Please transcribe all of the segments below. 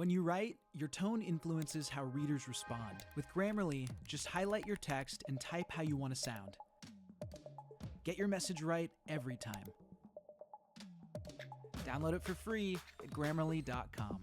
When you write, your tone influences how readers respond. With Grammarly, just highlight your text and type how you want to sound. Get your message right every time. Download it for free at Grammarly.com.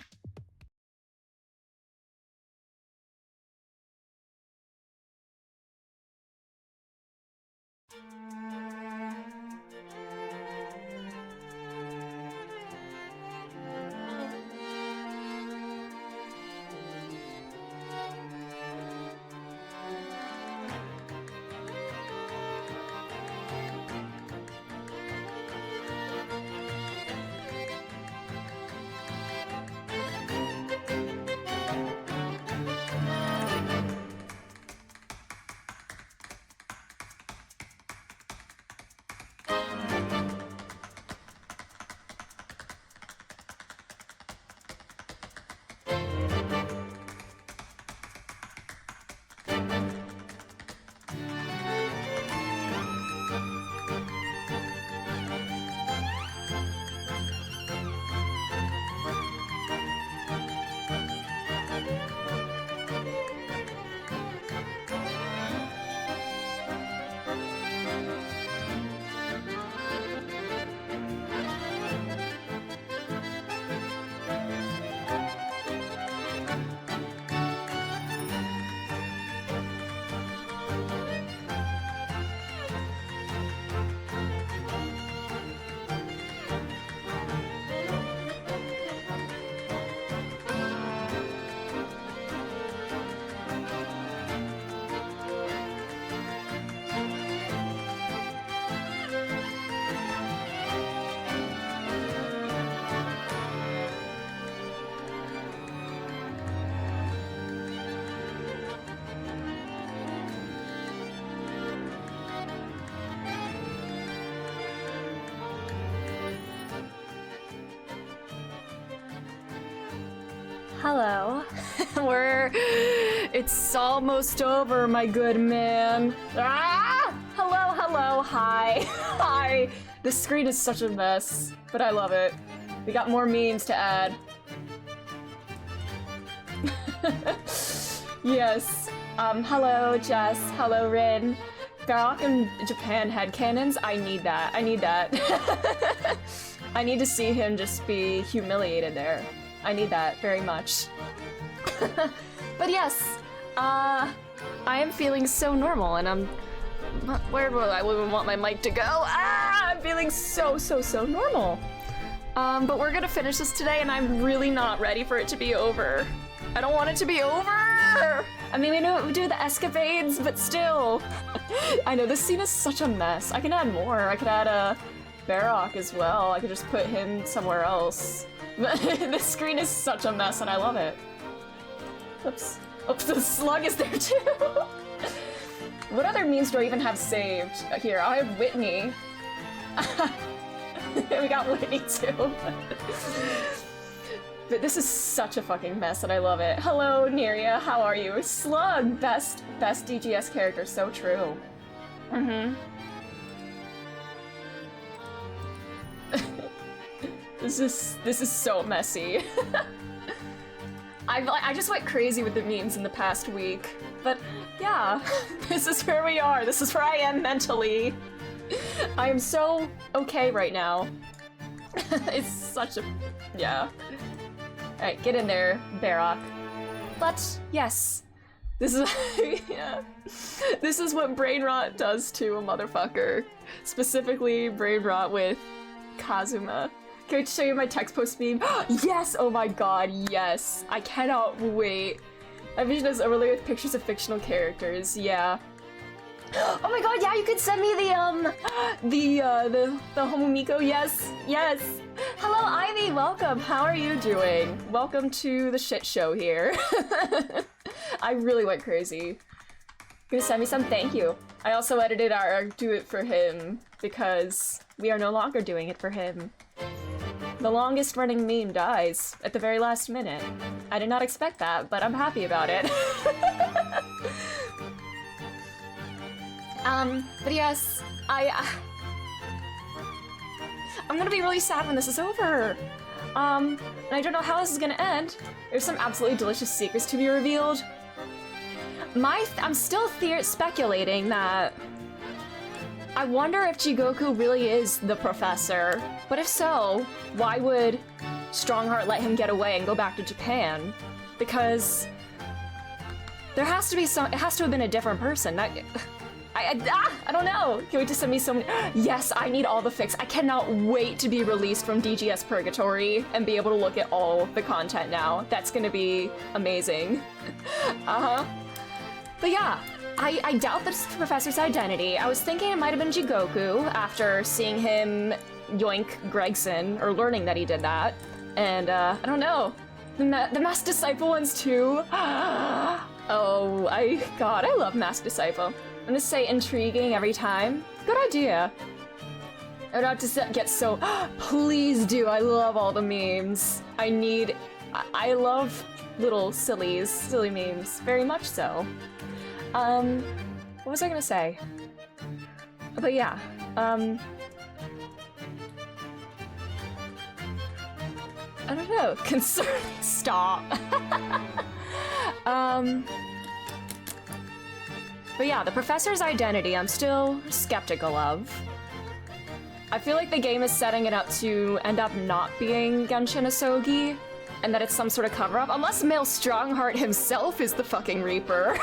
Hello. It's almost over, my good man. Ah! Hello, hi. Hi. This screen is such a mess, but I love it. We got more memes to add. Yes. Hello, Jess. Hello, Rin. Barack in Japan headcanons? I need that. I need that. I need to see him just be humiliated there. I need that very much. But yes, I am feeling so normal, and where will I wouldn't want my mic to go? I'm feeling so normal. But we're gonna finish this today, and I'm really not ready for it to be over. I don't want it to be over. I mean, we do the escapades, but still. I know this scene is such a mess. I can add more. I could add a Barok as well. I could just put him somewhere else. This screen is such a mess, and I love it. Oops. Oops, the slug is there too! What other memes do I even have saved? Here, I have Whitney. We got Whitney too. But this is such a fucking mess, and I love it. Hello, Neria, how are you? Slug! Best DGS character, so true. This is so messy. I just went crazy with the memes in the past week. But yeah, this is where we are. This is where I am mentally. I am so okay right now. It's such a... yeah. Alright, get in there, Barok. But yes, this is... yeah. This is what brain rot does to a motherfucker. Specifically, brain rot with Kazuma. Can I show you my text post meme? Yes! Oh my god, yes! I cannot wait. I vision as overlay with pictures of fictional characters, yeah. Oh my god, yeah, you could send me the Homomiko, yes, yes! Hello, Ivy, welcome, how are you doing? Welcome to the shit show here. I really went crazy. Gonna send me some? Thank you. I also edited our Do It For Him, because we are no longer doing it for him. The longest running meme dies at the very last minute. I did not expect that, but I'm happy about it. But yes, I'm gonna be really sad when this is over. And I don't know how this is gonna end. There's some absolutely delicious secrets to be revealed. I'm still speculating that I wonder if Jigoku really is the professor. But if so, why would Strongheart let him get away and go back to Japan? Because there has to be it has to have been a different person. I don't know. Can we just send me so many? Yes, I need all the fics. I cannot wait to be released from DGS Purgatory and be able to look at all the content now. That's gonna be amazing. But yeah, I doubt this professor's identity. I was thinking it might have been Jigoku after seeing him yoink Gregson, or learning that he did that. And I don't know. The Masked Disciple ones too. Oh, God, I love Masked Disciple. I'm gonna say intriguing every time. Good idea. I would have to get so. Please do. I love all the memes. I love little silly memes. Very much so. What was I gonna say? But yeah, I don't know. Concerning. Stop. But yeah, the professor's identity, I'm still skeptical of. I feel like the game is setting it up to end up not being Genshin Asogi, and that it's some sort of cover-up, unless Male Strongheart himself is the fucking Reaper.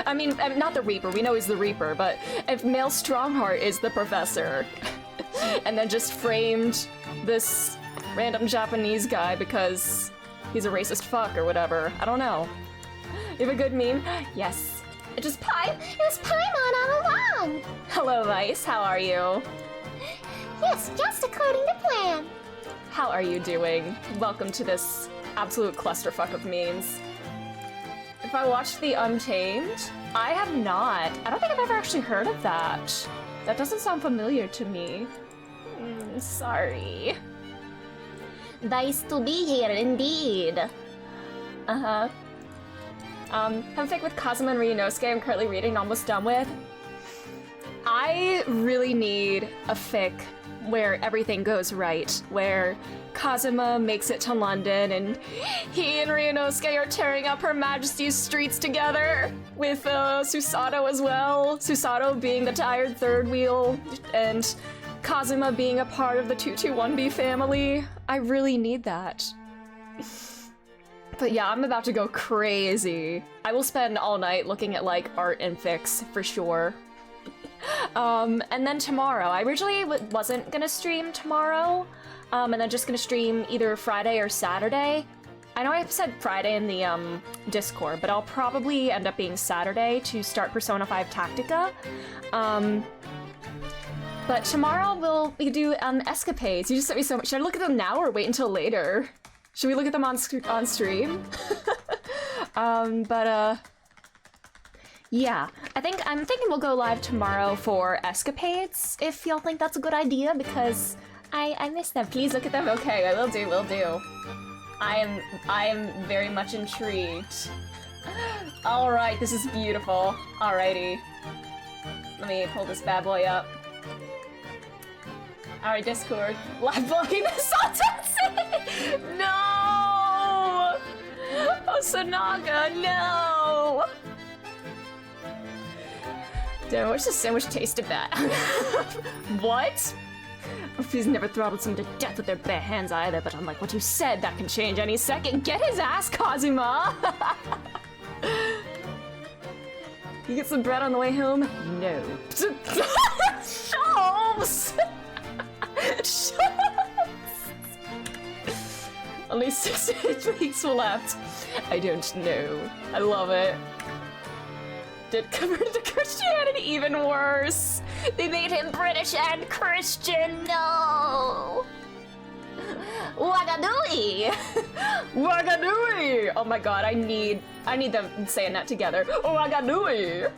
I mean, not the Reaper, we know he's the Reaper, but if Male Strongheart is the professor, and then just framed this random Japanese guy because he's a racist fuck or whatever, I don't know. You have a good meme? Yes. It was Paimon all along! Hello, Vice, how are you? Yes, just according to plan. How are you doing? Welcome to this absolute clusterfuck of memes. If I watched The Untamed, I have not. I don't think I've ever actually heard of that. That doesn't sound familiar to me. Sorry. Nice to be here indeed. Uh-huh. Fanfic with Kazuma and Ryunosuke I'm currently reading and almost done with. I really need a fic where everything goes right, where Kazuma makes it to London and he and Ryunosuke are tearing up Her Majesty's streets together, with Susato as well. Susato being the tired third wheel, and Kazuma being a part of the 221B family. I really need that. But yeah, I'm about to go crazy. I will spend all night looking at like art and fics for sure. And then tomorrow, I originally wasn't gonna stream tomorrow, and then just gonna stream either Friday or Saturday. I know I said Friday in the Discord, but I'll probably end up being Saturday to start Persona 5 Tactica. But tomorrow we do escapades. You just sent me so much. Should I look at them now or wait until later? Should we look at them on stream? Yeah, I'm thinking we'll go live tomorrow for escapades, if y'all think that's a good idea, because I miss them. Please look at them. Okay, I will do. I am very much intrigued. Alright, this is beautiful. Alrighty. Let me pull this bad boy up. Alright, Discord. Live blocking the Sultancy! No! Oh, Sanaga, no! Damn, what's the sandwich taste of that? What? He's never throttled someone to death with their bare hands either, but unlike what you said, that can change any second. Get his ass, Kazuma! You get some bread on the way home? No. Shelves! Only 6 weeks left. I don't know. I love it. Did convert to Christianity even worse. They made him British and Christian. No. Wagadooey. Wagadooey. Oh my god, I need them saying that together. Wagadooey.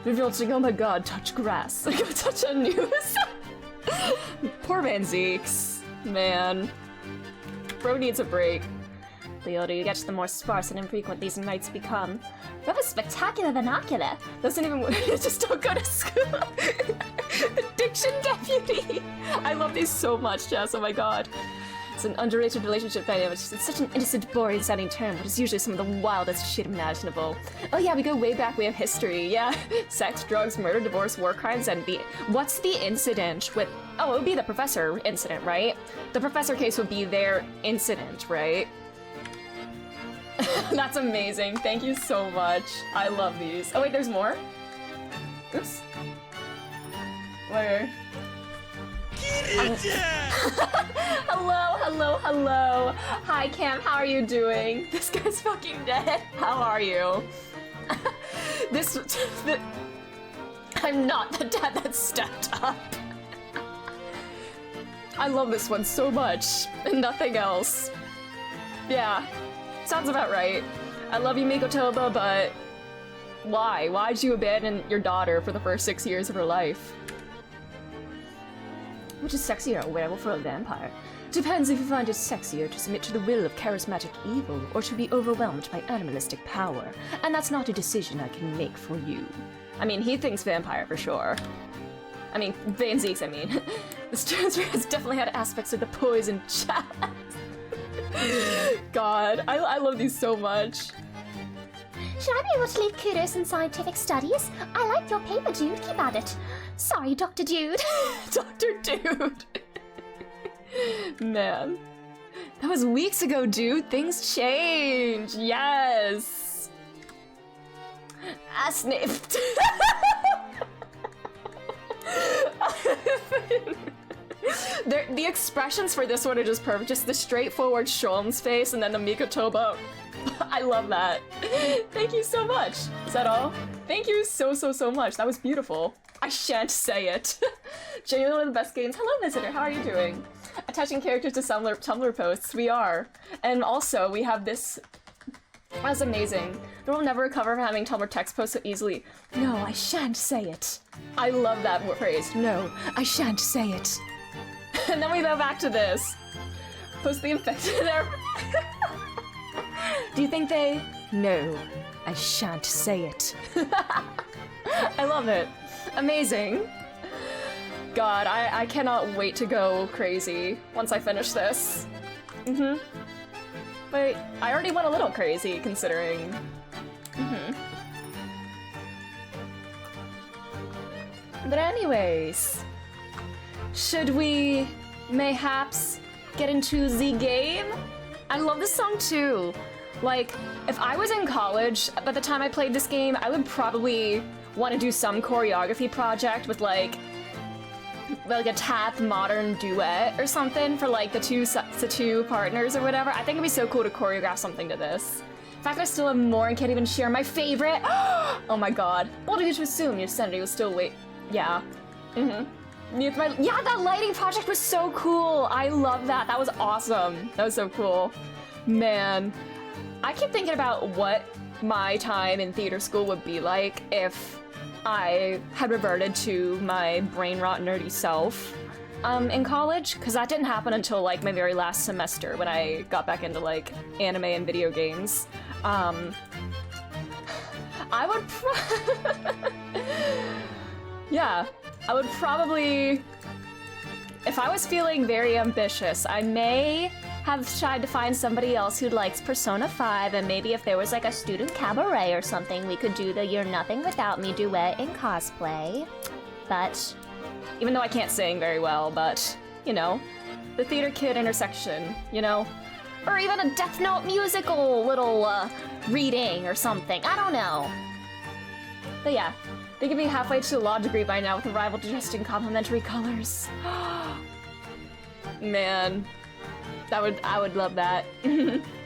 Revolting, oh my god, touch grass. Go touch a news. Poor man Zeeks. Man. Bro needs a break. The older you get, the more sparse and infrequent these nights become. You have a spectacular vernacular. Doesn't even just don't go to school. The diction deputy. I love these so much, Jess. Oh my god. It's an underrated relationship dynamic. It's such an innocent, boring sounding term, but it's usually some of the wildest shit imaginable. Oh yeah, we go way back, we have history. Yeah, sex, drugs, murder, divorce, war crimes, and what's the incident with... Oh, it would be the professor incident, right? The professor case would be their incident, right? That's amazing. Thank you so much. I love these. Oh wait, there's more? Oops. Where? Hello, hello, hello. Hi, Cam, how are you doing? This guy's fucking dead. How are you? I'm not the dad that stepped up. I love this one so much, and nothing else. Yeah, sounds about right. I love you, Mikotoba, but why? Why'd you abandon your daughter for the first 6 years of her life? Which is sexier, a werewolf or a vampire? Depends if you find it sexier to submit to the will of charismatic evil or to be overwhelmed by animalistic power. And that's not a decision I can make for you. I mean, he thinks vampire for sure. I mean, Van Zeeks, I mean. This transfer has definitely had aspects of the poison chat. God, I love these so much. Should I be able to lead kudos in scientific studies? I like your paper, dude. Keep at it. Sorry, Dr. Dude. Dr. Dude. Man. That was weeks ago, dude. Things change. Yes. I sniffed. The expressions for this one are just perfect. Just the straightforward Shulm's face and then the Mikotoba. I love that. Thank you so much. Is that all? Thank you so much. That was beautiful. I shan't say it. Genuinely one of the best games. Hello, visitor. How are you doing? Attaching characters to Tumblr posts. We are. And also, we have this... That's amazing. They will never recover from having Tumblr text posts so easily. No, I shan't say it. I love that phrase. No, I shan't say it. And then we go back to this. Post the infected there. Do you think they... No, I shan't say it. I love it. Amazing. God, I cannot wait to go crazy once I finish this. Wait, I already went a little crazy, considering... But anyways... Should we mayhaps get into the game? I love this song too. Like, if I was in college by the time I played this game, I would probably want to do some choreography project with like a tap modern duet or something for like the two partners or whatever. I think it'd be so cool to choreograph something to this. In fact, I still have more and can't even share my favorite. Oh my god. What did you assume? Your sanity was still Yeah. Yeah, that lighting project was so cool. I love that. That was awesome. That was so cool. Man. I keep thinking about what my time in theater school would be like if I had reverted to my brain rot nerdy self in college, because that didn't happen until like my very last semester when I got back into like anime and video games. I would yeah, I would probably, if I was feeling very ambitious, I may have tried to find somebody else who likes Persona 5, and maybe if there was like a student cabaret or something, we could do the You're Nothing Without Me duet in cosplay. But, even though I can't sing very well, but, you know, the theater kid intersection, you know? Or even a Death Note musical little reading or something, I don't know. But yeah, they could be halfway to a law degree by now with a rival suggesting complementary colors. Man. I would love that.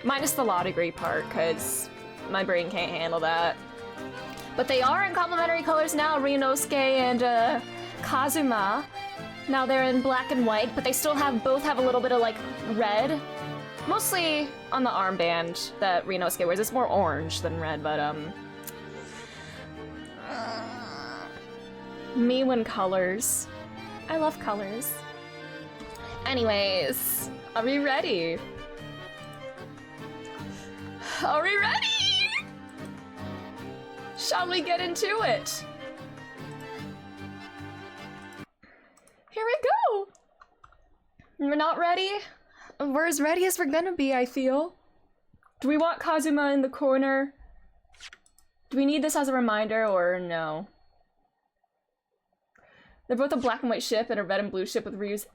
Minus the law degree part, because my brain can't handle that. But they are in complementary colors now, Ryunosuke and Kazuma. Now they're in black and white, but they still both have a little bit of like red. Mostly on the armband that Ryunosuke wears. It's more orange than red, but me when colors. I love colors. Anyways, are we ready? Are we ready? Shall we get into it? Here we go! We're not ready? We're as ready as we're gonna be, I feel. Do we want Kazuma in the corner? Do we need this as a reminder, or no? They're both a black and white ship and a red and blue ship with Ryu's...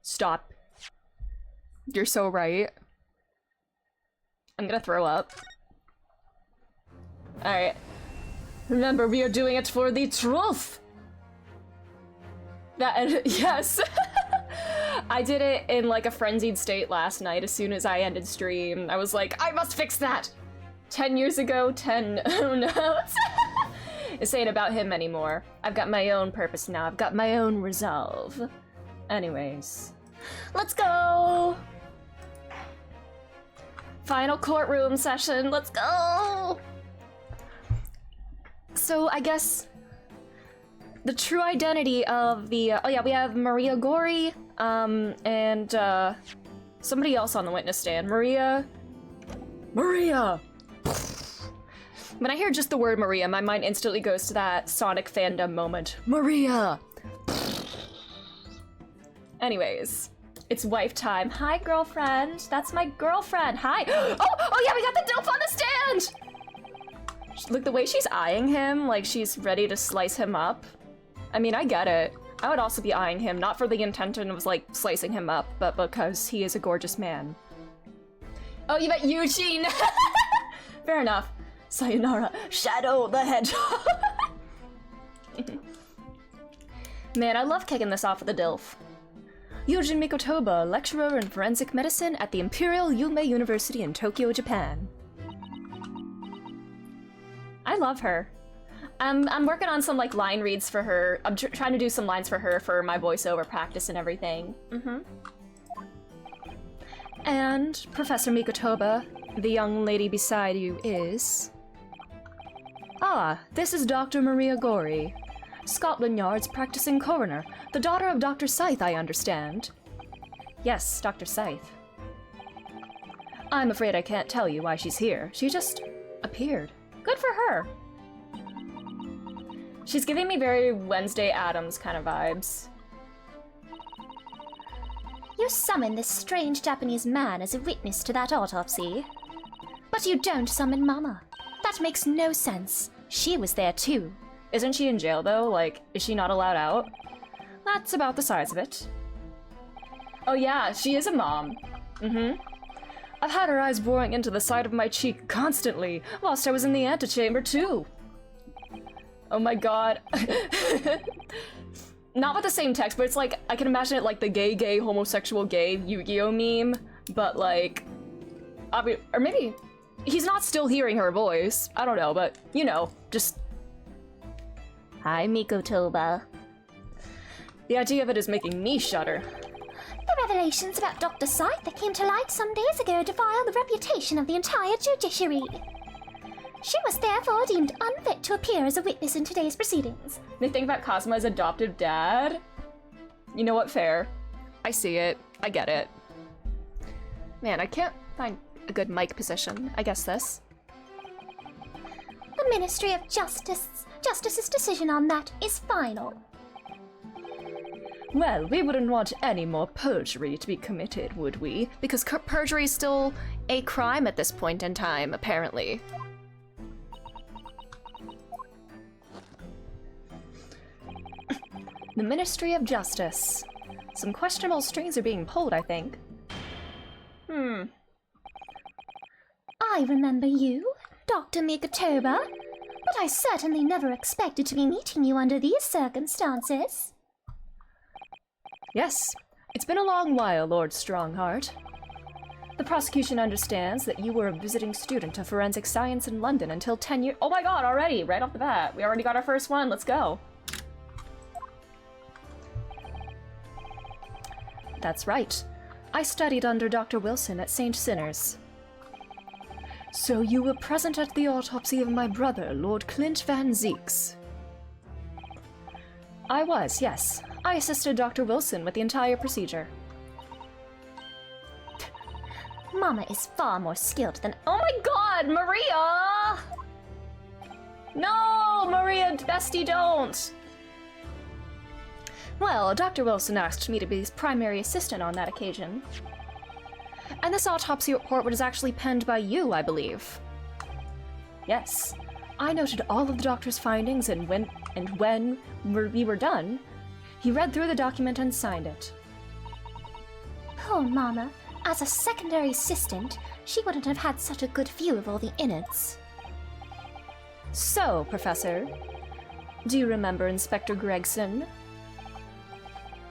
Stop. You're so right. I'm gonna throw up. Alright. Remember, we are doing it for the truth! Yes! I did it in like a frenzied state last night as soon as I ended stream. I was like, I must fix that! 10 years ago, 10 oh no. This ain't about him anymore. I've got my own purpose now. I've got my own resolve. Anyways. Let's go! Final courtroom session, let's go! So I guess the true identity of the, oh yeah, we have Maria Gori, and somebody else on the witness stand. Maria! When I hear just the word Maria, my mind instantly goes to that Sonic fandom moment. Maria! Anyways, it's wife time. Hi, girlfriend. That's my girlfriend. Hi. Oh yeah, we got the dope on the stand! Look, the way she's eyeing him, like she's ready to slice him up. I mean, I get it. I would also be eyeing him, not for the intention of, like, slicing him up, but because he is a gorgeous man. Oh, you met Eugene! Fair enough. Sayonara, Shadow the Hedgehog. Man, I love kicking this off with a DILF. Yujin Mikotoba, lecturer in forensic medicine at the Imperial Yume University in Tokyo, Japan. I love her. I'm working on some like line reads for her. I'm trying to do some lines for her for my voiceover practice and everything. And Professor Mikotoba, the young lady beside you is... Ah, this is Dr. Maria Gori, Scotland Yard's practicing coroner, the daughter of Dr. Scythe, I understand. Yes, Dr. Scythe. I'm afraid I can't tell you why she's here. She just appeared. Good for her. She's giving me very Wednesday Addams kind of vibes. You summon this strange Japanese man as a witness to that autopsy. But you don't summon Mama. That makes no sense. She was there too. Isn't she in jail though? Like, is she not allowed out? That's about the size of it. Oh yeah, she is a mom. I've had her eyes boring into the side of my cheek constantly, whilst I was in the antechamber too. Oh my god. Not with the same text, but it's like, I can imagine it like the gay, homosexual, gay Yu-Gi-Oh meme, but like, or maybe he's not still hearing her voice. I don't know, but you know, just... Hi, Mikotoba. The idea of it is making me shudder. The revelations about Dr. Scythe that came to light some days ago defile the reputation of the entire judiciary. She was therefore deemed unfit to appear as a witness in today's proceedings. They think about Kazuma's adoptive dad? You know what, fair. I see it. I get it. Man, I can't find a good mic position. I guess this. The Ministry of Justice's decision on that is final. Well, we wouldn't want any more perjury to be committed, would we? Because perjury is still a crime at this point in time, apparently. The Ministry of Justice. Some questionable strings are being pulled, I think. I remember you, Dr. Mikotoba, but I certainly never expected to be meeting you under these circumstances. Yes, it's been a long while, Lord Strongheart. The prosecution understands that you were a visiting student of forensic science in London until 10 years— Oh my god, already! Right off the bat. We already got our first one, let's go. That's right. I studied under Dr. Wilson at St. Sinner's. So you were present at the autopsy of my brother, Lord Clint Van Zeeks. I was, yes. I assisted Dr. Wilson with the entire procedure. Mama is far more skilled than... Oh my god, Maria! No, Maria, bestie, don't! Well, Dr. Wilson asked me to be his primary assistant on that occasion. And this autopsy report was actually penned by you, I believe. Yes. I noted all of the doctor's findings, and when we were done, he read through the document and signed it. Poor Mama. As a secondary assistant, she wouldn't have had such a good view of all the innards. So, Professor, do you remember Inspector Gregson?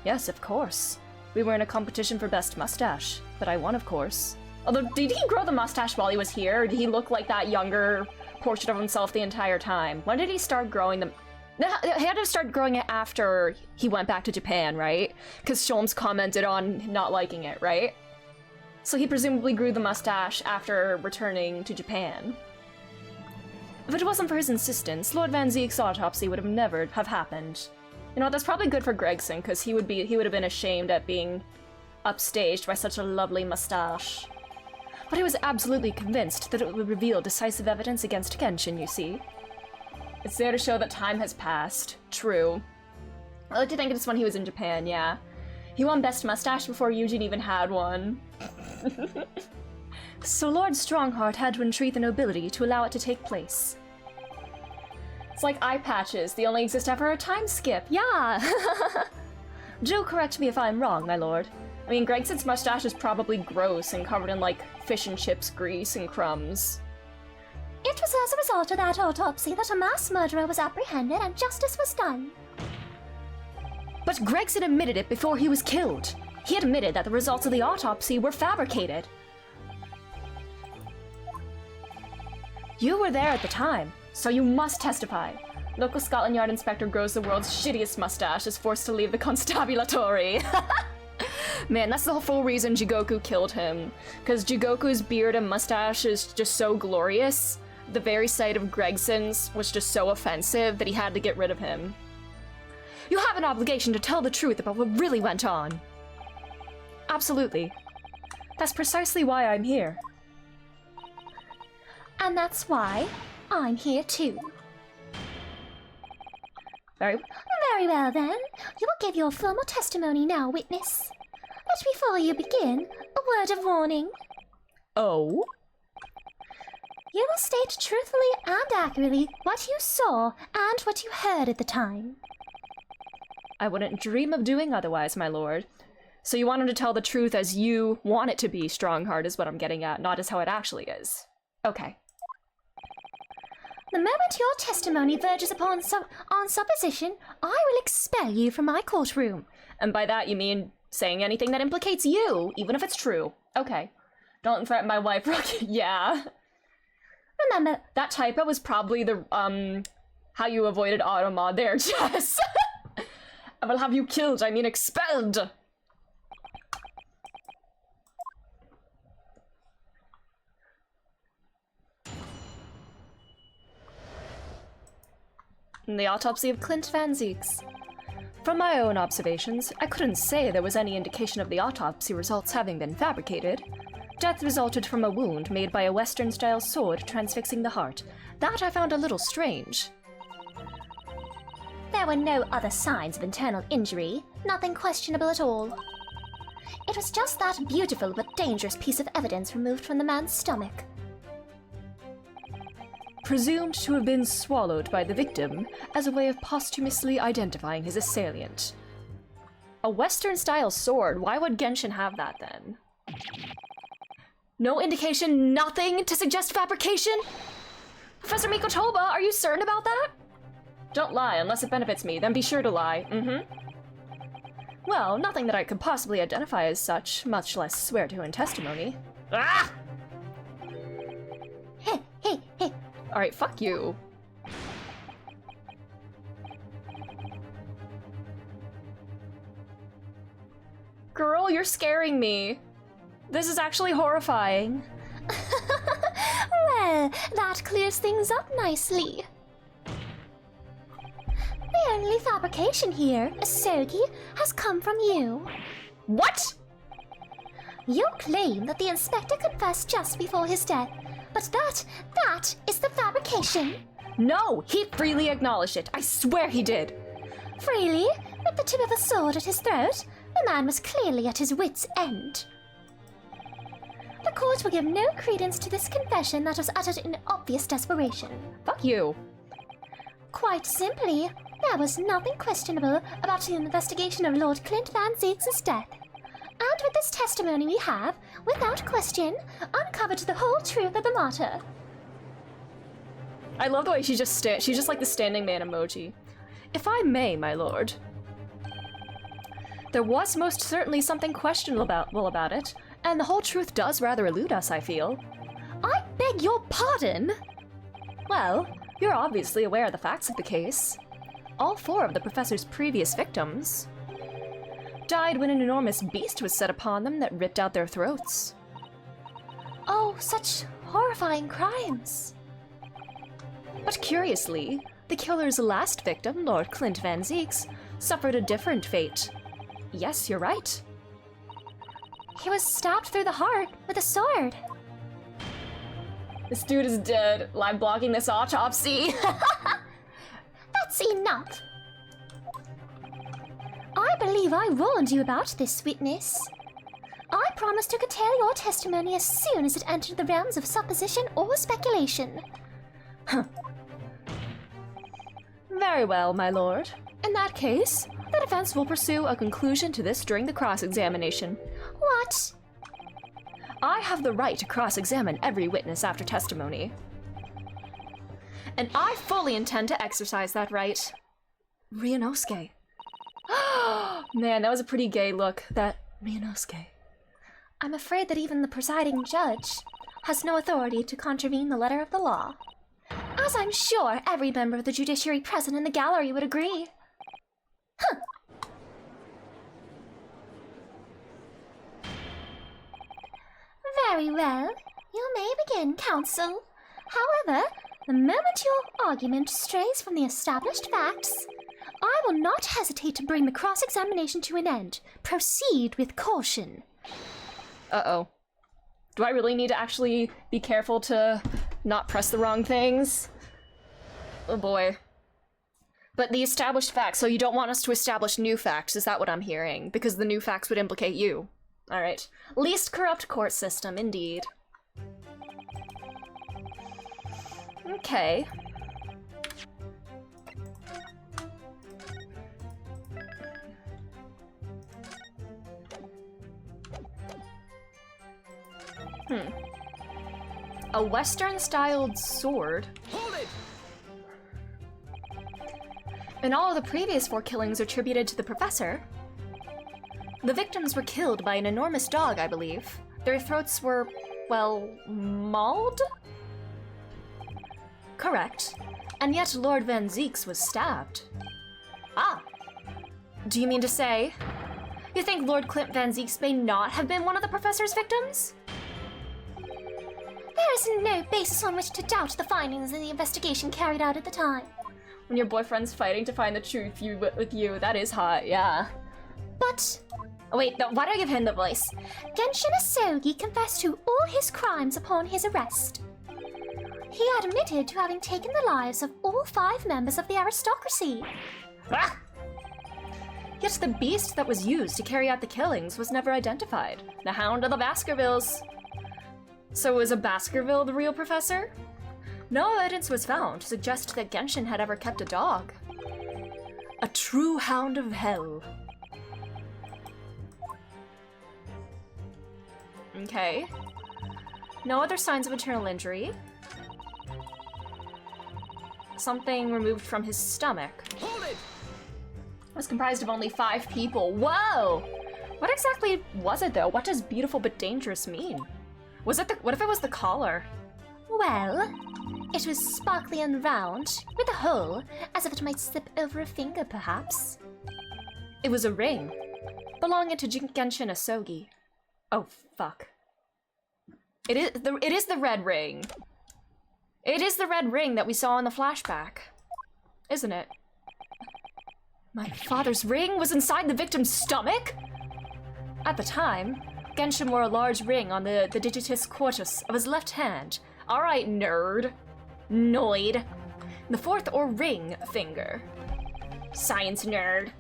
Yes, of course. We were in a competition for best mustache, but I won, of course. Although, did he grow the mustache while he was here, or did he look like that younger portrait of himself the entire time? When did he start growing them? He had to start growing it after he went back to Japan, right? Because Sholmes commented on not liking it, right? So he presumably grew the mustache after returning to Japan. If it wasn't for his insistence, Lord Van Zeek's autopsy would have never have happened. You know, that's probably good for Gregson, because he would have been ashamed at being upstaged by such a lovely mustache. But he was absolutely convinced that it would reveal decisive evidence against Genshin, you see. It's there to show that time has passed. True. I like to think it's when he was in Japan, yeah. He won Best Mustache before Eugene even had one. So Lord Strongheart had to entreat the nobility to allow it to take place. It's like eye patches, they only exist after a time skip, yeah! Do correct me if I'm wrong, my lord. I mean, Gregson's mustache is probably gross and covered in, like, fish and chips grease and crumbs. It was as a result of that autopsy that a mass murderer was apprehended and justice was done. But Gregson admitted it before he was killed. He admitted that the results of the autopsy were fabricated. You were there at the time, so you must testify. Local Scotland Yard inspector grows the world's shittiest mustache, is forced to leave the constabulatory. Man, that's the full reason Jigoku killed him. Because Jigoku's beard and mustache is just so glorious. The very sight of Gregson's was just so offensive that he had to get rid of him. You have an obligation to tell the truth about what really went on. Absolutely. That's precisely why I'm here. And that's why I'm here too. Very well then. You will give your formal testimony now, witness. But before you begin, a word of warning. Oh? You will state truthfully and accurately what you saw and what you heard at the time. I wouldn't dream of doing otherwise, my lord. So you want him to tell the truth as you want it to be, Strongheart, is what I'm getting at, not as how it actually is. Okay. The moment your testimony verges upon supposition, I will expel you from my courtroom. And by that you mean saying anything that implicates you, even if it's true. Okay. Don't threaten my wife, Rocky. Yeah. Remember, that typo was probably the, how you avoided automod there, Jess. I will have you killed, I mean expelled. The autopsy of Clint Van Zeeks. From my own observations, I couldn't say there was any indication of the autopsy results having been fabricated. Death resulted from a wound made by a Western-style sword transfixing the heart. That I found a little strange. There were no other signs of internal injury, nothing questionable at all. It was just that beautiful but dangerous piece of evidence removed from the man's stomach. Presumed to have been swallowed by the victim as a way of posthumously identifying his assailant. A Western-style sword? Why would Genshin have that then? No indication, nothing to suggest fabrication? Professor Mikotoba, are you certain about that? Don't lie unless it benefits me, then be sure to lie. Well, nothing that I could possibly identify as such, much less swear to in testimony. Ah! Hey. Alright, fuck you. Girl, you're scaring me. This is actually horrifying. Well, that clears things up nicely. The only fabrication here, Asogi, has come from you. What? You claim that the inspector confessed just before his death, but that is the fabrication. No, he freely acknowledged it. I swear he did. Freely, with the tip of a sword at his throat, the man was clearly at his wits' end. The court will give no credence to this confession that was uttered in obvious desperation. Fuck you. Quite simply, there was nothing questionable about the investigation of Lord Clint Van Zeeks' death. And with this testimony we have, without question, uncovered the whole truth of the matter. I love the way she's just like the standing man emoji. If I may, my lord. There was most certainly something questionable about it, and the whole truth does rather elude us, I feel. I beg your pardon? Well, you're obviously aware of the facts of the case. All 4 of the professor's previous victims died when an enormous beast was set upon them that ripped out their throats. Oh, such horrifying crimes. But curiously, the killer's last victim, Lord Clint Van Zeeks, suffered a different fate. Yes, you're right. He was stabbed through the heart with a sword. This dude is dead. Live blocking this autopsy. That's enough. I believe I warned you about this, witness. I promised to curtail your testimony as soon as it entered the realms of supposition or speculation. Huh. Very well, my lord. In that case, the defense will pursue a conclusion to this during the cross-examination. What? I have the right to cross-examine every witness after testimony. And I fully intend to exercise that right. Ryunosuke. Man, that was a pretty gay look, that Ryunosuke. I'm afraid that even the presiding judge has no authority to contravene the letter of the law. As I'm sure every member of the judiciary present in the gallery would agree. Huh. Very well. You may begin, counsel. However, the moment your argument strays from the established facts, I will not hesitate to bring the cross-examination to an end. Proceed with caution. Uh-oh. Do I really need to actually be careful to not press the wrong things? Oh boy. But the established facts, so you don't want us to establish new facts, is that what I'm hearing? Because the new facts would implicate you. Alright. Least corrupt court system, indeed. Okay. A Western-styled sword? Hold it! And all of the previous 4 killings attributed to the professor. The victims were killed by an enormous dog, I believe. Their throats were, well, mauled? Correct. And yet Lord Van Zeeks was stabbed. Ah. Do you mean to say you think Lord Clint Van Zeeks may not have been one of the professor's victims? There is no basis on which to doubt the findings of the investigation carried out at the time. When your boyfriend's fighting to find the truth with you, that is hot, yeah. But... Oh, wait, no, why do I give him the voice? Genshin Asogi confessed to all his crimes upon his arrest. He admitted to having taken the lives of all 5 members of the aristocracy. Ah! Yet the beast that was used to carry out the killings was never identified. The Hound of the Baskervilles. So was a Baskerville the real professor? No evidence was found to suggest that Genshin had ever kept a dog. A true hound of hell. Okay. No other signs of internal injury. Something removed from his stomach. Hold it! It was comprised of only 5 people. Whoa! What exactly was it, though? What does beautiful but dangerous mean? Was it what if it was the collar? Well, it was sparkly and round, with a hole, as if it might slip over a finger, perhaps. It was a ring, belonging to Genshin Asogi. Oh, fuck. It is the red ring. It is the red ring that we saw in the flashback. Isn't it? My father's ring was inside the victim's stomach? At the time, Genshin wore a large ring on the digitus quartus of his left hand. Alright, nerd. Noid. The fourth or ring finger. Science nerd.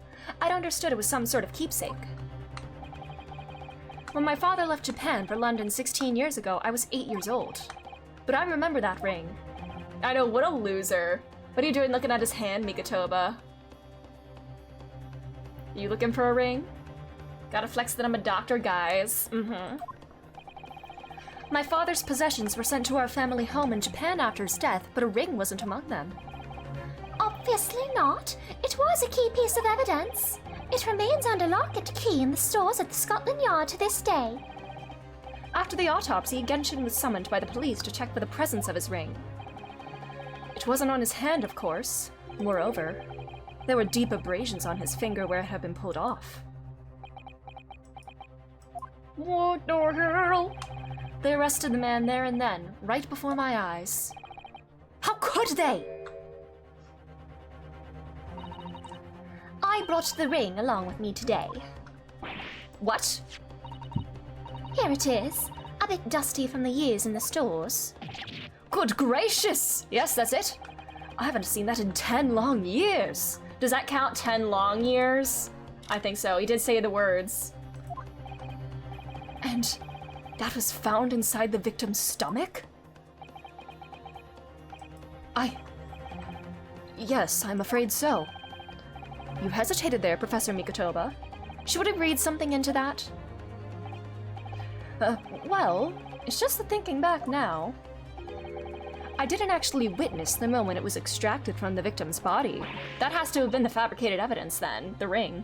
I'd understood it was some sort of keepsake. When my father left Japan for London 16 years ago, I was 8 years old. But I remember that ring. I know, what a loser. What are you doing looking at his hand, Mikotoba? You looking for a ring? Gotta flex that I'm a doctor, guys. My father's possessions were sent to our family home in Japan after his death, but a ring wasn't among them. Obviously not. It was a key piece of evidence. It remains under lock and key in the stores at the Scotland Yard to this day. After the autopsy, Genshin was summoned by the police to check for the presence of his ring. It wasn't on his hand, of course. Moreover, there were deep abrasions on his finger where it had been pulled off. What the hell? They arrested the man there and then, right before my eyes. How could they? I brought the ring along with me today. What? Here it is, a bit dusty from the years in the stores. Good gracious! Yes, that's it. I haven't seen that in 10 long years. Does that count 10 long years? I think so. He did say the words. And that was found inside the victim's stomach? Yes, I'm afraid so. You hesitated there, Professor Mikotoba. Should we read something into that? Well, it's just the thinking back now. I didn't actually witness the moment it was extracted from the victim's body. That has to have been the fabricated evidence then, the ring.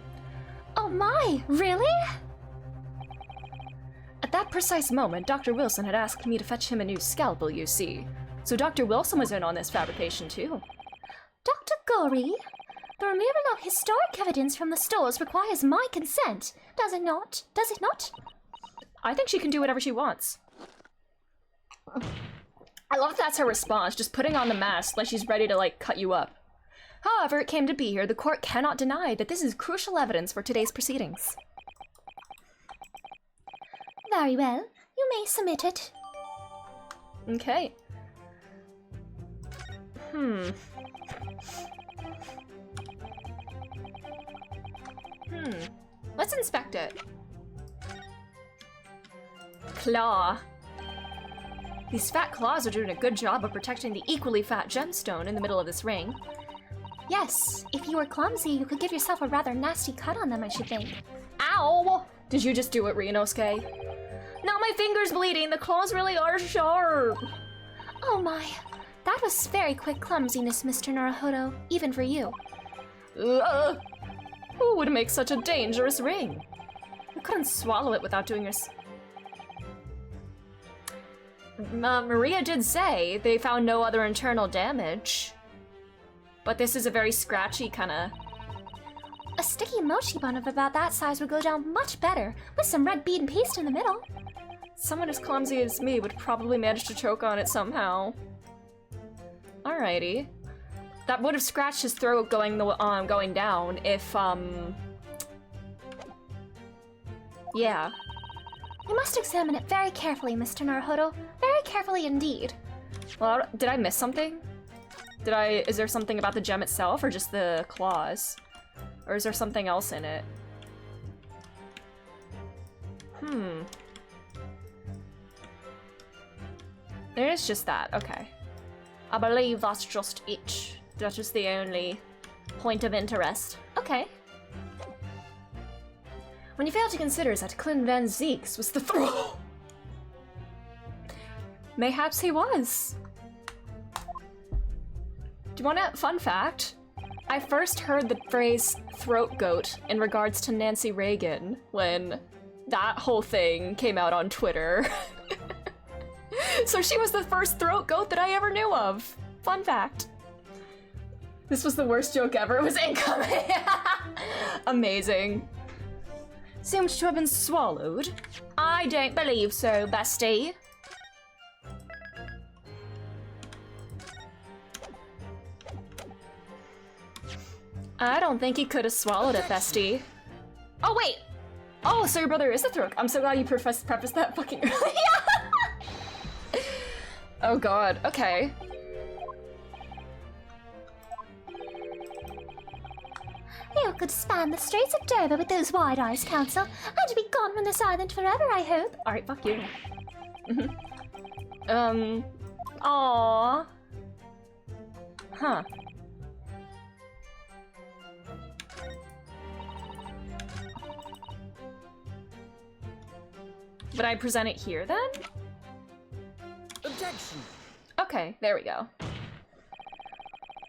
Oh my, really? At that precise moment, Dr. Wilson had asked me to fetch him a new scalpel, you see. So Dr. Wilson was in on this fabrication too. Dr. Gori, the removal of historic evidence from the stores requires my consent, does it not? Does it not? I think she can do whatever she wants. I love that's her response, just putting on the mask like she's ready to, like, cut you up. However it came to be here, the court cannot deny that this is crucial evidence for today's proceedings. Very well, you may submit it. Okay. Let's inspect it. Claw. These fat claws are doing a good job of protecting the equally fat gemstone in the middle of this ring. Yes, if you were clumsy, you could give yourself a rather nasty cut on them, I should think. Ow! Did you just do it, Ryunosuke? Now my finger's bleeding, the claws really are sharp! Oh my, that was very quick clumsiness, Mr. Naruhodo, even for you. Who would make such a dangerous ring? You couldn't swallow it without doing your Maria did say they found no other internal damage. But this is a very scratchy kinda... A sticky mochi bun of about that size would go down much better, with some red bead and paste in the middle. Someone as clumsy as me would probably manage to choke on it somehow. Alrighty. That would have scratched his throat going down if, yeah. You must examine it very carefully, Mr. Naruhodo. Very carefully indeed. Well, did I miss something? Is there something about the gem itself, or just the claws? Or is there something else in it? There is just that, okay. I believe that's just it. That's just the only point of interest. Okay. When you fail to consider that Clint Van Zeeks was the throat. Mayhaps he was. Do you want a fun fact? I first heard the phrase throat goat in regards to Nancy Reagan when that whole thing came out on Twitter. So she was the first throat goat that I ever knew of. Fun fact. This was the worst joke ever. It was incoming. Amazing. Seems to have been swallowed. I don't believe so, bestie. I don't think he could have swallowed it, bestie. Oh, wait! Oh, so your brother is the throat. I'm so glad you prefaced that fucking early. Oh god, okay. You could span the streets of Dover with those wide eyes, Council, and be gone from this island forever, I hope. Alright, fuck you. Aww. Huh. Would I present it here then? Objection! Okay, there we go.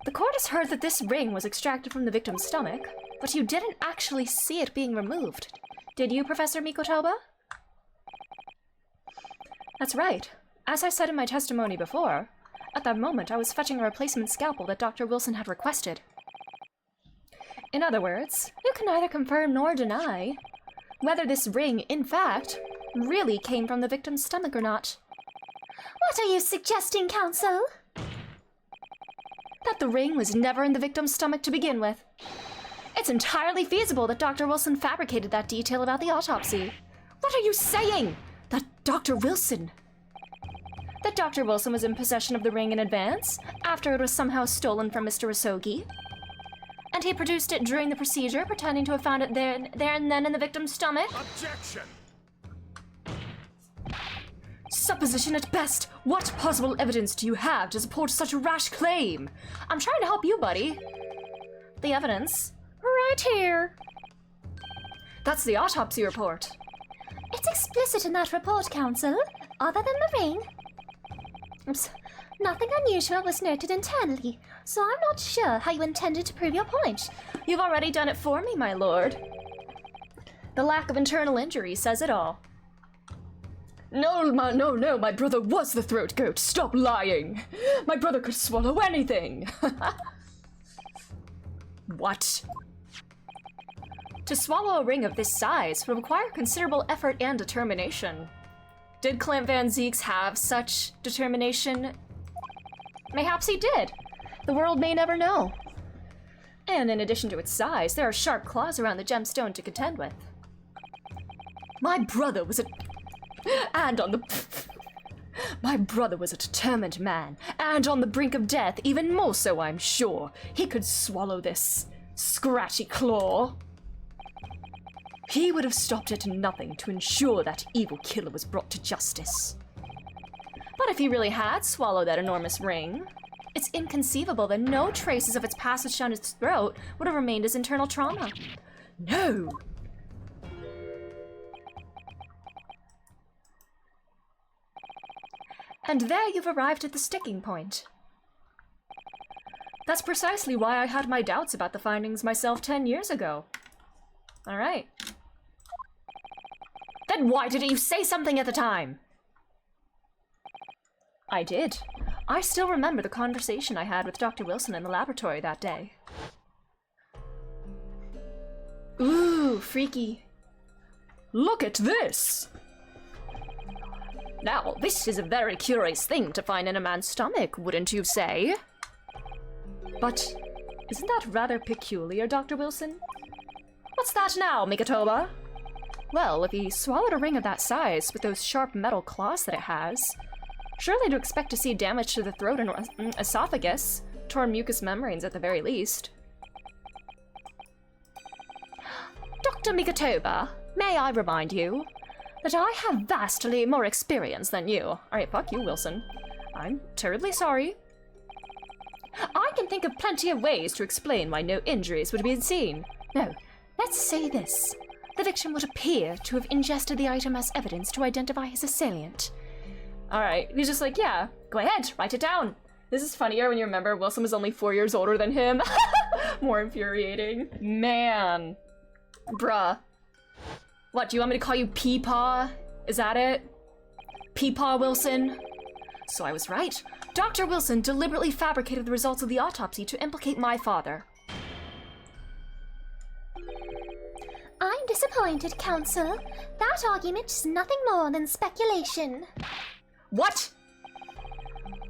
The court has heard that this ring was extracted from the victim's stomach, but you didn't actually see it being removed. Did you, Professor Mikotoba? That's right. As I said in my testimony before, at that moment I was fetching a replacement scalpel that Dr. Wilson had requested. In other words, you can neither confirm nor deny whether this ring, in fact, really came from the victim's stomach or not. What are you suggesting, Council? That the ring was never in the victim's stomach to begin with. It's entirely feasible that Dr. Wilson fabricated that detail about the autopsy. What are you saying? That Dr. Wilson was in possession of the ring in advance, after it was somehow stolen from Mr. Isogi? And he produced it during the procedure, pretending to have found it there and then in the victim's stomach? Objection! Supposition at best. What possible evidence do you have to support such a rash claim? I'm trying to help you, buddy. The evidence? Right here. That's the autopsy report. It's explicit in that report, Council. Other than the ring, nothing unusual was noted internally, so I'm not sure how you intended to prove your point. You've already done it for me, my lord. The lack of internal injury says it all. No, my brother was the throat goat. Stop lying. My brother could swallow anything. What? To swallow a ring of this size would require considerable effort and determination. Did Clint Van Zieks have such determination? Mayhaps he did. The world may never know. And in addition to its size, there are sharp claws around the gemstone to contend with. My brother was a determined man, and on the brink of death, even more so, I'm sure. He could swallow this scratchy claw. He would have stopped at nothing to ensure that evil killer was brought to justice. But if he really had swallowed that enormous ring, it's inconceivable that no traces of its passage down his throat would have remained as internal trauma. No! And there you've arrived at the sticking point. That's precisely why I had my doubts about the findings myself 10 years ago. All right. Then why didn't you say something at the time? I did. I still remember the conversation I had with Dr. Wilson in the laboratory that day. Ooh, freaky. Look at this! Now, this is a very curious thing to find in a man's stomach, wouldn't you say? But isn't that rather peculiar, Dr. Wilson? What's that now, Mikotoba? Well, if he swallowed a ring of that size with those sharp metal claws that it has, surely to expect to see damage to the throat and esophagus, torn mucous membranes at the very least. Dr. Mikotoba, may I remind you that I have vastly more experience than you. Alright, fuck you, Wilson. I'm terribly sorry. I can think of plenty of ways to explain why no injuries would have been seen. No, let's say this. The victim would appear to have ingested the item as evidence to identify his assailant. Alright, he's just like, yeah, go ahead, write it down. This is funnier when you remember Wilson was only 4 years older than him. More infuriating. Man. Bruh. What, do you want me to call you Peepaw? Is that it? Peepaw Wilson? So I was right. Dr. Wilson deliberately fabricated the results of the autopsy to implicate my father. I'm disappointed, Council. That argument is nothing more than speculation. What?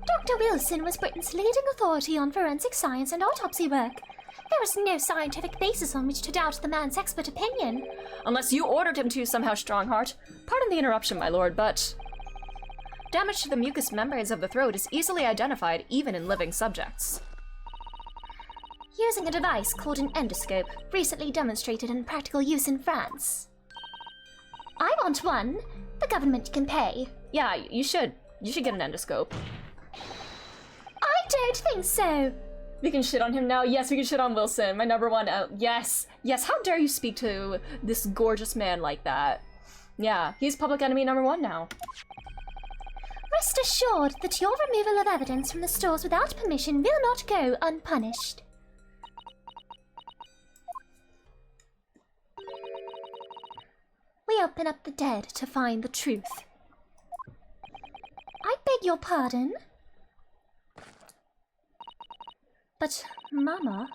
Dr. Wilson was Britain's leading authority on forensic science and autopsy work. There was no scientific basis on which to doubt the man's expert opinion. Unless you ordered him to somehow, Strongheart. Pardon the interruption, my lord, but... damage to the mucous membranes of the throat is easily identified even in living subjects. Using a device called an endoscope, recently demonstrated in practical use in France. I want one. The government can pay. Yeah, you should. You should get an endoscope. I don't think so. We can shit on him now. Yes, we can shit on Wilson, my number one. Yes. Yes, how dare you speak to this gorgeous man like that? Yeah, he's public enemy number one now. Rest assured that your removal of evidence from the stores without permission will not go unpunished. We open up the dead to find the truth. I beg your pardon? But, Mama,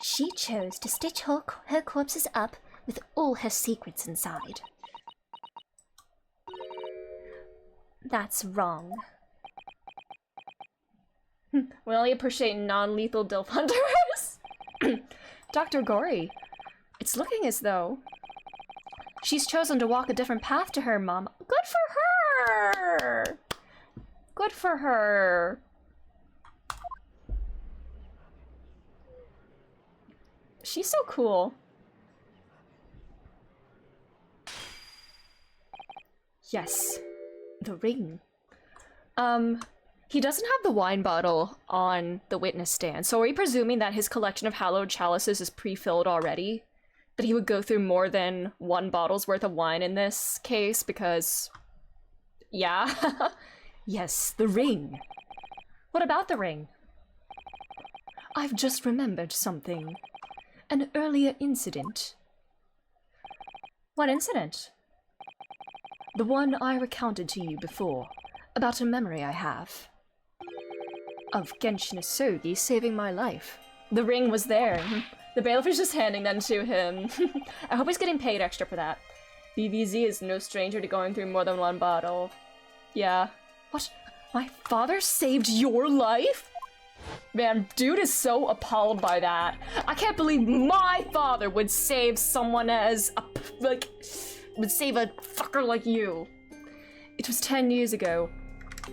she chose to stitch her corpses up with all her secrets inside. That's wrong. We only appreciate non-lethal DILF hunters. Dr. Gory, it's looking as though she's chosen to walk a different path to her mom. Good for her! Good for her. She's so cool. Yes. The ring. He doesn't have the wine bottle on the witness stand, so are we presuming that his collection of hallowed chalices is pre-filled already? That he would go through more than one bottle's worth of wine in this case, because... yeah? Yes, the ring. What about the ring? I've just remembered something. An earlier incident. What incident? The one I recounted to you before, about a memory I have. Of Genshin Asogi saving my life. The ring was there. The bailiff is just handing them to him. I hope he's getting paid extra for that. BVZ is no stranger to going through more than one bottle. Yeah. What? My father saved your life? Man, dude is so appalled by that. I can't believe my father would save someone as a, would save a fucker like you. It was 10 years ago,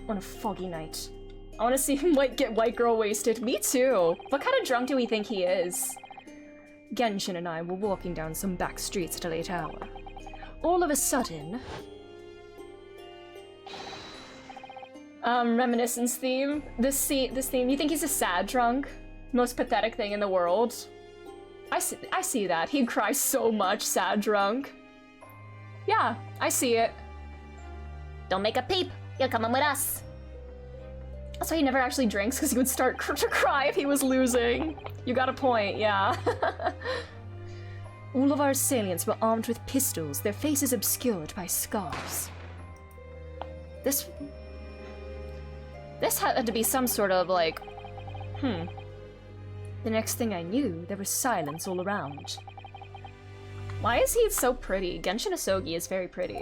on a foggy night. I want to see him, get white girl wasted. Me too. What kind of drunk do we think he is? Genshin and I were walking down some back streets at a late hour. All of a sudden... reminiscence theme. This theme, you think he's a sad drunk? Most pathetic thing in the world? I see that. He'd cry so much, sad drunk. Yeah, I see it. Don't make a peep. You're coming with us. That's why he never actually drinks, because he would start to cry if he was losing. You got a point, yeah. All of our assailants were armed with pistols, their faces obscured by scarves. This had to be some sort of, The next thing I knew, there was silence all around. Why is he so pretty? Genshin Asogi is very pretty.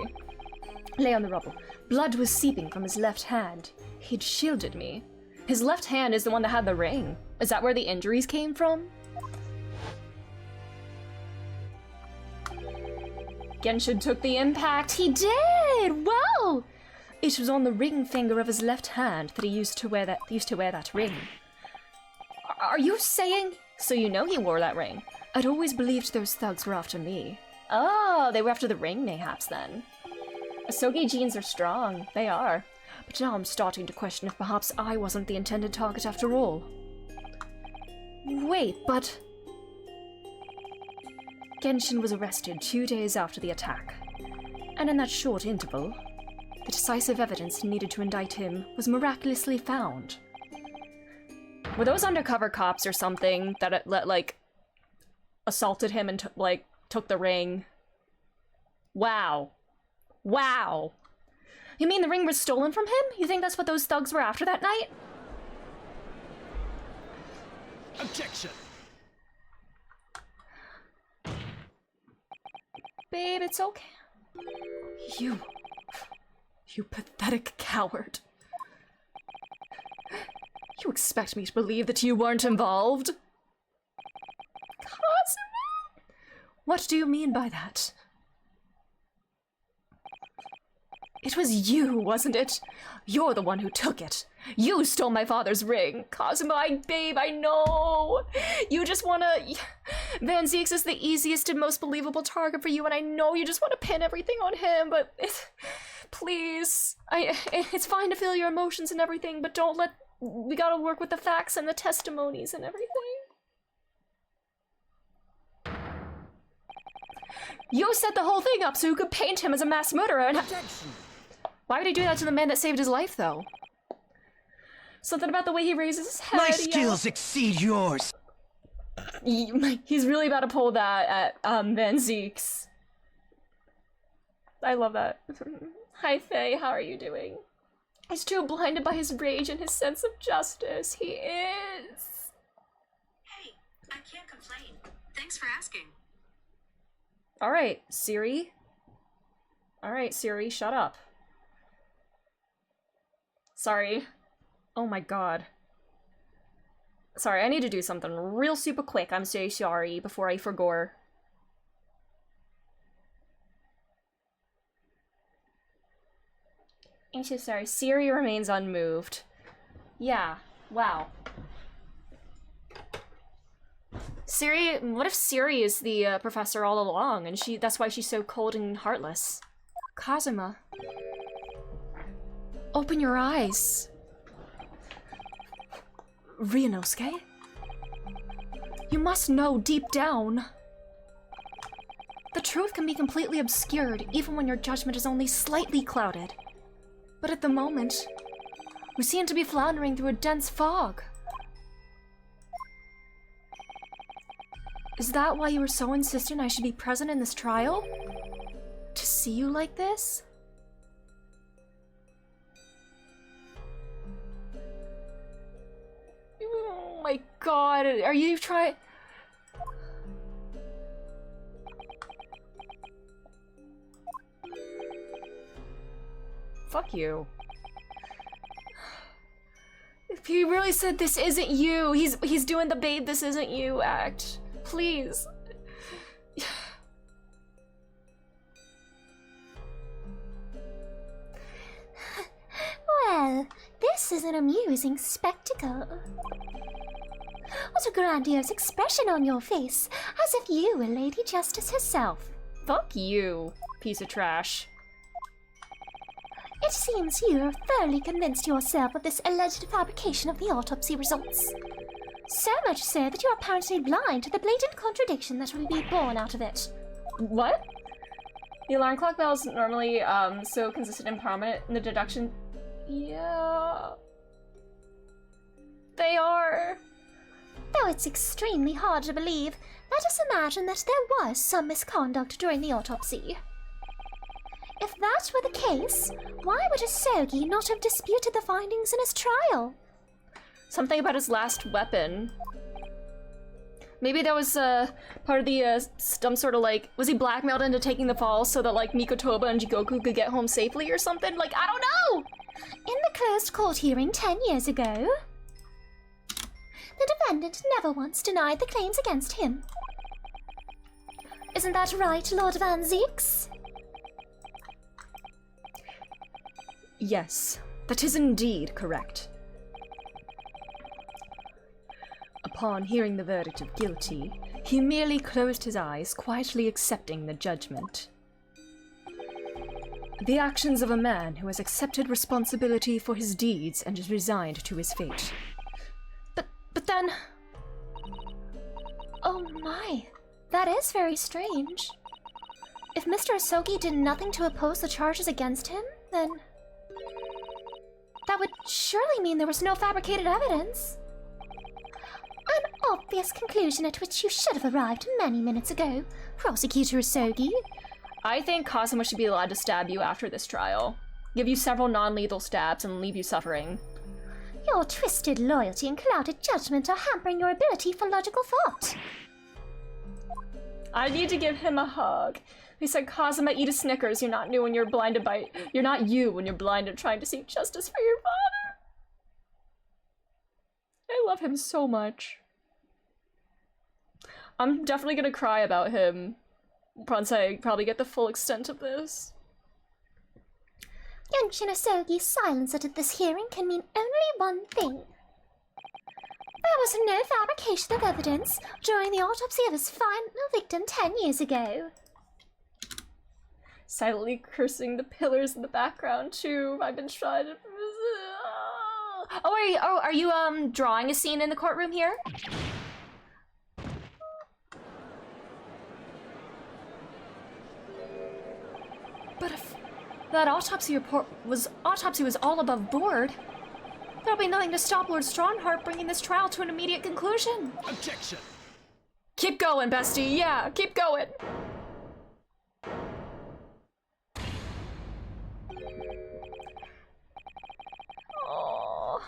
Lay on the rubble. Blood was seeping from his left hand. He'd shielded me. His left hand is the one that had the ring. Is that where the injuries came from? Genshin took the impact. He did! Wow! It was on the ring finger of his left hand that he used to wear that ring. Are you saying? So you know he wore that ring? I'd always believed those thugs were after me. Oh, they were after the ring, mayhaps, then. Asogi genes are strong. They are. But now I'm starting to question if perhaps I wasn't the intended target after all. Wait, but... Genshin was arrested 2 days after the attack. And in that short interval, the decisive evidence needed to indict him was miraculously found. Were those undercover cops or something that, assaulted him and, took the ring? Wow. Wow. You mean the ring was stolen from him? You think that's what those thugs were after that night? Objection! Babe, it's okay. You pathetic coward. You expect me to believe that you weren't involved? What do you mean by that? It was you, wasn't it? You're the one who took it. You stole my father's ring. Cosmo, babe, I know. You just wanna... Van Zieks is the easiest and most believable target for you, and I know you just want to pin everything on him, but... Please. It's fine to feel your emotions and everything, but don't let... We gotta work with the facts and the testimonies and everything. You set the whole thing up so you could paint him as a mass murderer and... Why would he do that to the man that saved his life, though? Something about the way he raises his head. My skills exceed yours. He's really about to pull that at Van Zieks. I love that. Hi, Faye. How are you doing? He's too blinded by his rage and his sense of justice. He is. Hey, I can't complain. Thanks for asking. All right, Siri. All right, Siri, shut up. Sorry. Oh my god. Sorry, I need to do something real super quick. I'm so sorry before I forgot. I'm so sorry. Siri remains unmoved. Yeah. Wow. Siri, what if Siri is the professor all along and that's why she's so cold and heartless? Kazuma. Open your eyes. Ryunosuke? You must know deep down. The truth can be completely obscured even when your judgment is only slightly clouded. But at the moment, we seem to be floundering through a dense fog. Is that why you were so insistent I should be present in this trial? To see you like this? Oh my god, are you trying... Fuck you. If he really said this isn't you, he's doing the babe this isn't you act. Please. Well, this is an amusing spectacle. What a grandiose expression on your face, as if you were Lady Justice herself. Fuck you, piece of trash. It seems you have thoroughly convinced yourself of this alleged fabrication of the autopsy results. So much so that you are apparently blind to the blatant contradiction that will be born out of it. What? The alarm clock bells normally so consistent and prominent in the deduction. Yeah. They are. Though it's extremely hard to believe, let us imagine that there was some misconduct during the autopsy. If that were the case, why would Asogi not have disputed the findings in his trial? Something about his last weapon. Maybe that was part of the some sort of like, was he blackmailed into taking the fall so that like Mikotoba and Jigoku could get home safely or something? Like, I don't know! In the closed court hearing 10 years ago, the defendant never once denied the claims against him. Isn't that right, Lord Van Zieks? Yes, that is indeed correct. Upon hearing the verdict of guilty, he merely closed his eyes, quietly accepting the judgment. The actions of a man who has accepted responsibility for his deeds and is resigned to his fate. But then... Oh my, that is very strange. If Mr. Asogi did nothing to oppose the charges against him, then... that would surely mean there was no fabricated evidence. An obvious conclusion at which you should have arrived many minutes ago, Prosecutor Asogi. I think Kazuma should be allowed to stab you after this trial. Give you several non-lethal stabs and leave you suffering. Your twisted loyalty and clouded judgment are hampering your ability for logical thought. I need to give him a hug. He said, Kazuma, eat a Snickers. You're not new when you're blinded by... You're not you when you're blinded trying to seek justice for your father. I love him so much. I'm definitely gonna cry about him Bonsai probably get the full extent of this. Young Shinosugi's silence at this hearing can mean only one thing. There was no fabrication of evidence during the autopsy of his final victim 10 years ago. Silently cursing the pillars in the background too. I've been trying to. Are you drawing a scene in the courtroom here? But if that autopsy was all above board, there'll be nothing to stop Lord Strongheart bringing this trial to an immediate conclusion. Objection! Keep going, bestie. Yeah, keep going. Oh.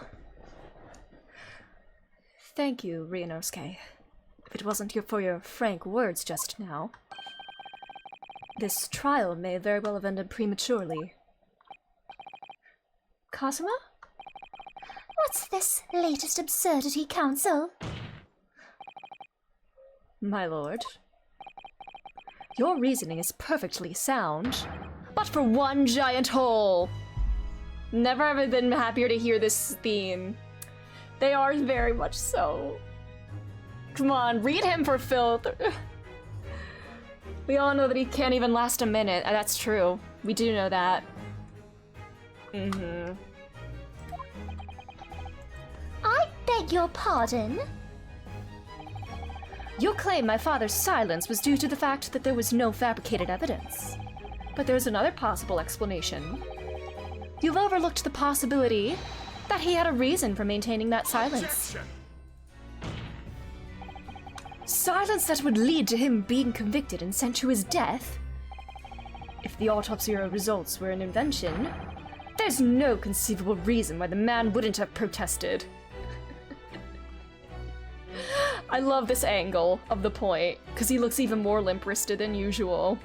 Thank you, Ryunosuke. If it wasn't for your frank words just now, this trial may very well have ended prematurely. Kazuma? What's this latest absurdity, Counsel? My lord, your reasoning is perfectly sound, but for one giant hole. Never have I been happier to hear this theme. They are very much so. Come on, read him for filth. We all know that he can't even last a minute. That's true. We do know that. I beg your pardon? You claim my father's silence was due to the fact that there was no fabricated evidence. But there's another possible explanation. You've overlooked the possibility that he had a reason for maintaining that silence. Objection! Silence that would lead to him being convicted and sent to his death? If the autopsy results were an invention, there's no conceivable reason why the man wouldn't have protested. I love this angle of the point, because he looks even more limp-wristed than usual.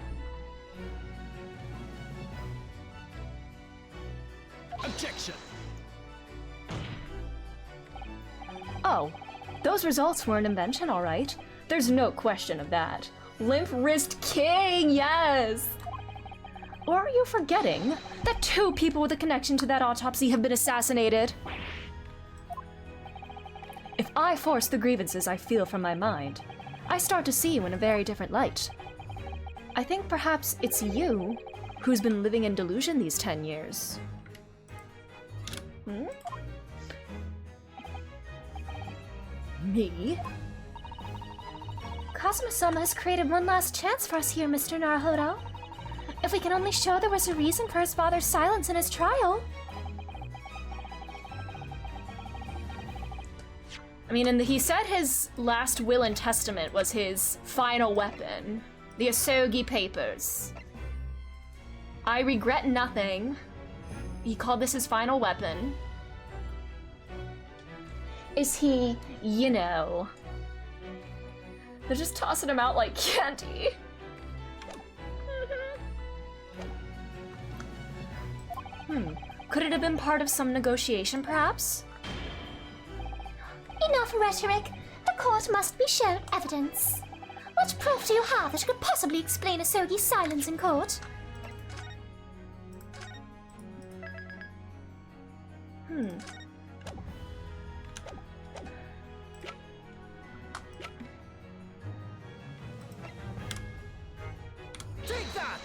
Objection! Oh, those results were an invention, all right. There's no question of that. Limp wrist king, yes! Or are you forgetting that 2 people with a connection to that autopsy have been assassinated? If I force the grievances I feel from my mind, I start to see you in a very different light. I think perhaps it's you who's been living in delusion these 10 years. Me? Kazuma-sama has created one last chance for us here, Mr. Naruhodo. If we can only show there was a reason for his father's silence in his trial. I mean, he said his last will and testament was his final weapon. The Asogi Papers. I regret nothing. He called this his final weapon. Is he, you know... They're just tossing him out like candy. Could it have been part of some negotiation, perhaps? Enough rhetoric. The court must be shown evidence. What proof do you have that could possibly explain Asogi's silence in court? Take that!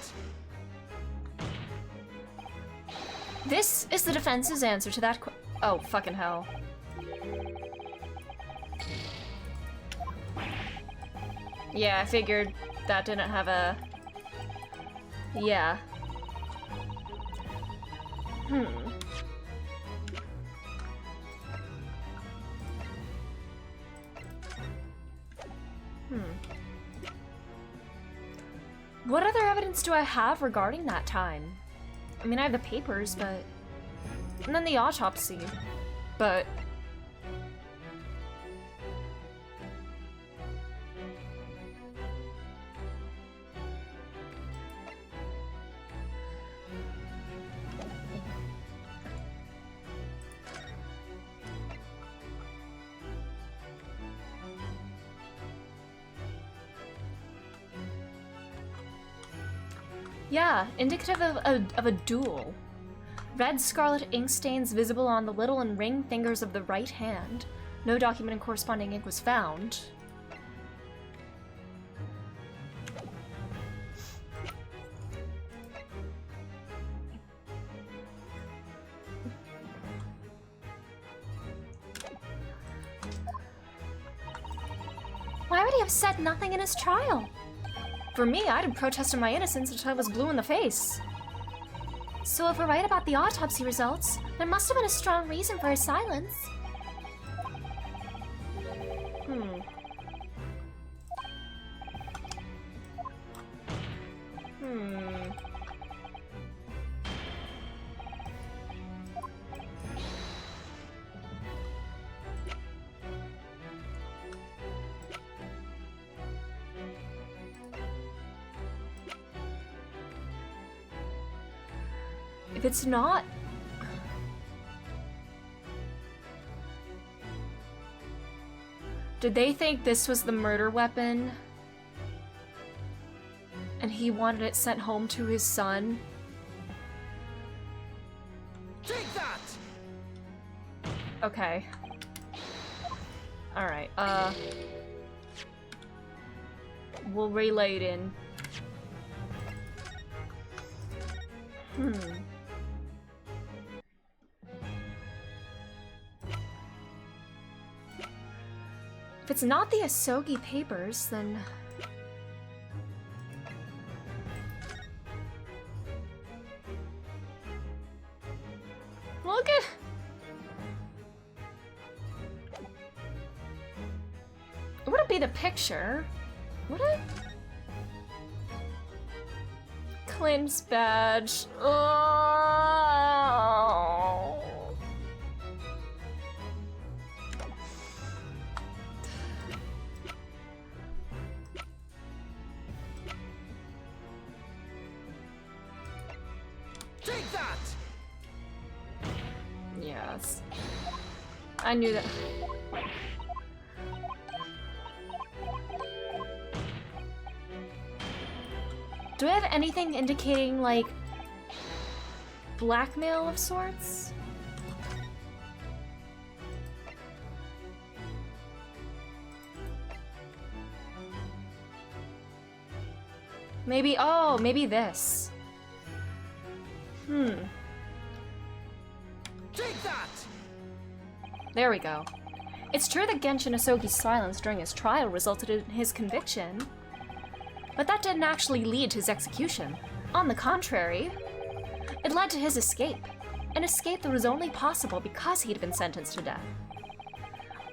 This is the defense's answer to that oh, fucking hell. Yeah, I figured that didn't have a... Yeah. What other evidence do I have regarding that time? I mean, I have the papers, but... And then the autopsy. But... Yeah, indicative of a duel. Red scarlet ink stains visible on the little and ring fingers of the right hand. No document and corresponding ink was found. Why would he have said nothing in his trial? For me, I'd have protested my innocence until I was blue in the face. So if we're right about the autopsy results, there must have been a strong reason for his silence. If it's not... Did they think this was the murder weapon? And he wanted it sent home to his son? Take that! Okay. Alright, we'll relay it in. If it's not the Asogi papers, then... Look at... It wouldn't be the picture, would it? Claims badge. Oh. Take that! Yes. I knew that. Do I have anything indicating, like, blackmail of sorts? Maybe, oh, maybe this. Take that! There we go. It's true that Genshin Asogi's silence during his trial resulted in his conviction, but that didn't actually lead to his execution. On the contrary, it led to his escape, an escape that was only possible because he'd been sentenced to death.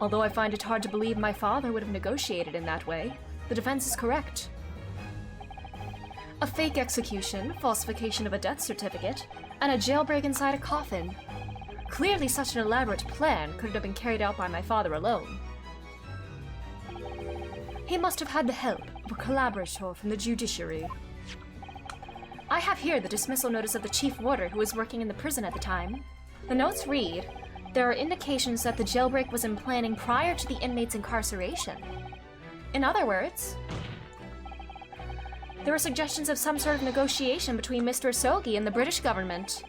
Although I find it hard to believe my father would have negotiated in that way, the defense is correct. A fake execution, falsification of a death certificate, and a jailbreak inside a coffin. Clearly such an elaborate plan couldn't have been carried out by my father alone. He must have had the help of a collaborator from the judiciary. I have here the dismissal notice of the chief warder who was working in the prison at the time. The notes read, there are indications that the jailbreak was in planning prior to the inmate's incarceration. In other words, there were suggestions of some sort of negotiation between Mr. Asogi and the British government.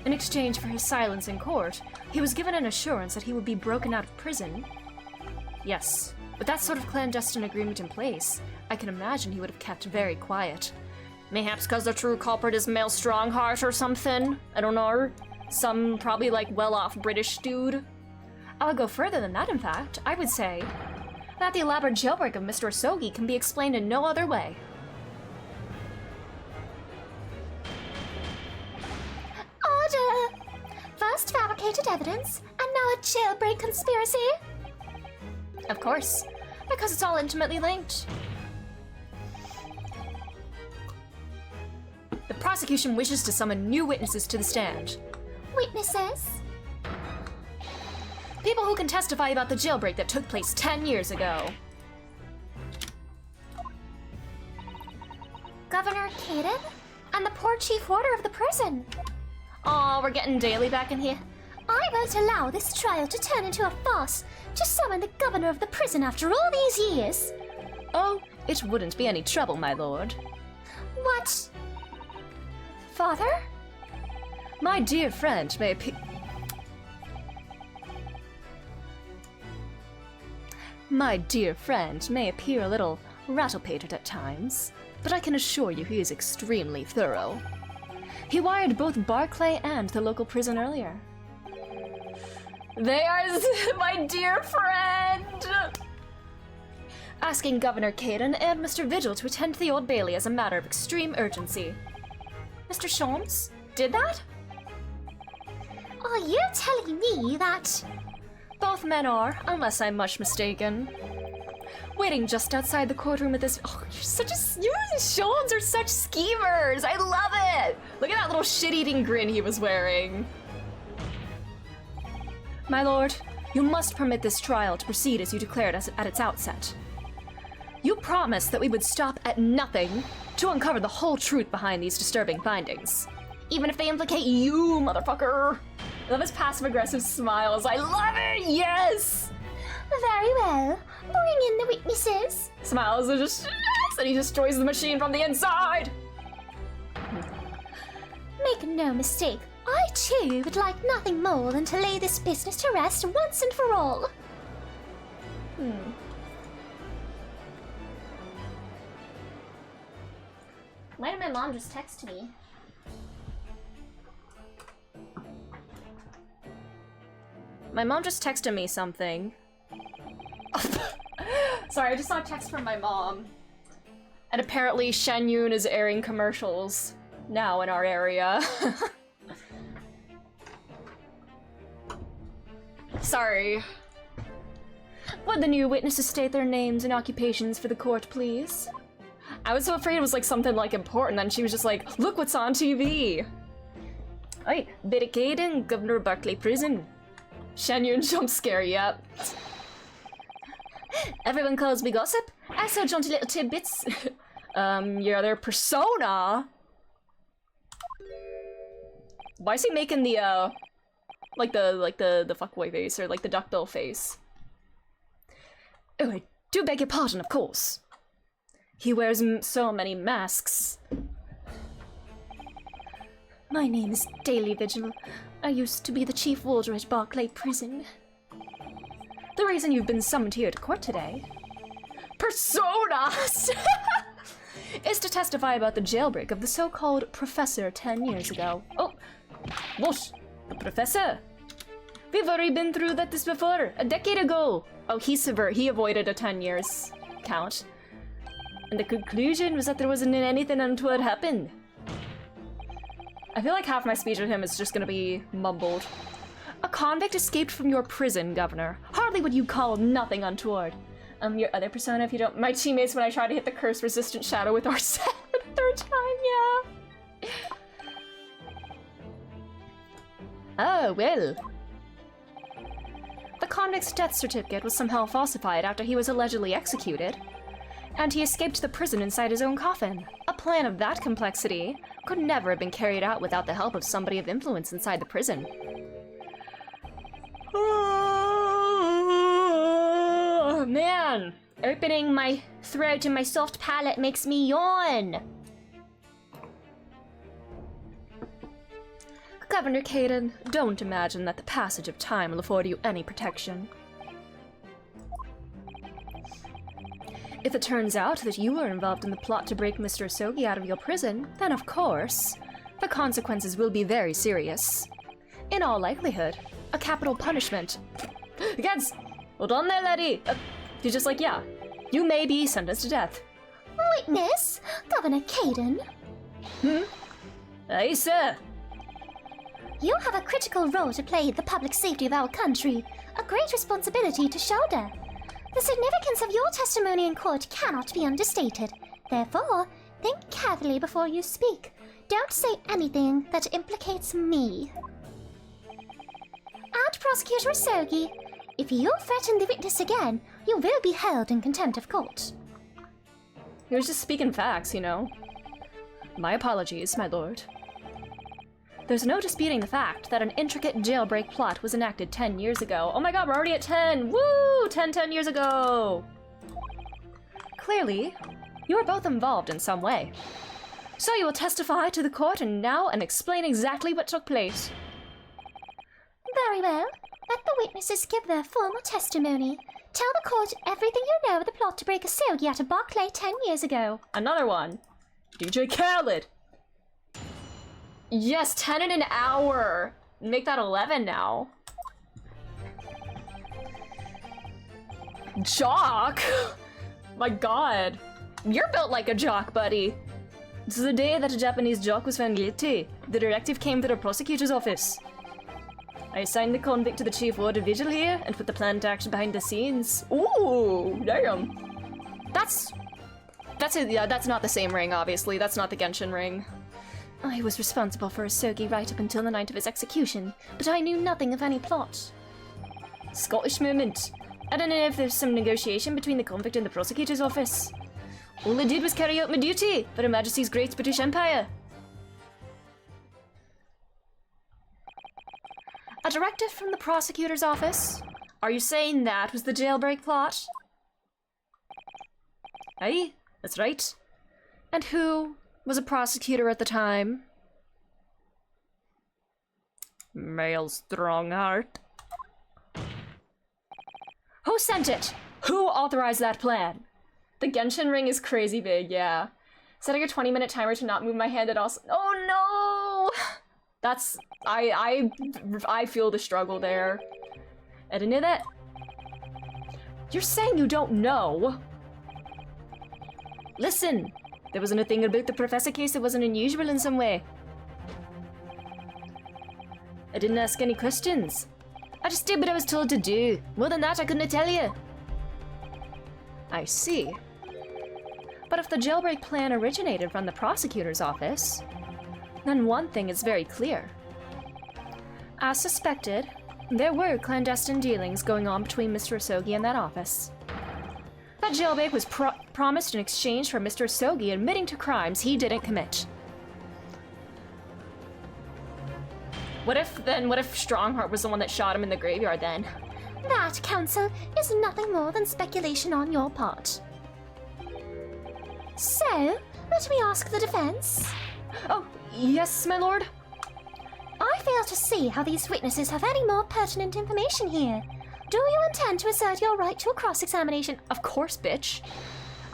In exchange for his silence in court, he was given an assurance that he would be broken out of prison. Yes, with that sort of clandestine agreement in place, I can imagine he would have kept very quiet. Mayhaps because the true culprit is Male Strongheart or something? I don't know. Some probably like well-off British dude. I would go further than that, in fact. I would say that the elaborate jailbreak of Mr. Asogi can be explained in no other way. Order! First fabricated evidence, and now a jailbreak conspiracy? Of course, because it's all intimately linked. The prosecution wishes to summon new witnesses to the stand. Witnesses? People who can testify about the jailbreak that took place 10 years ago. Governor Kaden? And the poor chief warder of the prison. Aw, we're getting Daily back in here. I won't allow this trial to turn into a farce to summon the governor of the prison after all these years. Oh, It wouldn't be any trouble, my lord. What? Father? My dear friend may appear... My dear friend may appear a little rattle-pated at times, but I can assure you he is extremely thorough. He wired both Barclay and the local prison earlier. They are my dear friend! Asking Governor Caden and Mr. Vigil to attend the Old Bailey as a matter of extreme urgency. Mr. Sholmes did that? Are you telling me that... Both men are, unless I'm much mistaken. Waiting just outside the courtroom at this... Oh, you and Sholmes are such schemers! I love it! Look at that little shit-eating grin he was wearing. My lord, you must permit this trial to proceed as you declared at its outset. You promised that we would stop at nothing to uncover the whole truth behind these disturbing findings. Even if they implicate you, motherfucker! I love his passive-aggressive smiles. I love it! Yes! Very well. Bring in the witnesses. Smiles and just... and he destroys the machine from the inside! Make no mistake, I too would like nothing more than to lay this business to rest once and for all. Why did my mom just text me? My mom just texted me something. Sorry, I just saw a text from my mom. And apparently Shen Yun is airing commercials now in our area. Sorry. Would the new witnesses state their names and occupations for the court, please? I was so afraid it was like something like important, and she was just like, look what's on TV! Oi, barricade in Governor Barclay Prison. Shen Yun jump scare, yep. Everyone calls me gossip. I saw jaunty little tidbits. Your other persona? Why is he making the, like the fuckboy face, or like the duckbill face? Oh, I do beg your pardon, of course. He wears so many masks. My name is Daily Vigil. I used to be the chief warder at Barclay Prison. The reason you've been summoned here to court today... Personas! is to testify about the jailbreak of the so-called Professor 10 years ago. Oh, what? The Professor? We've already been through this before, a decade ago. Oh, he avoided a 10 years count. And the conclusion was that there wasn't anything untoward happened. I feel like half my speech with him is just gonna be mumbled. A convict escaped from your prison, Governor. Hardly would you call nothing untoward. Your other persona, if you don't— my teammates when I tried to hit the curse-resistant shadow with Arset for the third time, yeah. Oh, well. The convict's death certificate was somehow falsified after he was allegedly executed. And he escaped the prison inside his own coffin. A plan of that complexity could never have been carried out without the help of somebody of influence inside the prison. Oh, man! Opening my throat and my soft palate makes me yawn! Governor Caden, don't imagine that the passage of time will afford you any protection. If it turns out that you were involved in the plot to break Mr. Asogi out of your prison, then of course, the consequences will be very serious. In all likelihood, a capital punishment. Against— hold on there, lady! He's just like, yeah, you may be sentenced to death. Witness, Governor Caden. Aye, sir. You have a critical role to play in the public safety of our country, a great responsibility to shoulder. The significance of your testimony in court cannot be understated. Therefore, think carefully before you speak. Don't say anything that implicates me. And Prosecutor Asogi, if you threaten the witness again, you will be held in contempt of court. He was just speaking facts, you know. My apologies, my lord. There's no disputing the fact that an intricate jailbreak plot was enacted 10 years ago. Oh my god, we're already at 10! Woo! 10 years ago! Clearly, You are both involved in some way. So you will testify to the court and now and explain exactly what took place. Very well. Let the witnesses give their formal testimony. Tell the court everything you know of the plot to break a Sogi at a Barclay 10 years ago. Another one. DJ Khaled. Yes, 10 in an hour. Make that 11 now. Jock? My god. You're built like a jock, buddy. This is the day that a Japanese jock was found guilty. The directive came to the prosecutor's office. I assigned the convict to the chief ward vigil here and put the plan to action behind the scenes. Ooh, damn. That's it. Yeah, that's not the same ring, obviously. That's not the Genshin ring. I was responsible for Asogi right up until the night of his execution, but I knew nothing of any plot. Scottish moment. I don't know if there's some negotiation between the convict and the prosecutor's office. All I did was carry out my duty for Her Majesty's Great British Empire. A directive from the prosecutor's office? Are you saying that was the jailbreak plot? Aye, that's right. And who was a prosecutor at the time? Male Strongheart. Who sent it? Who authorized that plan? The Genshin ring is crazy big, yeah. Setting a 20-minute timer to not move my hand at all. Oh no! That's... I feel the struggle there. I didn't know that. You're saying you don't know? Listen, there wasn't a thing about the professor case that wasn't unusual in some way. I didn't ask any questions. I just did what I was told to do. More than that, I couldn't tell you. I see. But if the jailbreak plan originated from the prosecutor's office, then one thing is very clear. As suspected, there were clandestine dealings going on between Mr. Asogi and that office. That jailbreak was promised in exchange for Mr. Asogi admitting to crimes he didn't commit. What if Strongheart was the one that shot him in the graveyard then? That, Counsel, is nothing more than speculation on your part. So, let me ask the defense. Oh, yes, my lord? I fail to see how these witnesses have any more pertinent information here. Do you intend to assert your right to a cross-examination? Of course, bitch.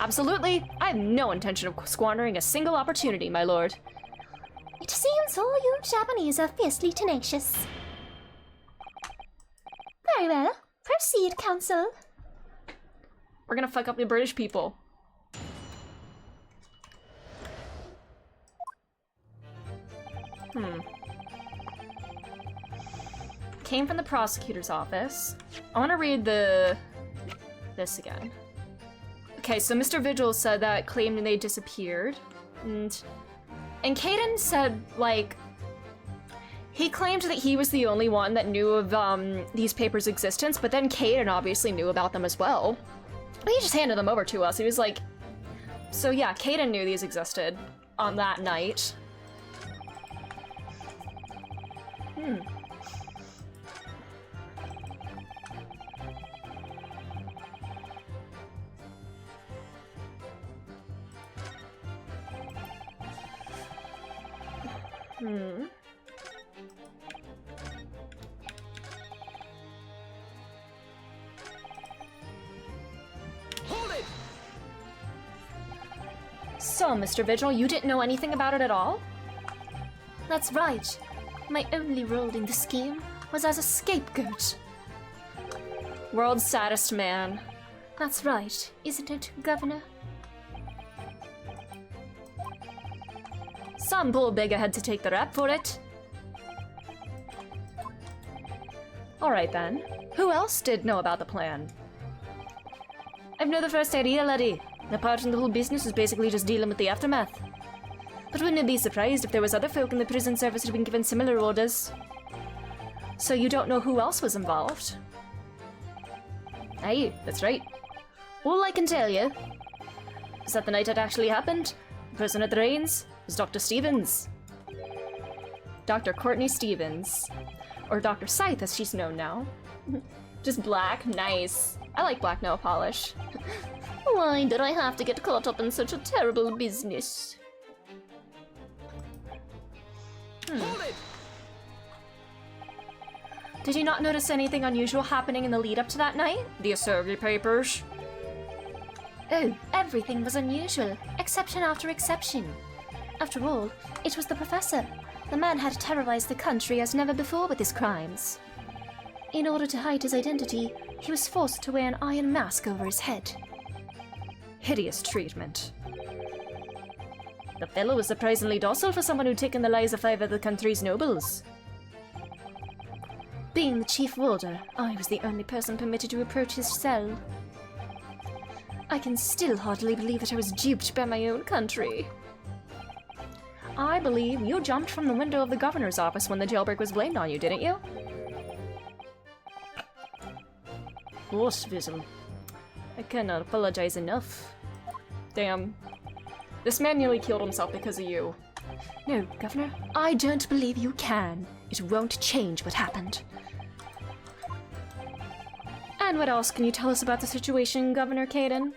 Absolutely. I have no intention of squandering a single opportunity, my lord. It seems all you Japanese are fiercely tenacious. Very well. Proceed, Counsel. We're gonna fuck up the British people. Came from the prosecutor's office. I want to read this again. Okay, so Mr. Vigil said that claimed they disappeared, and Caden said, like, he claimed that he was the only one that knew of these papers' existence, but then Caden obviously knew about them as well. He just handed them over to us. He was like, so yeah, Caden knew these existed on that night. Hold it! So, Mr. Vigil, you didn't know anything about it at all? That's right. My only role in the scheme was as a scapegoat. World's saddest man. That's right, isn't it, Governor? Some poor beggar had to take the rap for it. Alright then. Who else did know about the plan? I've no the first idea, laddie. My part in the whole business was basically just dealing with the aftermath. But wouldn't it be surprised if there was other folk in the prison service who'd been given similar orders? So you don't know who else was involved? Aye, that's right. All I can tell you is that the night it actually happened, the person at the reins was Dr. Stevens. Dr. Courtney Stevens. Or Dr. Scythe, as she's known now. Just black, nice. I like black nail polish. Why did I have to get caught up in such a terrible business? Hold it! Did you not notice anything unusual happening in the lead up to that night? The Asogi papers. Oh, everything was unusual, exception after exception. After all, it was the professor. The man had terrorized the country as never before with his crimes. In order to hide his identity, he was forced to wear an iron mask over his head. Hideous treatment. The fellow was surprisingly docile for someone who'd taken the lives of 5 of the country's nobles. Being the chief warder, I was the only person permitted to approach his cell. I can still hardly believe that I was duped by my own country. I believe you jumped from the window of the governor's office when the jailbreak was blamed on you, didn't you? Lostwissen. I cannot apologize enough. Damn. This man nearly killed himself because of you. No, Governor, I don't believe you can. It won't change what happened. And what else can you tell us about the situation, Governor Caden?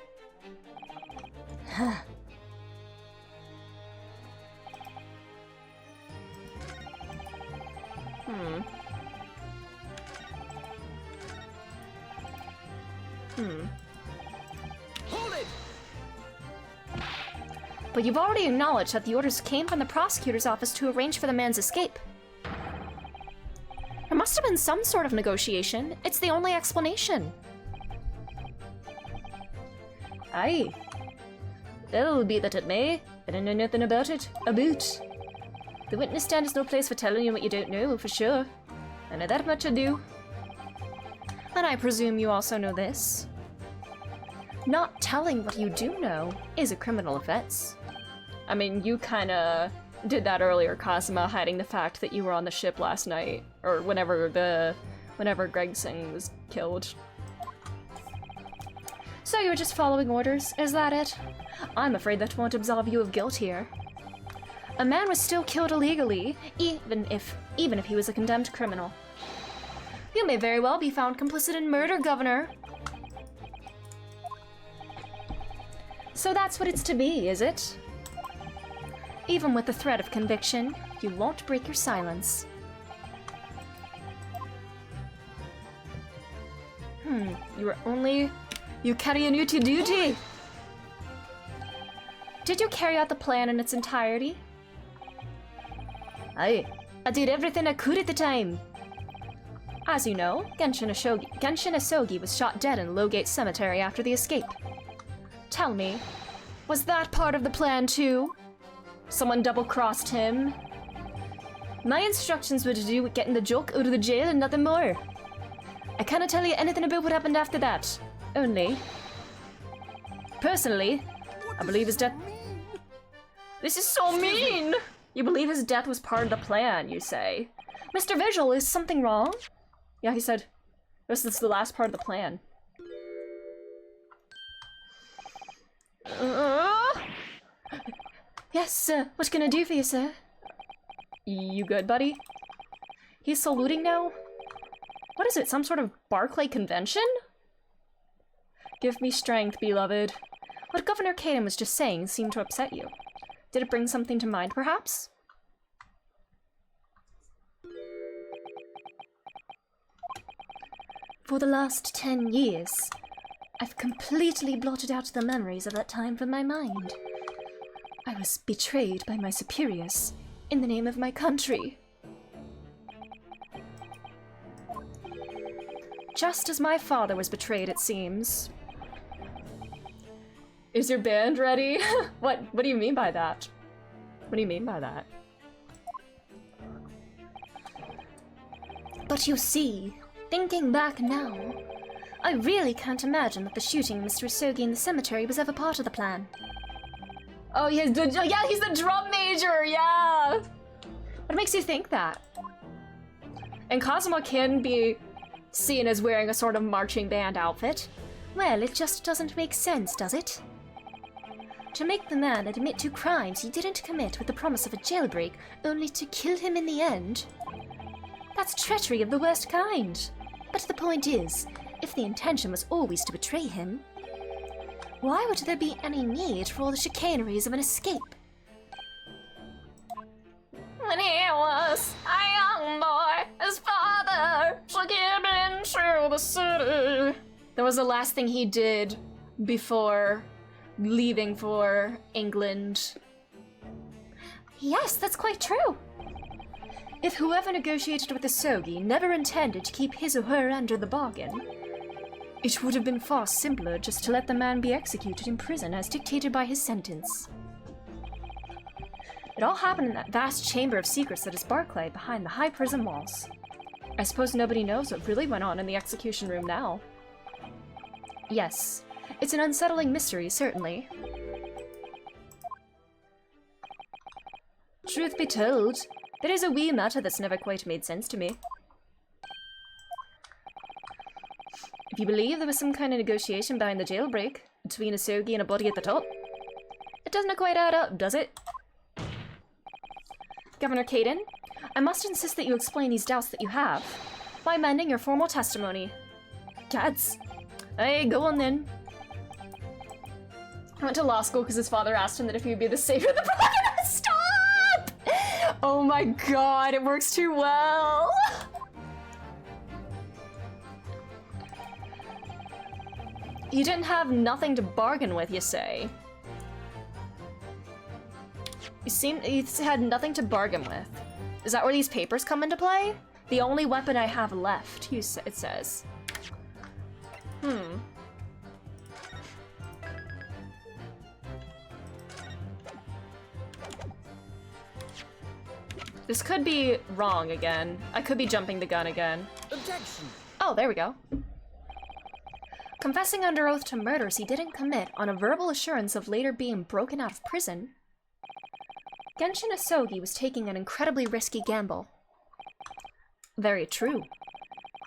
Hold it! But you've already acknowledged that the orders came from the prosecutor's office to arrange for the man's escape. There must have been some sort of negotiation. It's the only explanation. Aye. Well, be that it may, I don't know nothing about it. A boot. The witness stand is no place for telling you what you don't know, for sure. I know that much I do. And I presume you also know this. Not telling what you do know is a criminal offense. I mean, you kinda did that earlier, Kazuma, hiding the fact that you were on the ship last night, or whenever Gregson was killed. So you were just following orders, is that it? I'm afraid that won't absolve you of guilt here. A man was still killed illegally, even if he was a condemned criminal. You may very well be found complicit in murder, Governor. So that's what it's to be, is it? Even with the threat of conviction, you won't break your silence. You carry a duty duty. Did you carry out the plan in its entirety? Aye, I did everything I could at the time. As you know, Genshin Asogi was shot dead in Lowgate Cemetery after the escape. Tell me, was that part of the plan too? Someone double-crossed him? My instructions were to do with getting the joke out of the jail and nothing more. I cannot tell you anything about what happened after that. Only, personally, I believe his death... This is so mean! You believe his death was part of the plan, you say? Mr. Visual, is something wrong? Yeah, he said, this is the last part of the plan. Yes, sir. What can I do for you, sir? You good, buddy? He's saluting now? What is it, some sort of Barclay convention? Give me strength, beloved. What Governor Caden was just saying seemed to upset you. Did it bring something to mind, perhaps? For the last 10 years, I've completely blotted out the memories of that time from my mind. I was betrayed by my superiors in the name of my country. Just as my father was betrayed, it seems. Is your band ready? What do you mean by that? What do you mean by that? But you see, thinking back now, I really can't imagine that the shooting of Mr. Asogi in the cemetery was ever part of the plan. Oh, he's the drum major, yeah! What makes you think that? And Kazuma can be seen as wearing a sort of marching band outfit. Well, it just doesn't make sense, does it? To make the man admit to crimes he didn't commit with the promise of a jailbreak, only to kill him in the end? That's treachery of the worst kind. But the point is, if the intention was always to betray him, Why would there be any need for all the chicaneries of an escape? When he was a young boy, his father took him into the city. That was the last thing he did before leaving for England. Yes, that's quite true. If whoever negotiated with the Sogi never intended to keep his or her end of the bargain, it would have been far simpler just to let the man be executed in prison as dictated by his sentence. It all happened in that vast chamber of secrets that is Barclay behind the high prison walls. I suppose nobody knows what really went on in the execution room now. Yes, it's an unsettling mystery, certainly. Truth be told, there is a wee matter that's never quite made sense to me. If you believe there was some kind of negotiation behind the jailbreak between a Sogi and a body at the top, it doesn't quite add up, does it? Governor Caden, I must insist that you explain these doubts that you have by amending your formal testimony. Gads. Hey, go on then. I went to law school because his father asked him that if he would be the savior of the program. Stop! Oh my god, it works too well. You didn't have nothing to bargain with, you say? You had nothing to bargain with. Is that where these papers come into play? The only weapon I have left, it says. This could be wrong again. I could be jumping the gun again. Objection. Oh, there we go. Confessing under oath to murders he didn't commit on a verbal assurance of later being broken out of prison, Genshin Asogi was taking an incredibly risky gamble. Very true.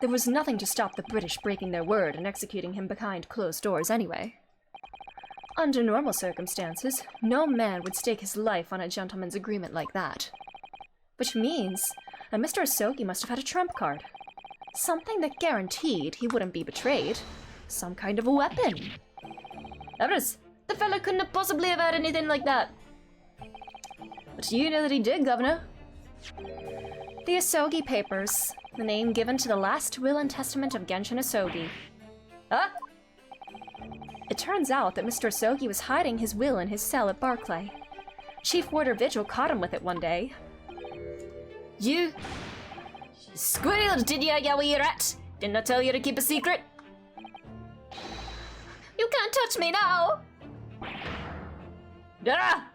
There was nothing to stop the British breaking their word and executing him behind closed doors anyway. Under normal circumstances, no man would stake his life on a gentleman's agreement like that. Which means that Mr. Asogi must have had a trump card. Something that guaranteed he wouldn't be betrayed. Some kind of a weapon. Everest, the fella couldn't have possibly have had anything like that. But you know that he did, Governor. The Asogi Papers, the name given to the last will and testament of Genshin Asogi. Huh? It turns out that Mr. Asogi was hiding his will in his cell at Barclay. Chief Warder Vigil caught him with it one day. You squealed, did ya, you wee rat? Didn't I tell you to keep a secret? You can't touch me now! Dara!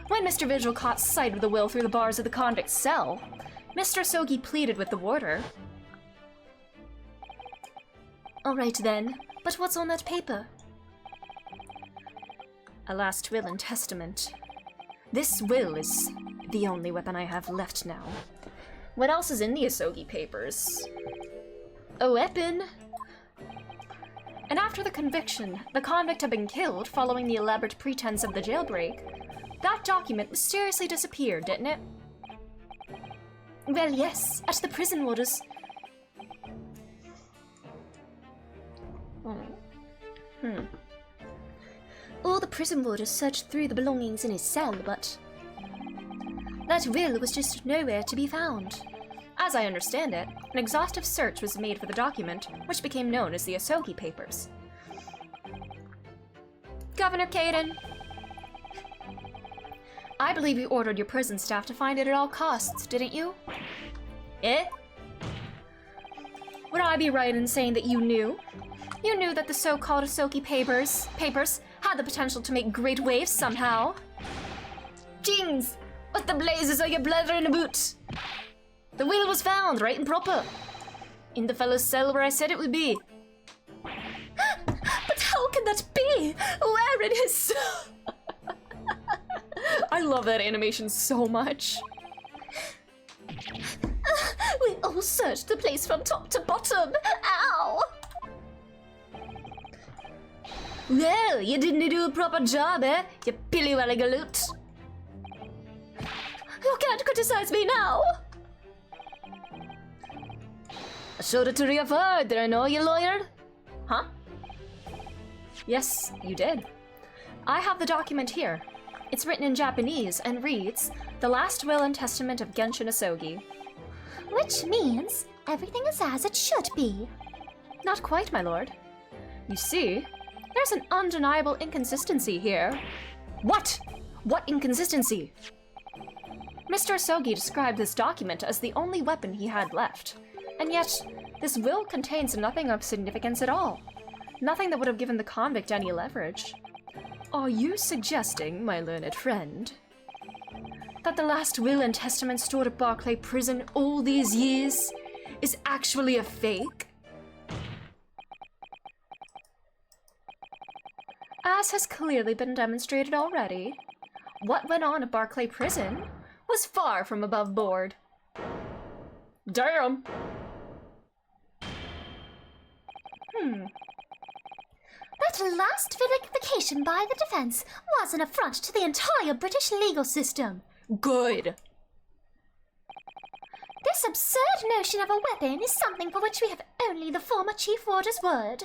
When Mr. Vigil caught sight of the will through the bars of the convict's cell, Mr. Asogi pleaded with the warder. All right then, but what's on that paper? A last will and testament. This will is the only weapon I have left now. What else is in the Asogi Papers? A weapon? And after the conviction, the convict had been killed following the elaborate pretense of the jailbreak. That document mysteriously disappeared, didn't it? Well, yes, at the prison warders. All the prison warders searched through the belongings in his cell, but that will was just nowhere to be found. As I understand it, an exhaustive search was made for the document, which became known as the Asogi Papers. Governor Caden, I believe you ordered your prison staff to find it at all costs, didn't you? Eh? Would I be right in saying that you knew? You knew that the so-called Asogi papers had the potential to make great waves somehow. Jings! What the blazes are you blathering about? The will was found, right and proper. In the fellow's cell where I said it would be. But how can that be? Where in his cell? I love that animation so much. We all searched the place from top to bottom. Ow! Well, you didn't do a proper job, eh? You pillywally galoot. You can't criticize me now. I showed it to your father, I know you lawyer. Huh? Yes, you did. I have the document here. It's written in Japanese and reads, The Last Will and Testament of Genshin Asogi. Which means everything is as it should be. Not quite, my lord. You see, there's an undeniable inconsistency here. What? What inconsistency? Mr. Asogi described this document as the only weapon he had left, and yet this will contains nothing of significance at all. Nothing that would have given the convict any leverage. Are you suggesting, my learned friend, that the last will and testament stored at Barclay Prison all these years is actually a fake? As has clearly been demonstrated already, what went on at Barclay Prison was far from above board. Damn! That last vilification by the defense was an affront to the entire British legal system. Good. This absurd notion of a weapon is something for which we have only the former Chief Warder's word.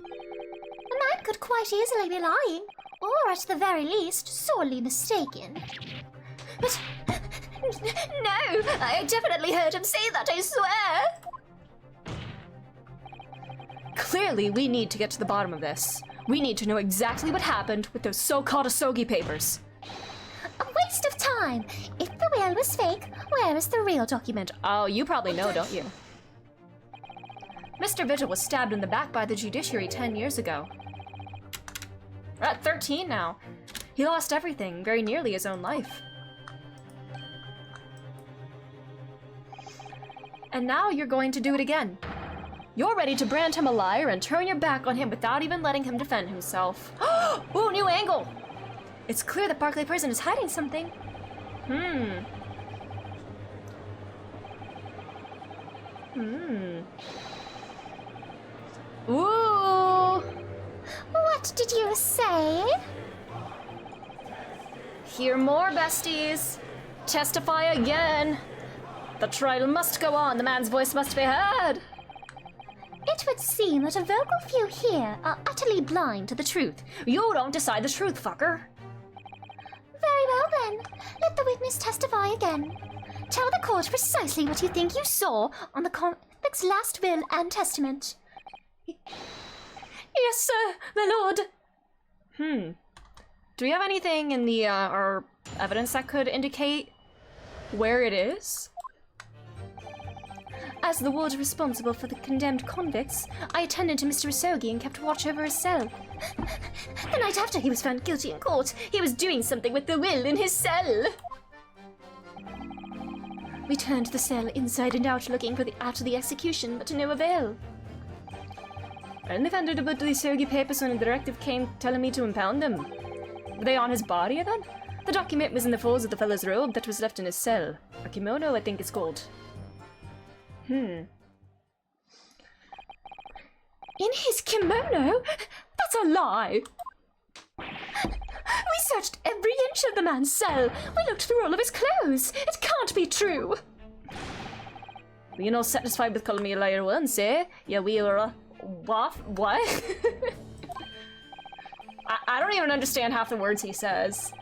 A man could quite easily be lying, or at the very least, sorely mistaken. But no, I definitely heard him say that, I swear! Clearly, we need to get to the bottom of this. We need to know exactly what happened with those so-called Asogi papers. A waste of time! If the will was fake, where is the real document? Oh, you probably know, don't you? Mr. Vigil was stabbed in the back by the judiciary 10 years ago. We're at 13 now. He lost everything, very nearly his own life. And now you're going to do it again. You're ready to brand him a liar and turn your back on him without even letting him defend himself. Ooh, new angle! It's clear that Barclay Prison is hiding something. Ooh! What did you say? Hear more, besties. Testify again. The trial must go on. The man's voice must be heard. It would seem that a vocal few here are utterly blind to the truth. You don't decide the truth, fucker. Very well then. Let the witness testify again. Tell the court precisely what you think you saw on the convict's last will and testament. Yes, sir, my lord. Do we have anything in the, or evidence that could indicate where it is? As the warder responsible for the condemned convicts, I attended to Mr. Asogi and kept watch over his cell. The night after he was found guilty in court, he was doing something with the will in his cell. We turned the cell inside and out looking for after the execution, but to no avail. I only found out about the Asogi papers when a directive came telling me to impound them. Were they on his body then? The document was in the folds of the fellow's robe that was left in his cell. A kimono, I think it's called. In his kimono? That's a lie! We searched every inch of the man's cell. We looked through all of his clothes. It can't be true. Well, you're not satisfied with calling me a liar once, eh? Yeah, we were what? I don't even understand half the words he says.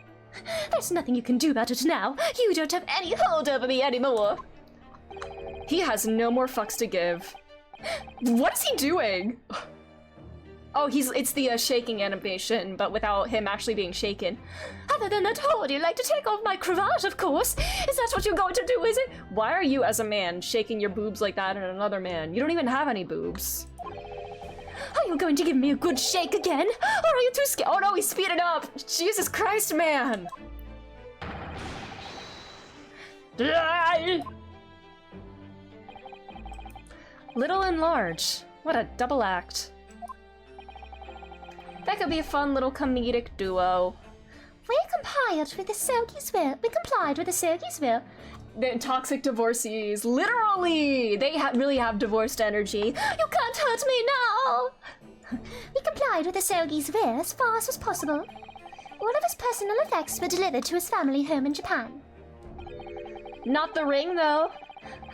There's nothing you can do about it now. You don't have any hold over me anymore. He has no more fucks to give. What is he doing? Oh, it's the shaking animation, but without him actually being shaken. Other than that, would you like to take off my cravat, of course? Is that what you're going to do, is it? Why are you, as a man, shaking your boobs like that at another man? You don't even have any boobs. Are you going to give me a good shake again? Or are you too scared? Oh no, he's speeding up! Jesus Christ, man! Little and large. What a double act. That could be a fun little comedic duo. We complied with the Asogi's will. The toxic divorcees. Literally! They really have divorced energy. You can't hurt me now! We complied with the Asogi's will as far as was possible. All of his personal effects were delivered to his family home in Japan. Not the ring, though.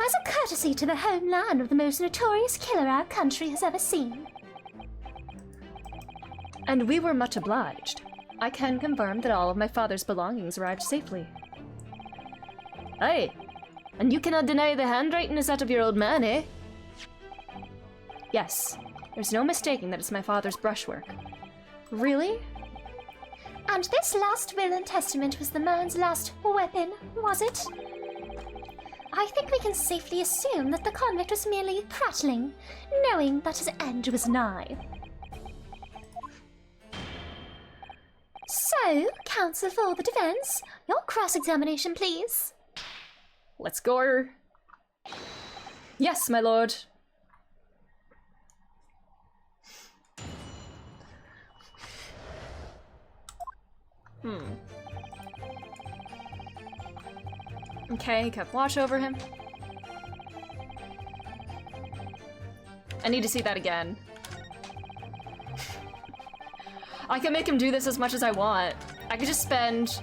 As a courtesy to the homeland of the most notorious killer our country has ever seen. And we were much obliged. I can confirm that all of my father's belongings arrived safely. Aye, and you cannot deny the handwriting is that of your old man, eh? Yes, there's no mistaking that it's my father's brushwork. Really? And this last will and testament was the man's last weapon, was it? I think we can safely assume that the convict was merely prattling, knowing that his end was nigh. So, counsel for the defense, your cross-examination, please. Let's go. Yes, my lord. Okay, kept watch over him. I need to see that again. I can make him do this as much as I want. I could just spend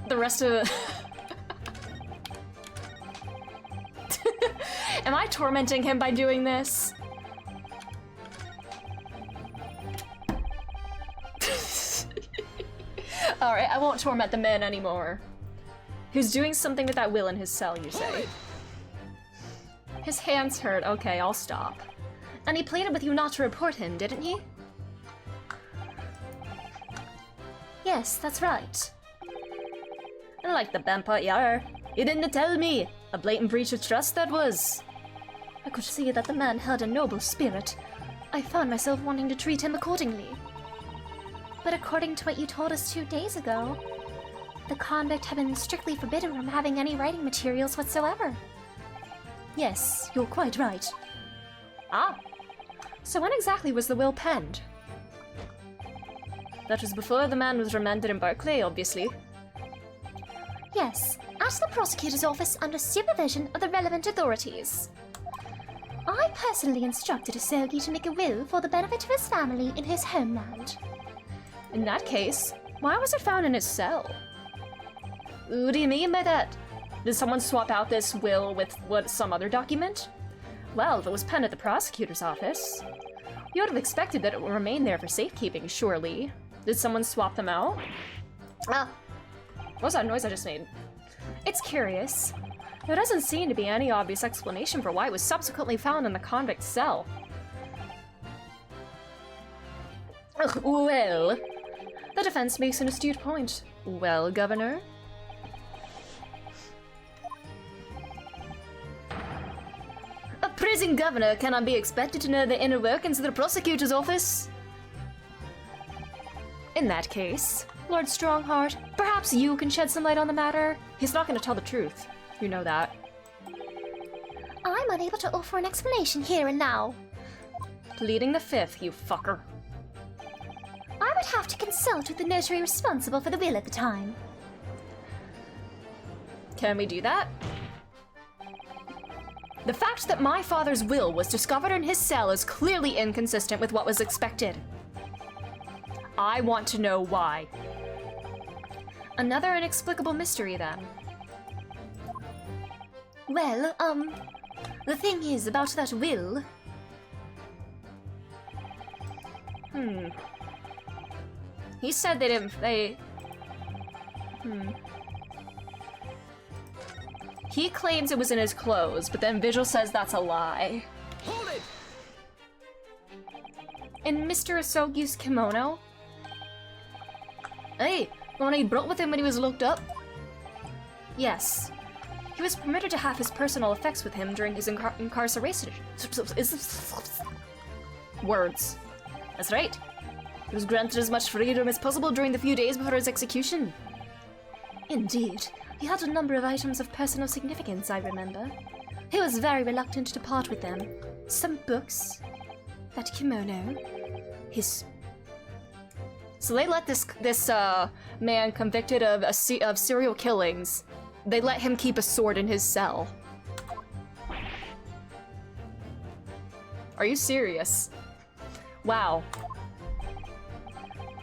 the rest of... Am I tormenting him by doing this? Alright, I won't torment the man anymore. Who's doing something with that will in his cell, you say? His hands hurt. Okay, I'll stop. And he pleaded with you not to report him, didn't he? Yes, that's right. Like the Bampot Yar. You didn't tell me. A blatant breach of trust that was. I could see that the man held a noble spirit. I found myself wanting to treat him accordingly. But according to what you told us 2 days ago, the convict had been strictly forbidden from having any writing materials whatsoever. Yes, you're quite right. Ah. So when exactly was the will penned? That was before the man was remanded in Barclay, obviously. Yes, at the prosecutor's office under supervision of the relevant authorities. I personally instructed Asogi to make a will for the benefit of his family in his homeland. In that case, why was it found in his cell? What do you mean by that? Did someone swap out this will with some other document? Well, if it was penned at the prosecutor's office, you would have expected that it would remain there for safekeeping, surely. Did someone swap them out? Ah, what was that noise I just made? It's curious. There doesn't seem to be any obvious explanation for why it was subsequently found in the convict's cell. Ugh, well, the defense makes an astute point. Well, Governor? A prison governor cannot be expected to know the inner workings of the prosecutor's office. In that case, Lord Strongheart, perhaps you can shed some light on the matter? He's not going to tell the truth. You know that. I'm unable to offer an explanation here and now. Pleading the fifth, you fucker. I would have to consult with the notary responsible for the will at the time. Can we do that? The fact that my father's will was discovered in his cell is clearly inconsistent with what was expected. I want to know why. Another inexplicable mystery, then. Well, the thing is about that will... He said they He claims it was in his clothes, but then Vigil says that's a lie. Hold it! In Mr. Asogi's kimono? Hey, the one he brought with him when he was locked up? Yes. He was permitted to have his personal effects with him during his incarceration. Words. That's right. He was granted as much freedom as possible during the few days before his execution. Indeed. He had a number of items of personal significance, I remember. He was very reluctant to part with them. Some books, that kimono, his... So they let this man convicted of serial killings, they let him keep a sword in his cell. Are you serious? Wow.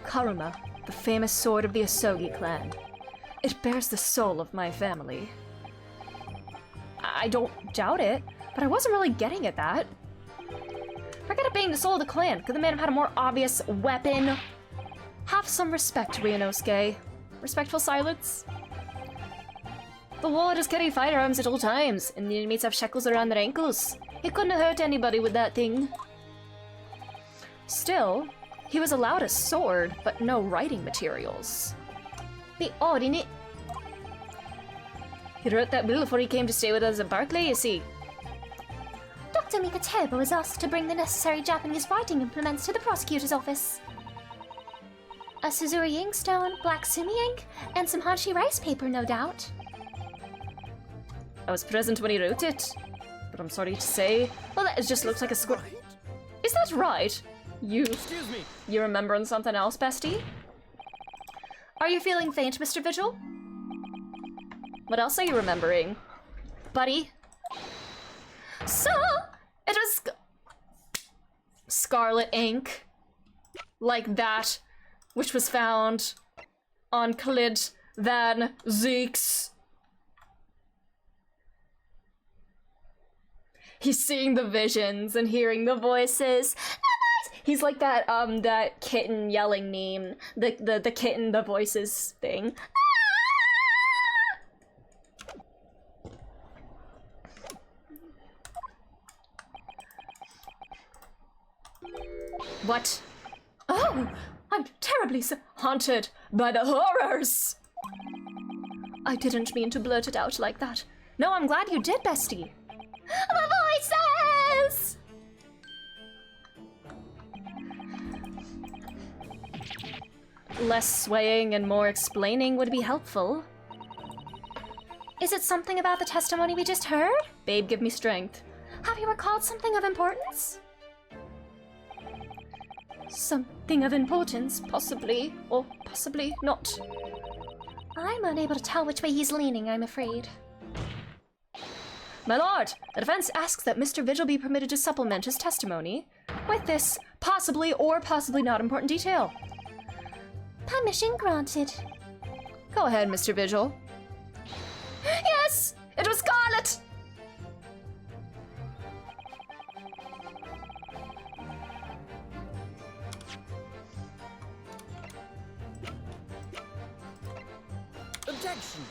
Karuma, the famous sword of the Asogi clan. It bears the soul of my family. I don't doubt it, but I wasn't really getting at that. Forget it being the soul of the clan. Could the man have had a more obvious weapon? Have some respect, Ryunosuke. Respectful silence. The warriors carry firearms at all times, and the inmates have shackles around their ankles. He couldn't have hurt anybody with that thing. Still, he was allowed a sword, but no writing materials. Be odd, innit? He wrote that will before he came to stay with us at Barclay, you see. Dr. Mikatoba was asked to bring the necessary Japanese writing implements to the prosecutor's office. A Suzuri inkstone, black sumi ink, and some Hanshi rice paper, no doubt. I was present when he wrote it, but I'm sorry to say, well, that just looks like a squid. Right? Is that right? Excuse me. You remembering something else, bestie? Are you feeling faint, Mr. Vigil? What else are you remembering, buddy? So, it was scarlet ink, like that, which was found on Khalid Van Zeek's. He's seeing the visions and hearing the voices. He's like that that kitten yelling meme, the kitten, the voices thing. What? Oh, I'm terribly haunted by the horrors. I didn't mean to blurt it out like that. No, I'm glad you did, bestie. The voices! Less swaying and more explaining would be helpful. Is it something about the testimony we just heard? Babe, give me strength. Have you recalled something of importance? Something of importance, possibly, or possibly not. I'm unable to tell which way he's leaning, I'm afraid. My lord, the defense asks that Mr. Vigil be permitted to supplement his testimony with this possibly or possibly not important detail. Permission granted. Go ahead, Mr. Vigil. Yes! It was Scarlet! Objection.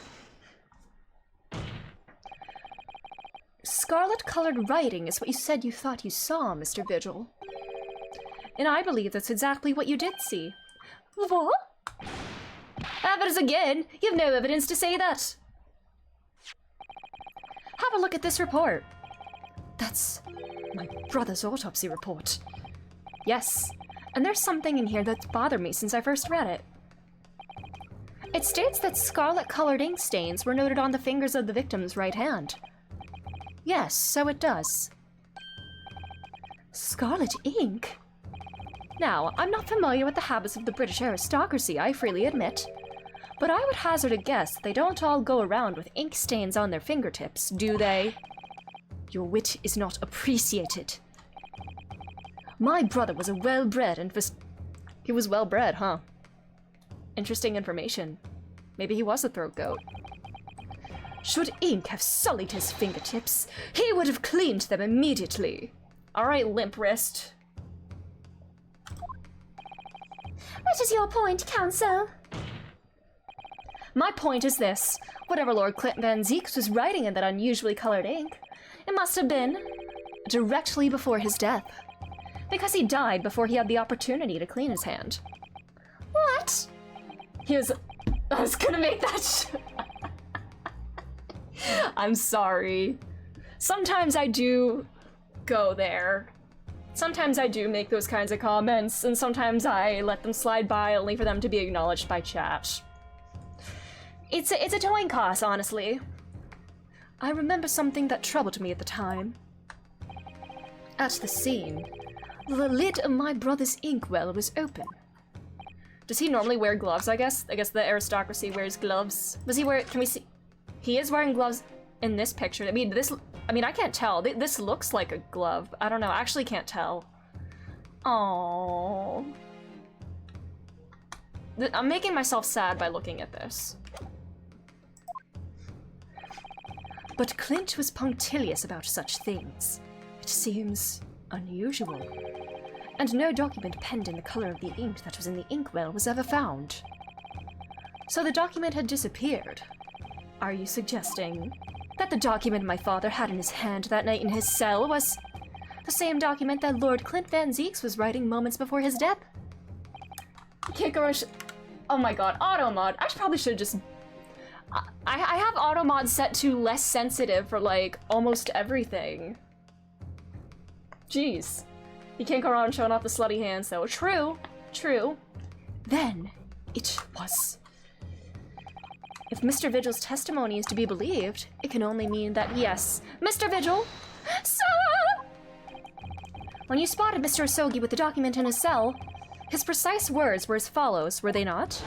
Scarlet-colored writing is what you said you thought you saw, Mr. Vigil. And I believe that's exactly what you did see. What? Evidence again! You've no evidence to say that! Have a look at this report. That's my brother's autopsy report. Yes, and there's something in here that's bothered me since I first read it. It states that scarlet-colored ink stains were noted on the fingers of the victim's right hand. Yes, so it does. Scarlet ink? Now, I'm not familiar with the habits of the British aristocracy, I freely admit. But I would hazard a guess they don't all go around with ink stains on their fingertips, do they? Your wit is not appreciated. My brother was a well-bred and he was well-bred, huh? Interesting information. Maybe he was a throat goat. Should ink have sullied his fingertips, he would have cleaned them immediately. Alright, limp wrist. What is your point, counsel? My point is this. Whatever Lord Clint Van Zeeks was writing in that unusually colored ink, it must have been directly before his death. Because he died before he had the opportunity to clean his hand. What? I was gonna make that I'm sorry. Sometimes I do go there. Sometimes I do make those kinds of comments, and sometimes I let them slide by only for them to be acknowledged by chat. It's a toying cost, honestly. I remember something that troubled me at the time. At the scene, the lid of my brother's inkwell was open. Does he normally wear gloves, I guess? I guess the aristocracy wears gloves. Does he wear, can we see? He is wearing gloves in this picture. I mean, I can't tell. This looks like a glove. I don't know, I actually can't tell. Aww. I'm making myself sad by looking at this. But Clint was punctilious about such things. It seems Unusual. And no document penned in the color of the ink that was in the inkwell was ever found. So the document had disappeared. Are you suggesting that the document my father had in his hand that night in his cell was the same document that Lord Clint Van Zeeks was writing moments before his death? Kikoro oh my god, auto mod. I probably should just... I have auto mod set to less sensitive for, like, almost everything. Jeez. You can't go around showing off the slutty hands, though. True. True. Then, it was... If Mr. Vigil's testimony is to be believed, it can only mean that, yes, Mr. Vigil, sir! When you spotted Mr. Asogi with the document in his cell, his precise words were as follows, were they not?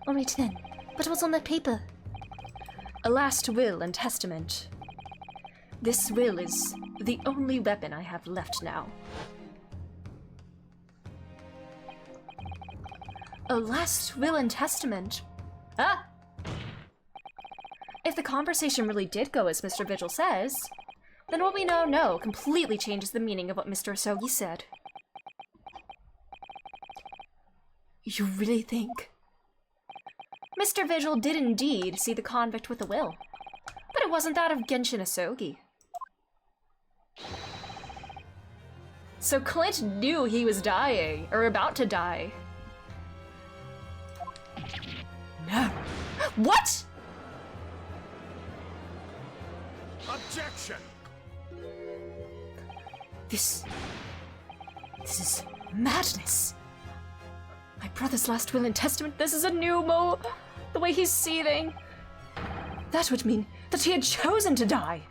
Alright then, but what's on that paper? A last will and testament. This will is the only weapon I have left now. A last will and testament? Ah! If the conversation really did go as Mr. Vigil says, then what we now know completely changes the meaning of what Mr. Asogi said. You really think? Mr. Vigil did indeed see the convict with a will, but it wasn't that of Genshin Asogi. So Clint knew he was dying, or about to die. No. What? Objection! This is madness. My brother's last will and testament, this is a new the way he's seething. That would mean that he had chosen to die.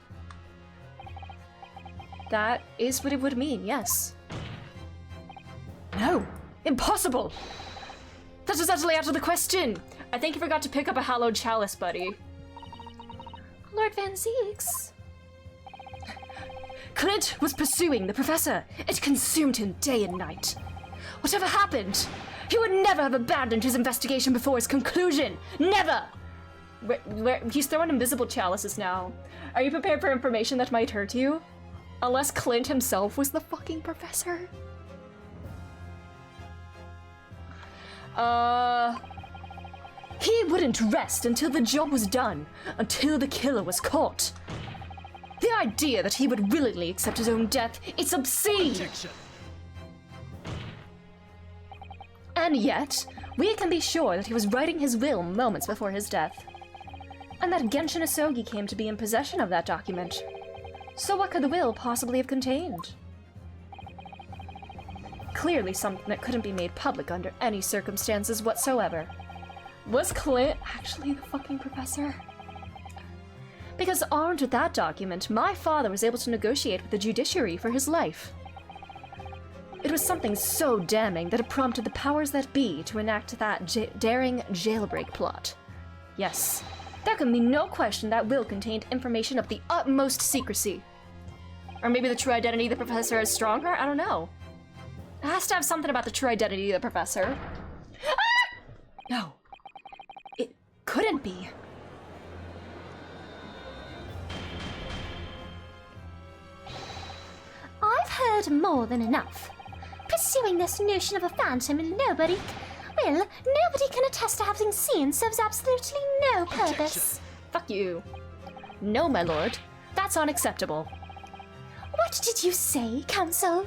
That is what it would mean, yes. No, impossible. That is utterly out of the question. I think you forgot to pick up a hallowed chalice, buddy. Lord Van Zeeks. Clint was pursuing the professor. It consumed him day and night. Whatever happened, he would never have abandoned his investigation before his conclusion. Never! He's throwing invisible chalices now. Are you prepared for information that might hurt you? Unless Clint himself was the fucking professor. He wouldn't rest until the job was done, until the killer was caught. The idea that he would willingly accept his own death, it's obscene! Objection! And yet, we can be sure that he was writing his will moments before his death. And that Genshin Asogi came to be in possession of that document. So what could the will possibly have contained? Clearly something that couldn't be made public under any circumstances whatsoever. Was Clint actually the fucking professor? Because armed with that document, my father was able to negotiate with the judiciary for his life. It was something so damning that it prompted the powers that be to enact that daring jailbreak plot. Yes, there can be no question that will contained information of the utmost secrecy. Or maybe the true identity of the professor is stronger? I don't know. It has to have something about the true identity of the professor. Ah! No. It couldn't be. I've heard more than enough. Pursuing this notion of a phantom and nobody can attest to having seen serves absolutely no purpose. Fuck you. No, my lord. That's unacceptable. What did you say, Counsel?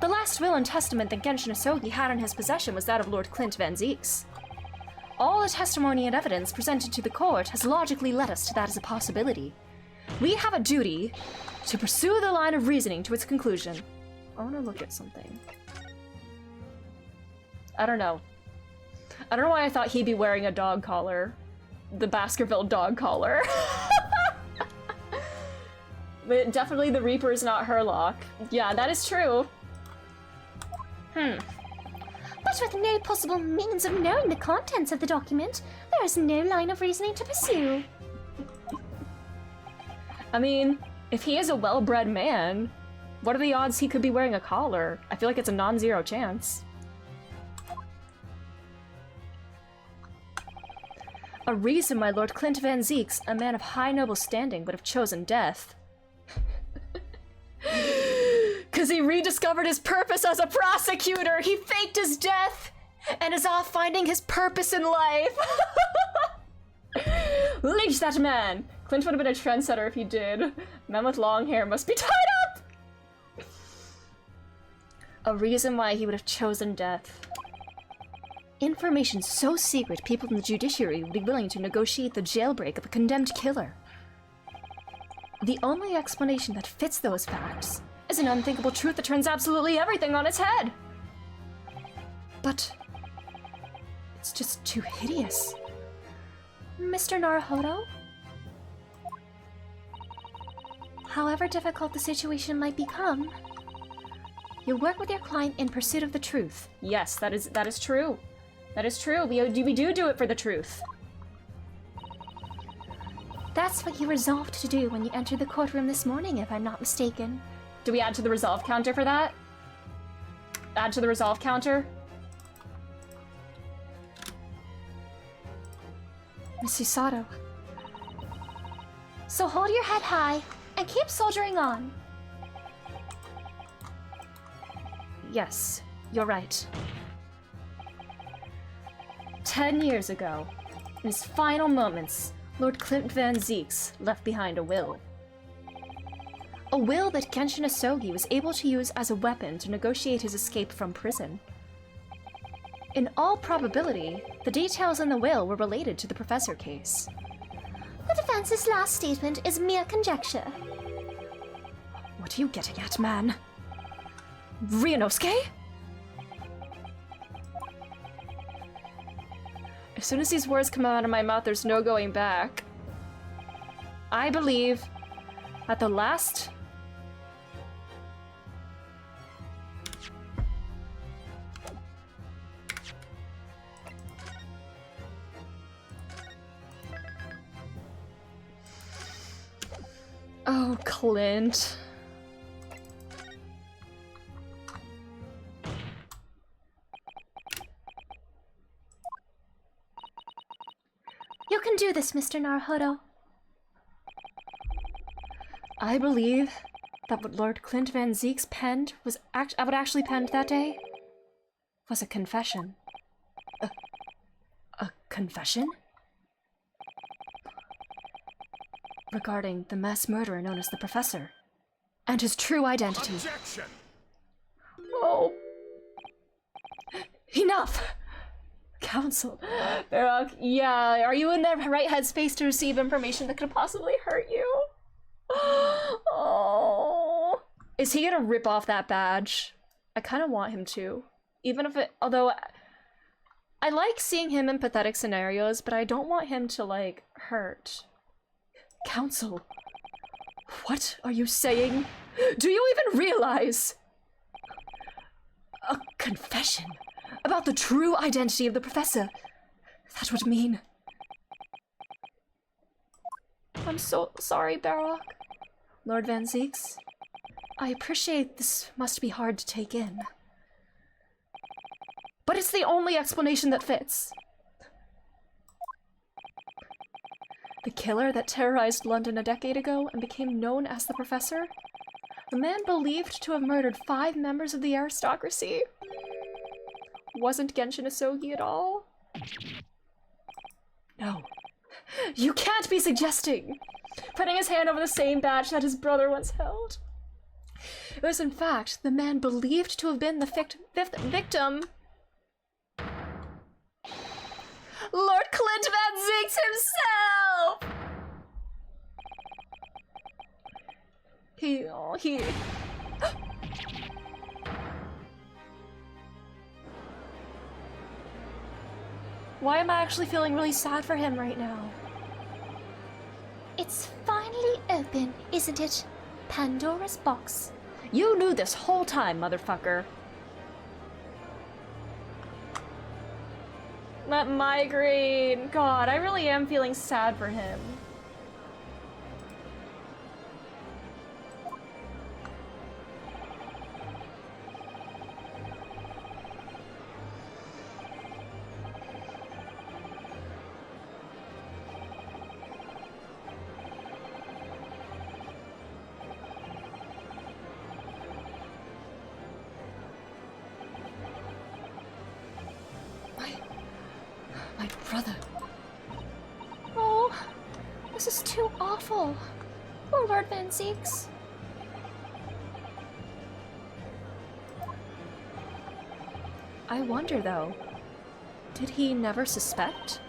The last will and testament that Genshin Asogi had in his possession was that of Lord Clint Van Zeeks. All the testimony and evidence presented to the court has logically led us to that as a possibility. We have a duty to pursue the line of reasoning to its conclusion. I want to look at something. I don't know. I don't know why I thought he'd be wearing a dog collar. The Baskerville dog collar. But definitely the Reaper is not Herlock. Yeah, that is true. But with no possible means of knowing the contents of the document, there is no line of reasoning to pursue. I mean, if he is a well-bred man, what are the odds he could be wearing a collar? I feel like it's a non-zero chance. A reason why Lord Clint Van Zeeks, a man of high noble standing, would have chosen death. Because he rediscovered his purpose as a prosecutor. He faked his death and is off finding his purpose in life. Lynch that man. Clint would have been a trendsetter if he did. Men with long hair must be tied up. A reason why he would have chosen death. Information so secret, people in the judiciary would be willing to negotiate the jailbreak of a condemned killer. The only explanation that fits those facts is an unthinkable truth that turns absolutely everything on its head. But it's just too hideous. Mr. Naruhodo? However difficult the situation might become, you work with your client in pursuit of the truth. Yes, that is true. That is true. We do it for the truth. That's what you resolved to do when you entered the courtroom this morning, if I'm not mistaken. Do we add to the resolve counter for that? Add to the resolve counter? Miss Usato. So hold your head high and keep soldiering on. Yes, you're right. 10 years ago, in his final moments, Lord Clint Van Zeeks left behind a will. A will that Genshin Asogi was able to use as a weapon to negotiate his escape from prison. In all probability, the details in the will were related to the Professor case. The defense's last statement is mere conjecture. What are you getting at, man? Ryunosuke? As soon as these words come out of my mouth, there's no going back. I believe that the last... Oh, Clint. You can do this, Mr. Naruhodo. I believe that what Lord Clint Van Zeeks penned was actually penned that day was a confession. A confession? Regarding the mass murderer known as the Professor, and his true identity. Objection! Oh. Enough! Counsel. Barak, yeah, are you in the right headspace to receive information that could possibly hurt you? Oh. Is he gonna rip off that badge? I kind of want him to. Even if it, although I like seeing him in pathetic scenarios, but I don't want him to, like, hurt. Counsel, what are you saying? Do you even realize? A confession about the true identity of the Professor. That would mean... I'm so sorry, Barak. Lord Van Zeeks, I appreciate this must be hard to take in. But it's the only explanation that fits. The killer that terrorized London a decade ago and became known as the Professor? The man believed to have murdered 5 members of the aristocracy? Wasn't Genshin Asogi at all? No. You can't be suggesting! Putting his hand over the same badge that his brother once held. It was in fact the man believed to have been the fifth victim. Lord Clint Van Zeeks himself! He... Why am I actually feeling really sad for him right now? It's finally open, isn't it? Pandora's box. You knew this whole time, motherfucker. That migraine. God, I really am feeling sad for him. brother. Oh, this is too awful. Poor Lord Van Zeeks. I wonder, though, did he never suspect?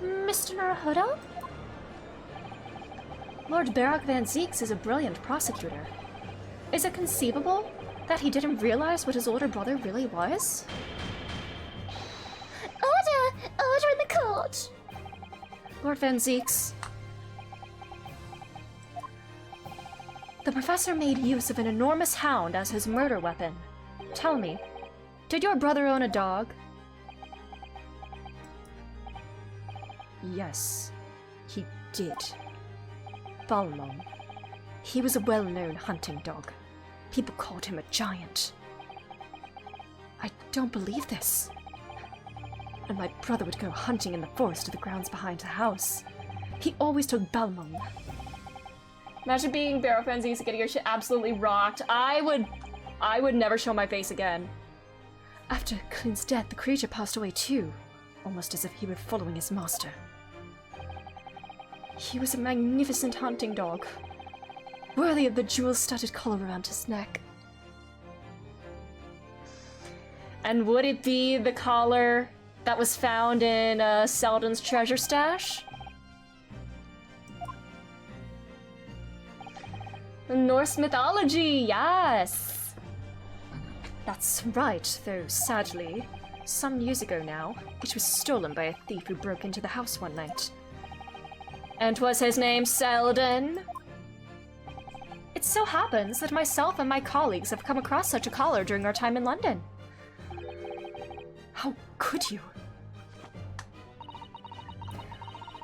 Mr. Naruhodo? Lord Barak Van Zeeks is a brilliant prosecutor. Is it conceivable that he didn't realize what his older brother really was? Order! Order in the court! Lord Van Zeeks. The professor made use of an enormous hound as his murder weapon. Tell me, did your brother own a dog? Yes, he did. Balmung. He was a well-known hunting dog. People called him a giant. I don't believe this. And my brother would go hunting in the forest to the grounds behind the house. He always took Balmung. Imagine being Barak Van Zeeks and getting your shit absolutely rocked. I would never show my face again. After Clint's death, the creature passed away too, almost as if he were following his master. He was a magnificent hunting dog, worthy of the jewel-studded collar around his neck. And would it be the collar that was found in Selden's treasure stash? Norse mythology, yes! That's right, though sadly, some years ago now, it was stolen by a thief who broke into the house one night. And was his name Selden? It so happens that myself and my colleagues have come across such a collar during our time in London. How could you?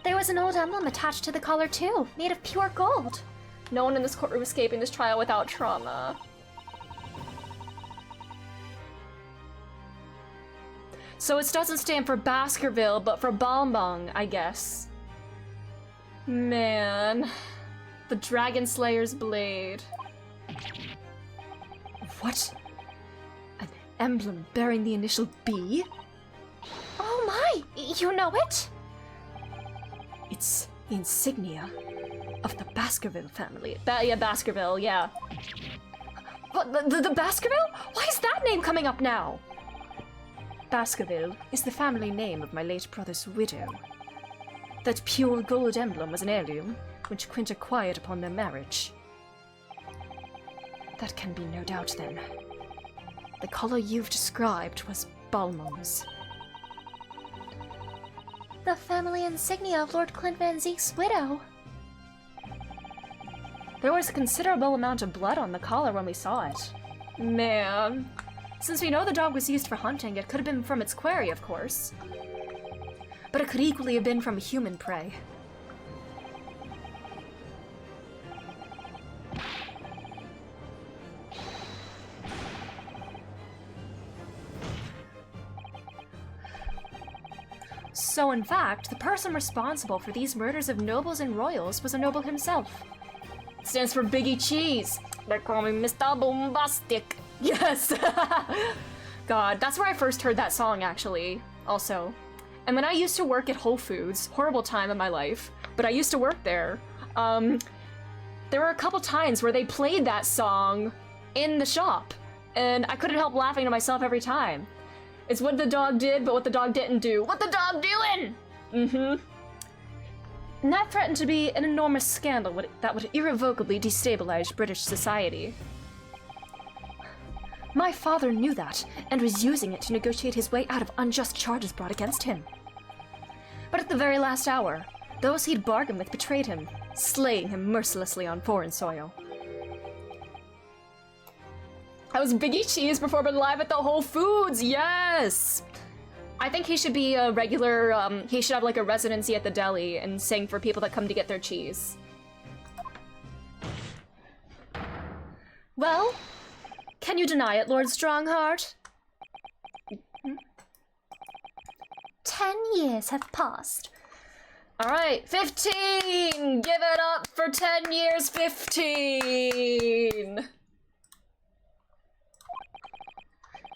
There was an old emblem attached to the collar too, made of pure gold. No one in this courtroom escaping this trial without trauma. So it doesn't stand for Baskerville, but for Balmung, I guess. Man. The Dragon Slayer's blade. What? An emblem bearing the initial B? Oh my! You know it? It's the insignia of the Baskerville family. Yeah, Baskerville, yeah. What, the Baskerville? Why is that name coming up now? Baskerville is the family name of my late brother's widow. That pure gold emblem was an heirloom, which Quint acquired upon their marriage. That can be no doubt, then. The collar you've described was Balmung's. The family insignia of Lord Clint Van Zeek's widow. There was a considerable amount of blood on the collar when we saw it. Man. Since we know the dog was used for hunting, it could have been from its quarry, of course. But it could equally have been from human prey. So in fact, the person responsible for these murders of nobles and royals was a noble himself. It stands for Biggie Cheese. They call me Mr. Bombastic. Yes! God, that's where I first heard that song, actually, also. And when I used to work at Whole Foods, horrible time in my life, but I used to work there, there were a couple times where they played that song in the shop, and I couldn't help laughing to myself every time. It's what the dog did, but what the dog didn't do. What the dog doing? Mm-hmm. And that threatened to be an enormous scandal that would irrevocably destabilize British society. My father knew that, and was using it to negotiate his way out of unjust charges brought against him. But at the very last hour, those he'd bargained with betrayed him, slaying him mercilessly on foreign soil. I was Biggie Cheese performing live at the Whole Foods, yes! I think he should be a regular, he should have like a residency at the deli and sing for people that come to get their cheese. Well, can you deny it, Lord Strongheart? 10 years have passed. Alright, 15! Give it up for 10 years, 15!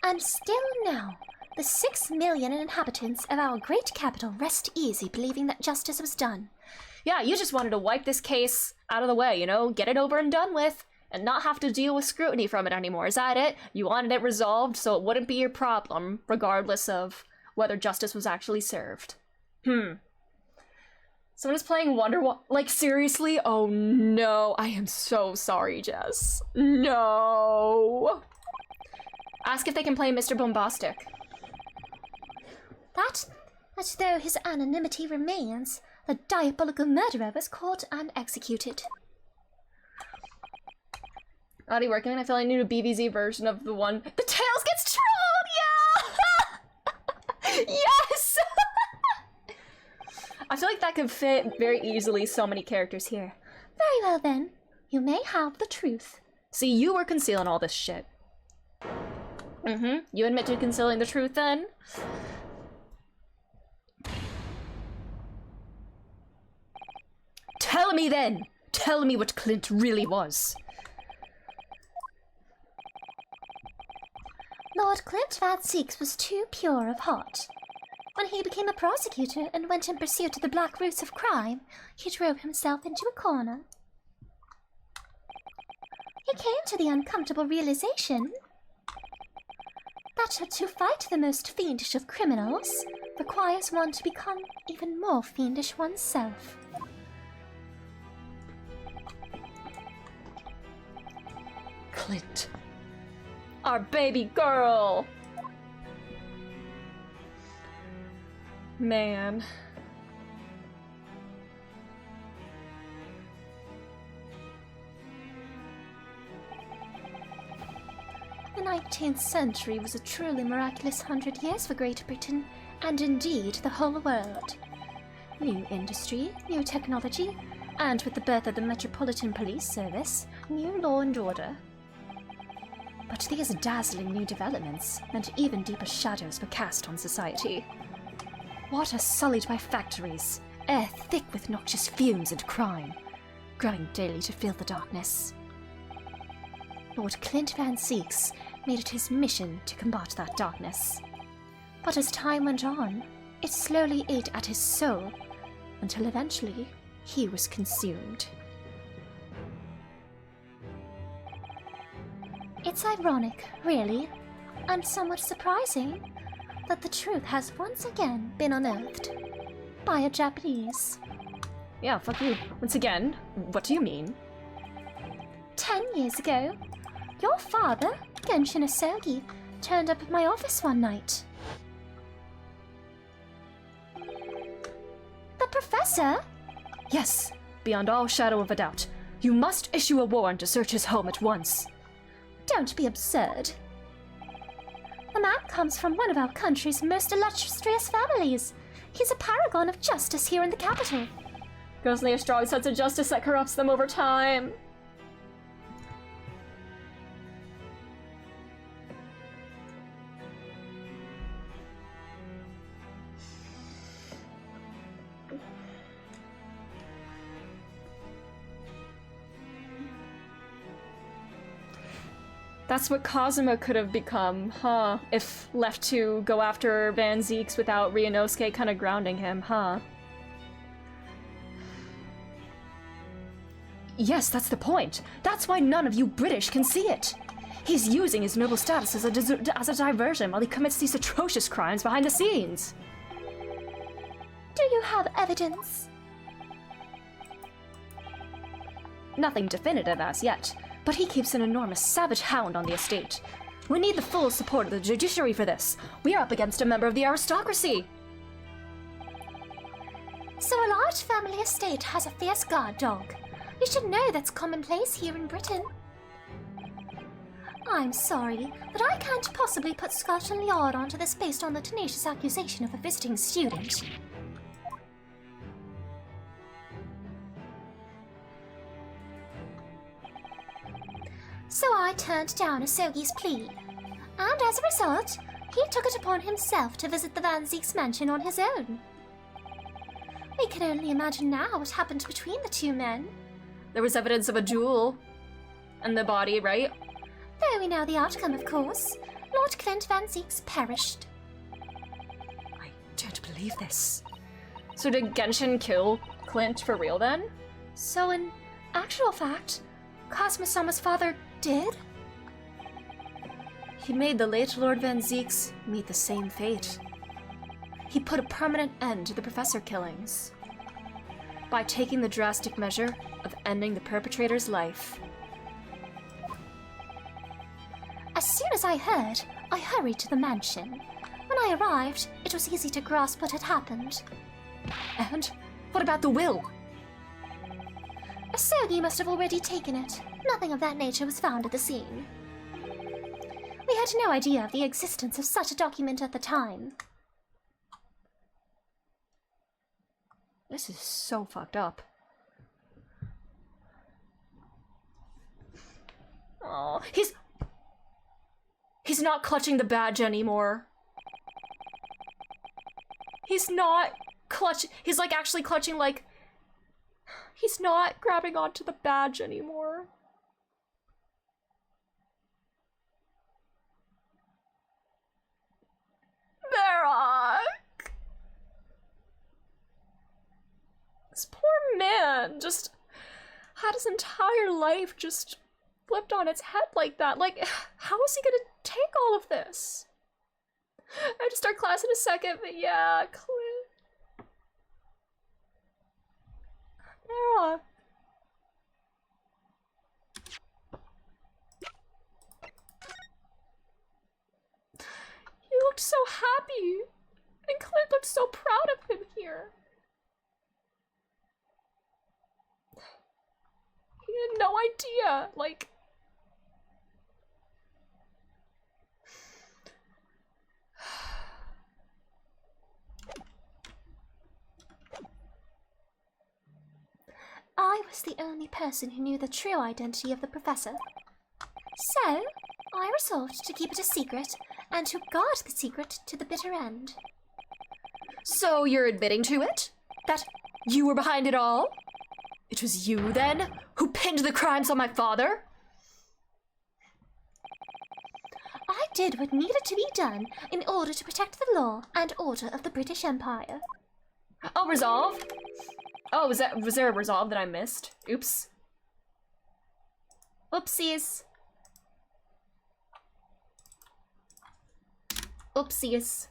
And still now, The 6 million inhabitants of our great capital rest easy believing that justice was done. Yeah, you just wanted to wipe this case out of the way, you know, get it over and done with, and not have to deal with scrutiny from it anymore. Is that it? You wanted it resolved so it wouldn't be your problem, regardless of whether justice was actually served. Someone is playing like, seriously? Oh no, I am so sorry, Jess. No! Ask if they can play Mr. Bombastic. That though his anonymity remains, the diabolical murderer was caught and executed. Already working on, I feel like I need a BVZ version of the one. The Tails gets trolled! Yeah! Yes! I feel like that could fit very easily so many characters here. Very well then, you may have the truth. See, you were concealing all this shit. You admit to concealing the truth then? Tell me then! Tell me what Clint really was. Lord Clint Van Seeks was too pure of heart. When he became a prosecutor and went in pursuit of the black roots of crime, he drove himself into a corner. He came to the uncomfortable realization that to fight the most fiendish of criminals requires one to become even more fiendish oneself. Clint. Our baby girl! Man. The 19th century was a truly miraculous 100 years for Great Britain, and indeed the whole world. New industry, new technology, and with the birth of the Metropolitan Police Service, new law and order. But these dazzling new developments meant even deeper shadows were cast on society. Water sullied by factories, air thick with noxious fumes and crime, growing daily to fill the darkness. Lord Clint Van Seeks made it his mission to combat that darkness. But as time went on, it slowly ate at his soul, until eventually he was consumed. It's ironic, really, and somewhat surprising, that the truth has once again been unearthed by a Japanese. Yeah, fuck you. Once again, what do you mean? 10 years ago, your father, Genshin Asogi, turned up at my office one night. The professor? Yes, beyond all shadow of a doubt. You must issue a warrant to search his home at once. Don't be absurd. The man comes from one of our country's most illustrious families. He's a paragon of justice here in the capital. Girls need a strong sense of justice that corrupts them over time. That's what Kazuma could have become, huh? If left to go after Van Zieks without Ryunosuke kind of grounding him, huh? Yes, that's the point. That's why none of you British can see it. He's using his noble status as a diversion while he commits these atrocious crimes behind the scenes. Do you have evidence? Nothing definitive as yet, but he keeps an enormous savage hound on the estate. We need the full support of the judiciary for this. We are up against a member of the aristocracy. So a large family estate has a fierce guard dog. You should know that's commonplace here in Britain. I'm sorry, but I can't possibly put Scotland Yard onto this based on the tenacious accusation of a visiting student. So I turned down Asogi's plea, and as a result, he took it upon himself to visit the Van Zieks mansion on his own. We can only imagine now what happened between the two men. There was evidence of a duel. And the body, right? Though we know the outcome, of course. Lord Clint Van Zieks perished. believe this. So did Genshin kill Clint for real then? So in actual fact, Cosmo-sama's father did? He made the late Lord Van Zieks meet the same fate. He put a permanent end to the professor killings by taking the drastic measure of ending the perpetrator's life. As soon as I heard, I hurried to the mansion. When I arrived, it was easy to grasp what had happened. And what about the will? Asogi must have already taken it. Nothing of that nature was found at the scene. We had no idea of the existence of such a document at the time. This is so fucked up. Oh, he's not clutching the badge anymore. He's not clutching. He's like actually clutching, like, he's not grabbing onto the badge anymore. Varrock! This poor man just had his entire life just flipped on its head like that. Like, how is he gonna take all of this? I have to start class in a second, but yeah, Clint. Varrock. He looked so happy, and Clint looked so proud of him here. He had no idea, like... I was the only person who knew the true identity of the professor. So, I resolved to keep it a secret, and to guard the secret to the bitter end. So you're admitting to it? That you were behind it all? It was you, then, who pinned the crimes on my father? I did what needed to be done in order to protect the law and order of the British Empire. Oh, resolve? Oh, was there a resolve that I missed? Oops. Oopsies. Oopsies.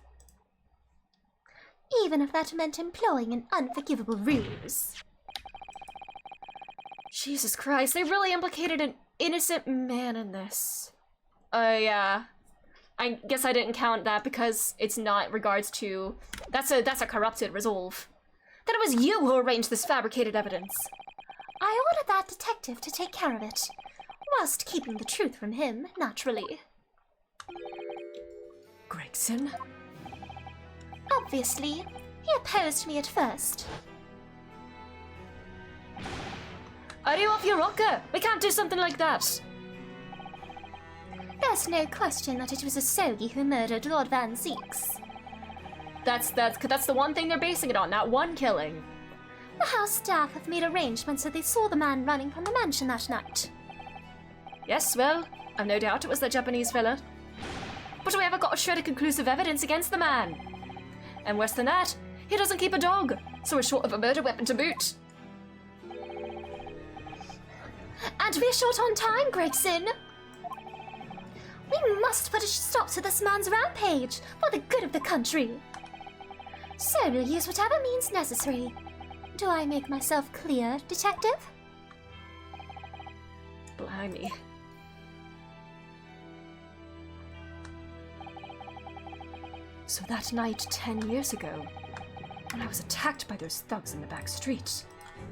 Even if that meant employing an unforgivable ruse. Jesus Christ, they really implicated an innocent man in this. Yeah. I guess I didn't count that because it's not regards to... That's a corrupted resolve. Then it was you who arranged this fabricated evidence. I ordered that detective to take care of it, whilst keeping the truth from him, naturally. Gregson? Obviously, he opposed me at first. Are you off your rocker? We can't do something like that. There's no question that it was Asogi who murdered Lord Van Zieks. That's the one thing they're basing it on, that one killing. The house staff have made arrangements so they saw the man running from the mansion that night. Yes, well, I've no doubt it was that Japanese fella. But we haven't got a shred of conclusive evidence against the man. And worse than that, he doesn't keep a dog, so we're short of a murder weapon to boot. And we're short on time, Gregson. We must put a stop to this man's rampage for the good of the country. So we'll use whatever means necessary. Do I make myself clear, Detective? Blimey. So that night 10 years ago, when I was attacked by those thugs in the back street,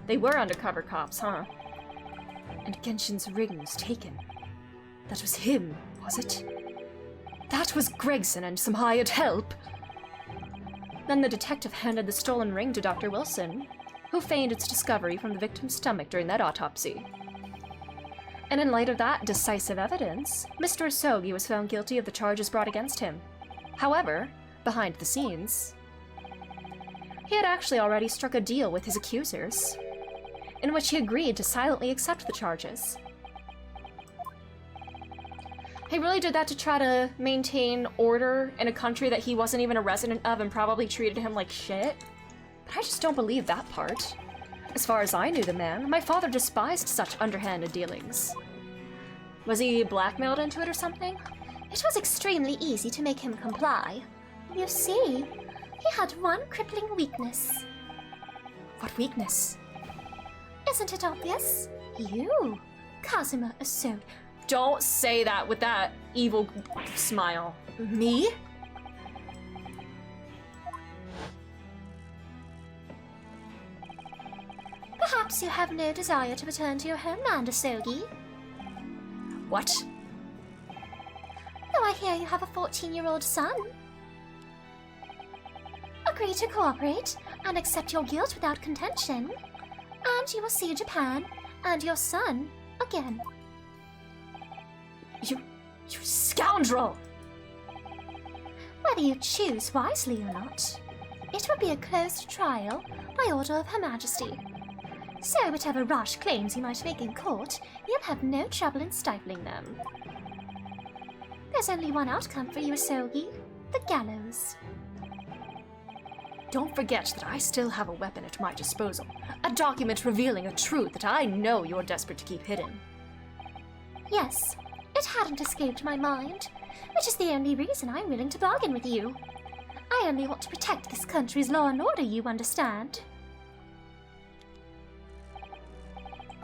they were undercover cops, huh? And Genshin's ring was taken. That was him, was it? That was Gregson and some hired help. Then the detective handed the stolen ring to Dr. Wilson, who feigned its discovery from the victim's stomach during that autopsy. And in light of that decisive evidence, Mr. Asogi was found guilty of the charges brought against him. However, behind the scenes, he had actually already struck a deal with his accusers, in which he agreed to silently accept the charges. He really did that to try to maintain order in a country that he wasn't even a resident of and probably treated him like shit. But I just don't believe that part. As far as I knew the man, my father despised such underhanded dealings. Was he blackmailed into it or something? It was extremely easy to make him comply. You see, he had one crippling weakness. What weakness? Isn't it obvious? You, Kazuma Asogi. Don't say that with that evil smile. Me? Perhaps you have no desire to return to your homeland, Asogi. What? Though I hear you have a 14-year-old son. Agree to cooperate and accept your guilt without contention, and you will see Japan and your son again. You scoundrel! Whether you choose wisely or not, it will be a closed trial by order of Her Majesty. So whatever rash claims you might make in court, you'll have no trouble in stifling them. There's only one outcome for you, Asogi: the gallows. Don't forget that I still have a weapon at my disposal. A document revealing a truth that I know you're desperate to keep hidden. Yes, it hadn't escaped my mind, which is the only reason I'm willing to bargain with you. I only want to protect this country's law and order, you understand?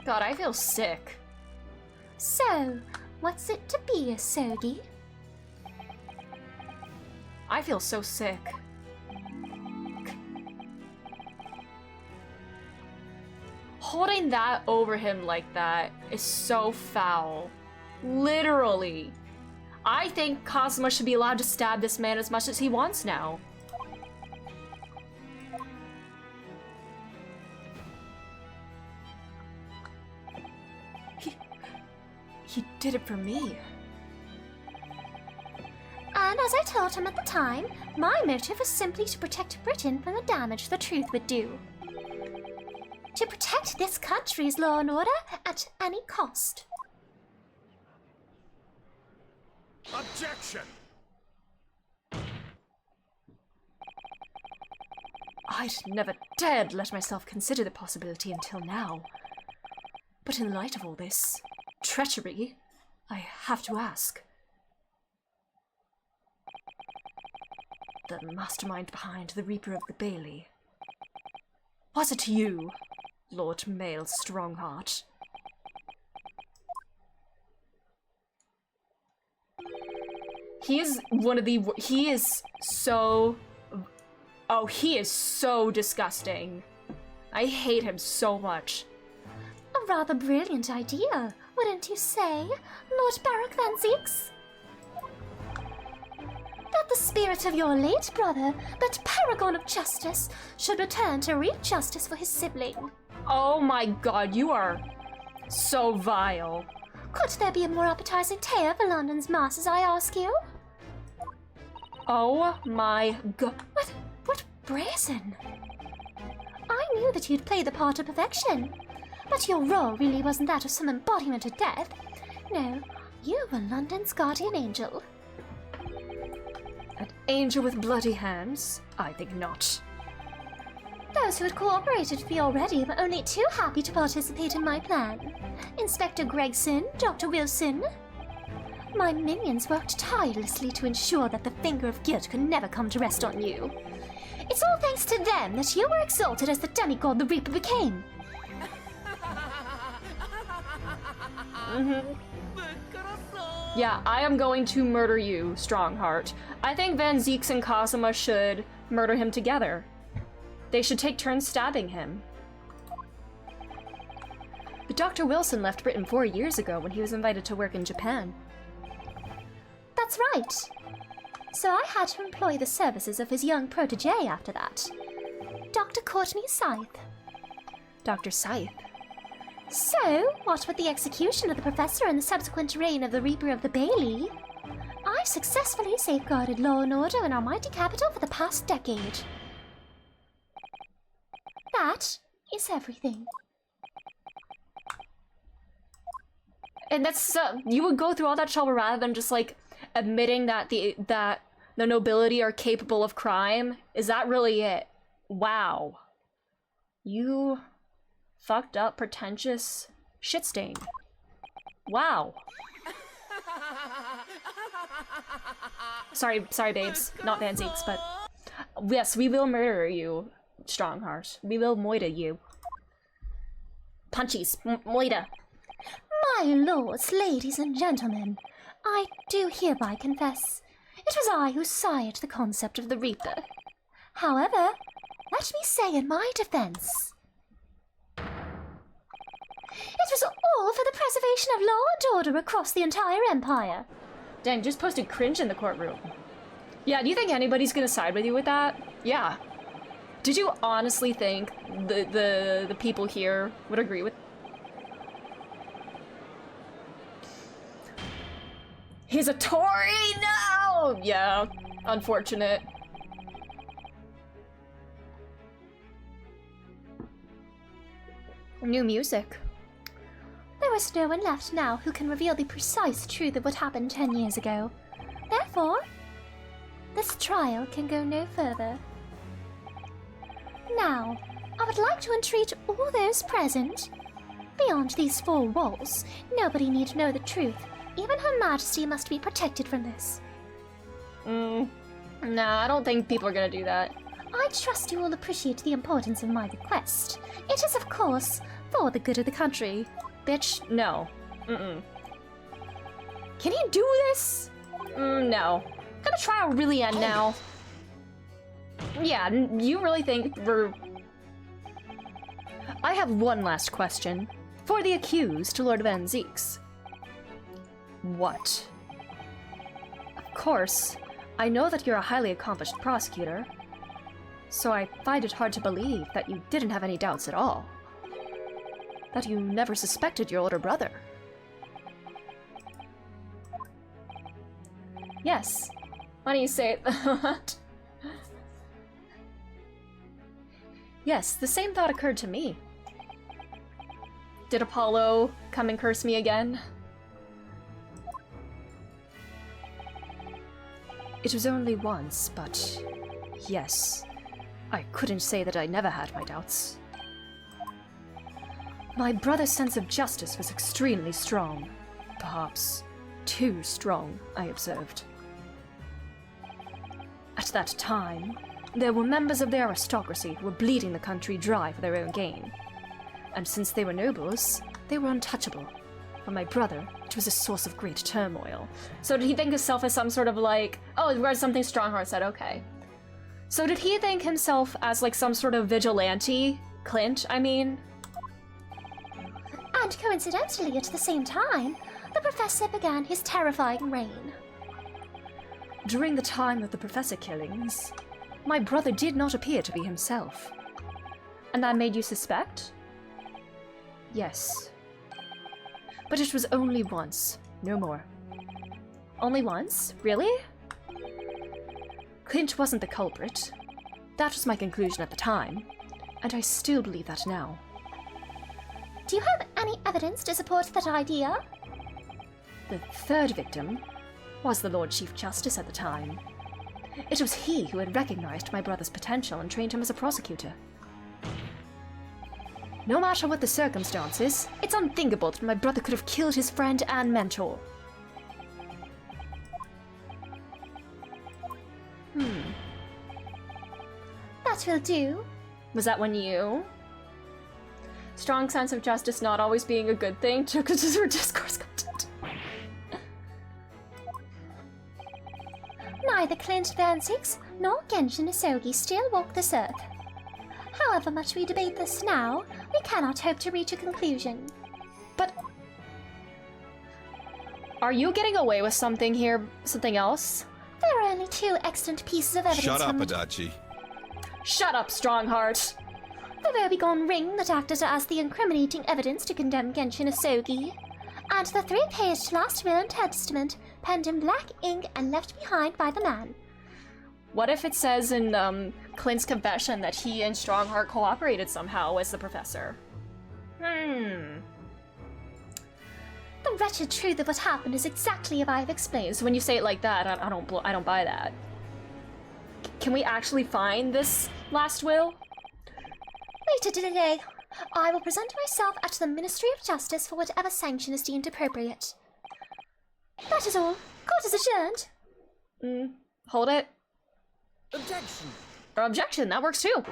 God, I feel sick. So, what's it to be, Asogi? I feel so sick. Holding that over him like that is so foul. Literally. I think Kazuma should be allowed to stab this man as much as he wants now. He did it for me. And as I told him at the time, my motive was simply to protect Britain from the damage the truth would do. To protect this country's law and order at any cost. Objection! I'd never dared let myself consider the possibility until now. But in light of all this treachery, I have to ask. The mastermind behind the Reaper of the Bailey. Was it you, Lord Male Strongheart? He is so... Oh, he is so disgusting. I hate him so much. A rather brilliant idea, wouldn't you say, Lord Barak Van Zieks? That the spirit of your late brother, that paragon of justice, should return to reap justice for his sibling. Oh my god, you are so vile. Could there be a more appetizing tale for London's masses, I ask you? Oh my god. What brazen? I knew that you'd play the part to perfection, but your role really wasn't that of some embodiment of death. No, you were London's guardian angel. An angel with bloody hands? I think not. Those who had cooperated with me already were only too happy to participate in my plan. Inspector Gregson, Dr. Wilson. My minions worked tirelessly to ensure that the finger of guilt could never come to rest on you. It's all thanks to them that you were exalted as the demigod the Reaper became. Yeah, I am going to murder you, Strongheart. I think Van Zieks and Kazuma should murder him together. They should take turns stabbing him. But Dr. Wilson left Britain 4 years ago when he was invited to work in Japan. That's right. So I had to employ the services of his young protege after that. Dr. Courtney Scythe. Dr. Scythe? So, what with the execution of the professor and the subsequent reign of the Reaper of the Bailey, I've successfully safeguarded law and order in our mighty capital for the past decade. That is everything. And that's you would go through all that trouble rather than just like admitting that the nobility are capable of crime? Is that really it? Wow. You fucked up, pretentious shit stain. Wow. Sorry, babes. Not Van Zeeks, but yes, we will murder you, Strongheart. We will moida you. Punchies, moida. My lords, ladies, and gentlemen, I do hereby confess it was I who sired the concept of the Reaper. However, let me say in my defense, it was all for the preservation of law and order across the entire empire. Dang, just posted cringe in the courtroom. Yeah, do you think anybody's gonna side with you with that? Yeah. Did you honestly think the people here would agree with? He's a Tory? No! Yeah, unfortunate. New music. There is no one left now who can reveal the precise truth of what happened 10 years ago. Therefore, this trial can go no further. Now, I would like to entreat all those present. Beyond these four walls, nobody need know the truth. Even Her Majesty must be protected from this. Nah, I don't think people are gonna do that. I trust you all appreciate the importance of my request. It is, of course, for the good of the country. Bitch, no. Can you do this? No. Can the trial really end now? Yeah, you really think we're... I have one last question. For the accused, Lord Van Zeeks. What? Of course, I know that you're a highly accomplished prosecutor, so I find it hard to believe that you didn't have any doubts at all. That you never suspected your older brother. Yes. Why don't you say it? Yes, the same thought occurred to me. Did Apollo come and curse me again? It was only once, but yes, I couldn't say that I never had my doubts. My brother's sense of justice was extremely strong. Perhaps too strong, I observed. At that time, there were members of the aristocracy who were bleeding the country dry for their own gain. And since they were nobles, they were untouchable. For my brother, it was a source of great turmoil. So did he think himself as some sort of like, oh, read something Strongheart said, okay. So did he think himself as like some sort of vigilante? Clint, I mean? And coincidentally, at the same time, the professor began his terrifying reign. During the time of the professor killings, my brother did not appear to be himself. And that made you suspect? Yes. But it was only once, no more. Only once? Really? Clint wasn't the culprit. That was my conclusion at the time, and I still believe that now. Do you have any evidence to support that idea? The third victim was the Lord Chief Justice at the time. It was he who had recognized my brother's potential and trained him as a prosecutor. No matter what the circumstances, it's unthinkable that my brother could have killed his friend and mentor. That will do. Was that one you? Strong sense of justice not always being a good thing because it's her discourse content. Neither Clint Van Zeeks nor Genshin Isogi still walk this earth. However much we debate this now, we cannot hope to reach a conclusion. But... are you getting away with something here? Something else? There are only two excellent pieces of evidence. Shut up, from Adachi. Shut up, Strongheart! the woebegone ring that acted as the incriminating evidence to condemn Genshin Isogi, and the 3-paged last will and testament penned in black ink and left behind by the man. What if it says in Clint's confession that he and Strongheart cooperated somehow as the professor? The The wretched truth of what happened is exactly as I have explained. So when you say it like that, I don't buy that. Can we actually find this last will? Later today, I will present myself at the Ministry of Justice for whatever sanction is deemed appropriate. That is all. Court is adjourned. Hold it. Objection! Or objection, that works too.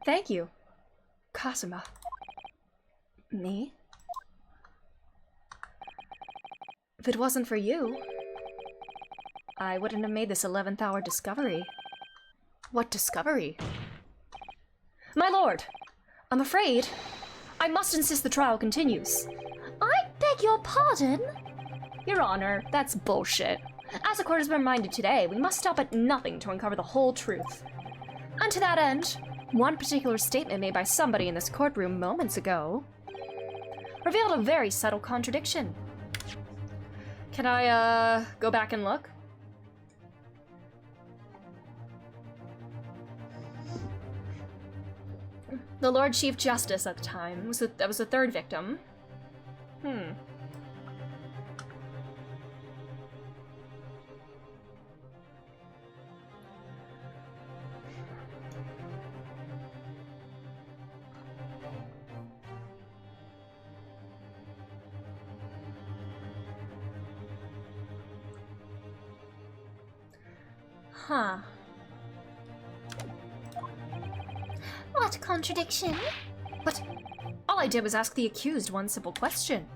Thank you, Kasuma. Me? If it wasn't for you, I wouldn't have made this 11th hour discovery. What discovery? My lord, I'm afraid I must insist the trial continues. I beg your pardon? Your Honor, that's bullshit. As the court has been reminded today, we must stop at nothing to uncover the whole truth. And to that end, one particular statement made by somebody in this courtroom moments ago revealed a very subtle contradiction. Can I, go back and look? The Lord Chief Justice at the time that was the third victim. Huh. What contradiction? But all I did was ask the accused one simple question.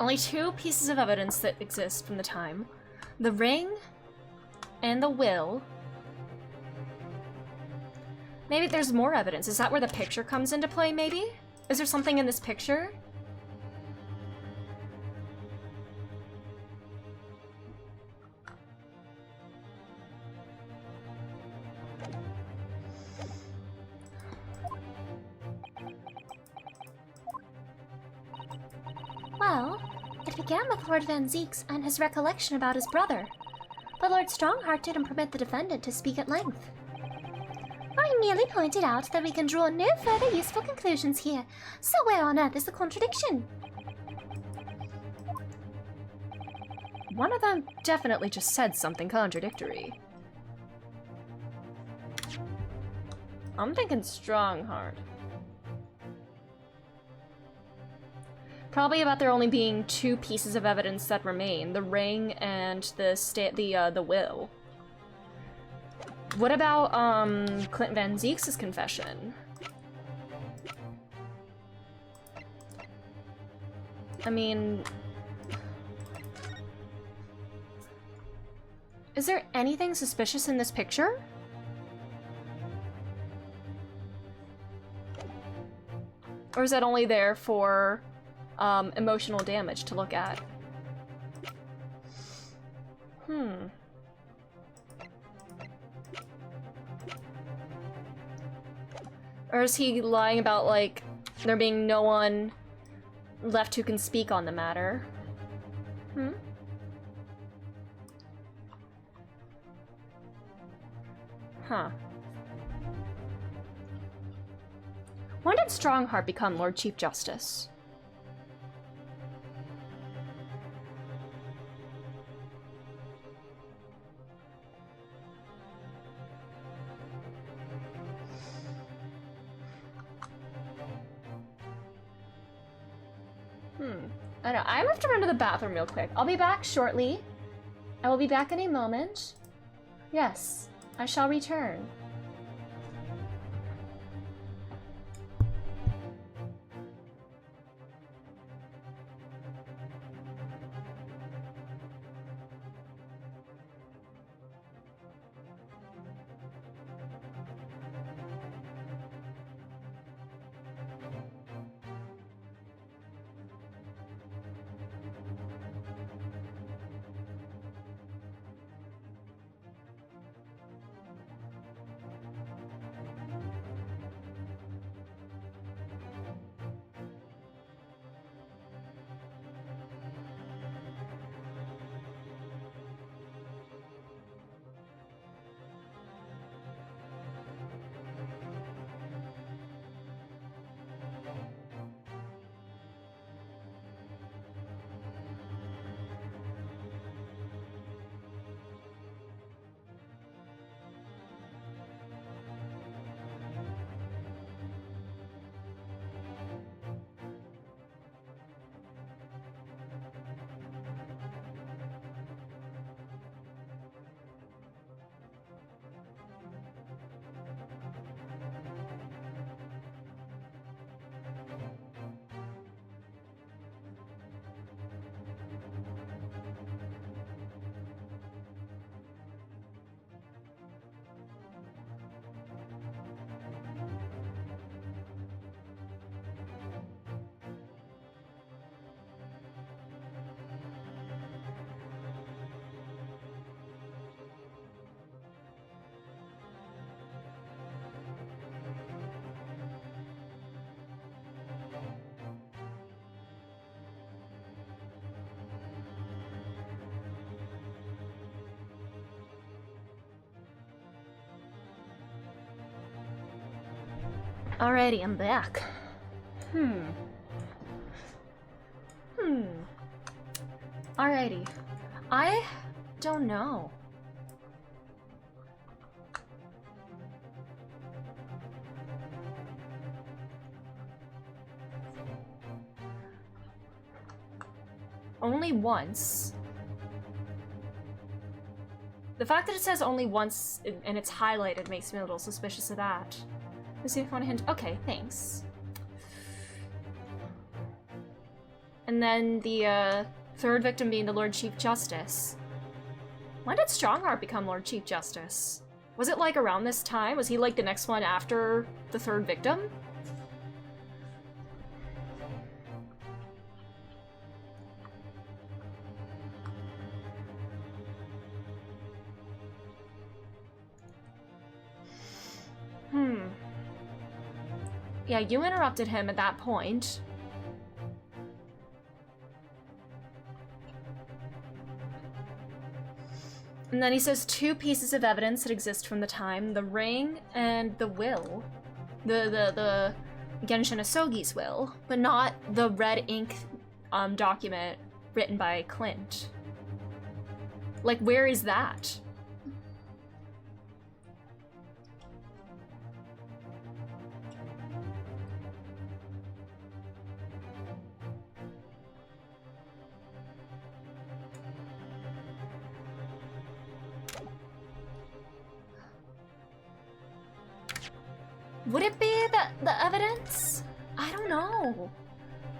Only two pieces of evidence that exist from the time. The ring and the will. Maybe there's more evidence. Is that where the picture comes into play, maybe? Is there something in this picture? Well, it began with Lord Van Zeeks and his recollection about his brother. But Lord Strongheart didn't permit the defendant to speak at length. I merely pointed out that we can draw no further useful conclusions here, so where on earth is the contradiction? One of them definitely just said something contradictory. I'm thinking Strongheart. Probably about there only being two pieces of evidence that remain: the ring and the will. What about Clint Van Zeeks' confession? I mean, is there anything suspicious in this picture? Or is that only there for emotional damage to look at? Or is he lying about, like, there being no one left who can speak on the matter? Huh. When did Strongheart become Lord Chief Justice? I know. I have to run to the bathroom real quick. I'll be back shortly. I will be back in a moment. Yes, I shall return. Alrighty, I'm back. Alrighty. I don't know. Only once. The fact that it says only once and it's highlighted makes me a little suspicious of that. Let's see if I want to hint. Okay, thanks. And then the third victim being the Lord Chief Justice. When did Strongheart become Lord Chief Justice? Was it like around this time? Was he like the next one after the third victim? Yeah, you interrupted him at that point. And then he says two pieces of evidence that exist from the time, the ring and the will. The Genshin Asogi's will, but not the red ink document written by Clint. Like, where is that? Would it be the evidence? I don't know.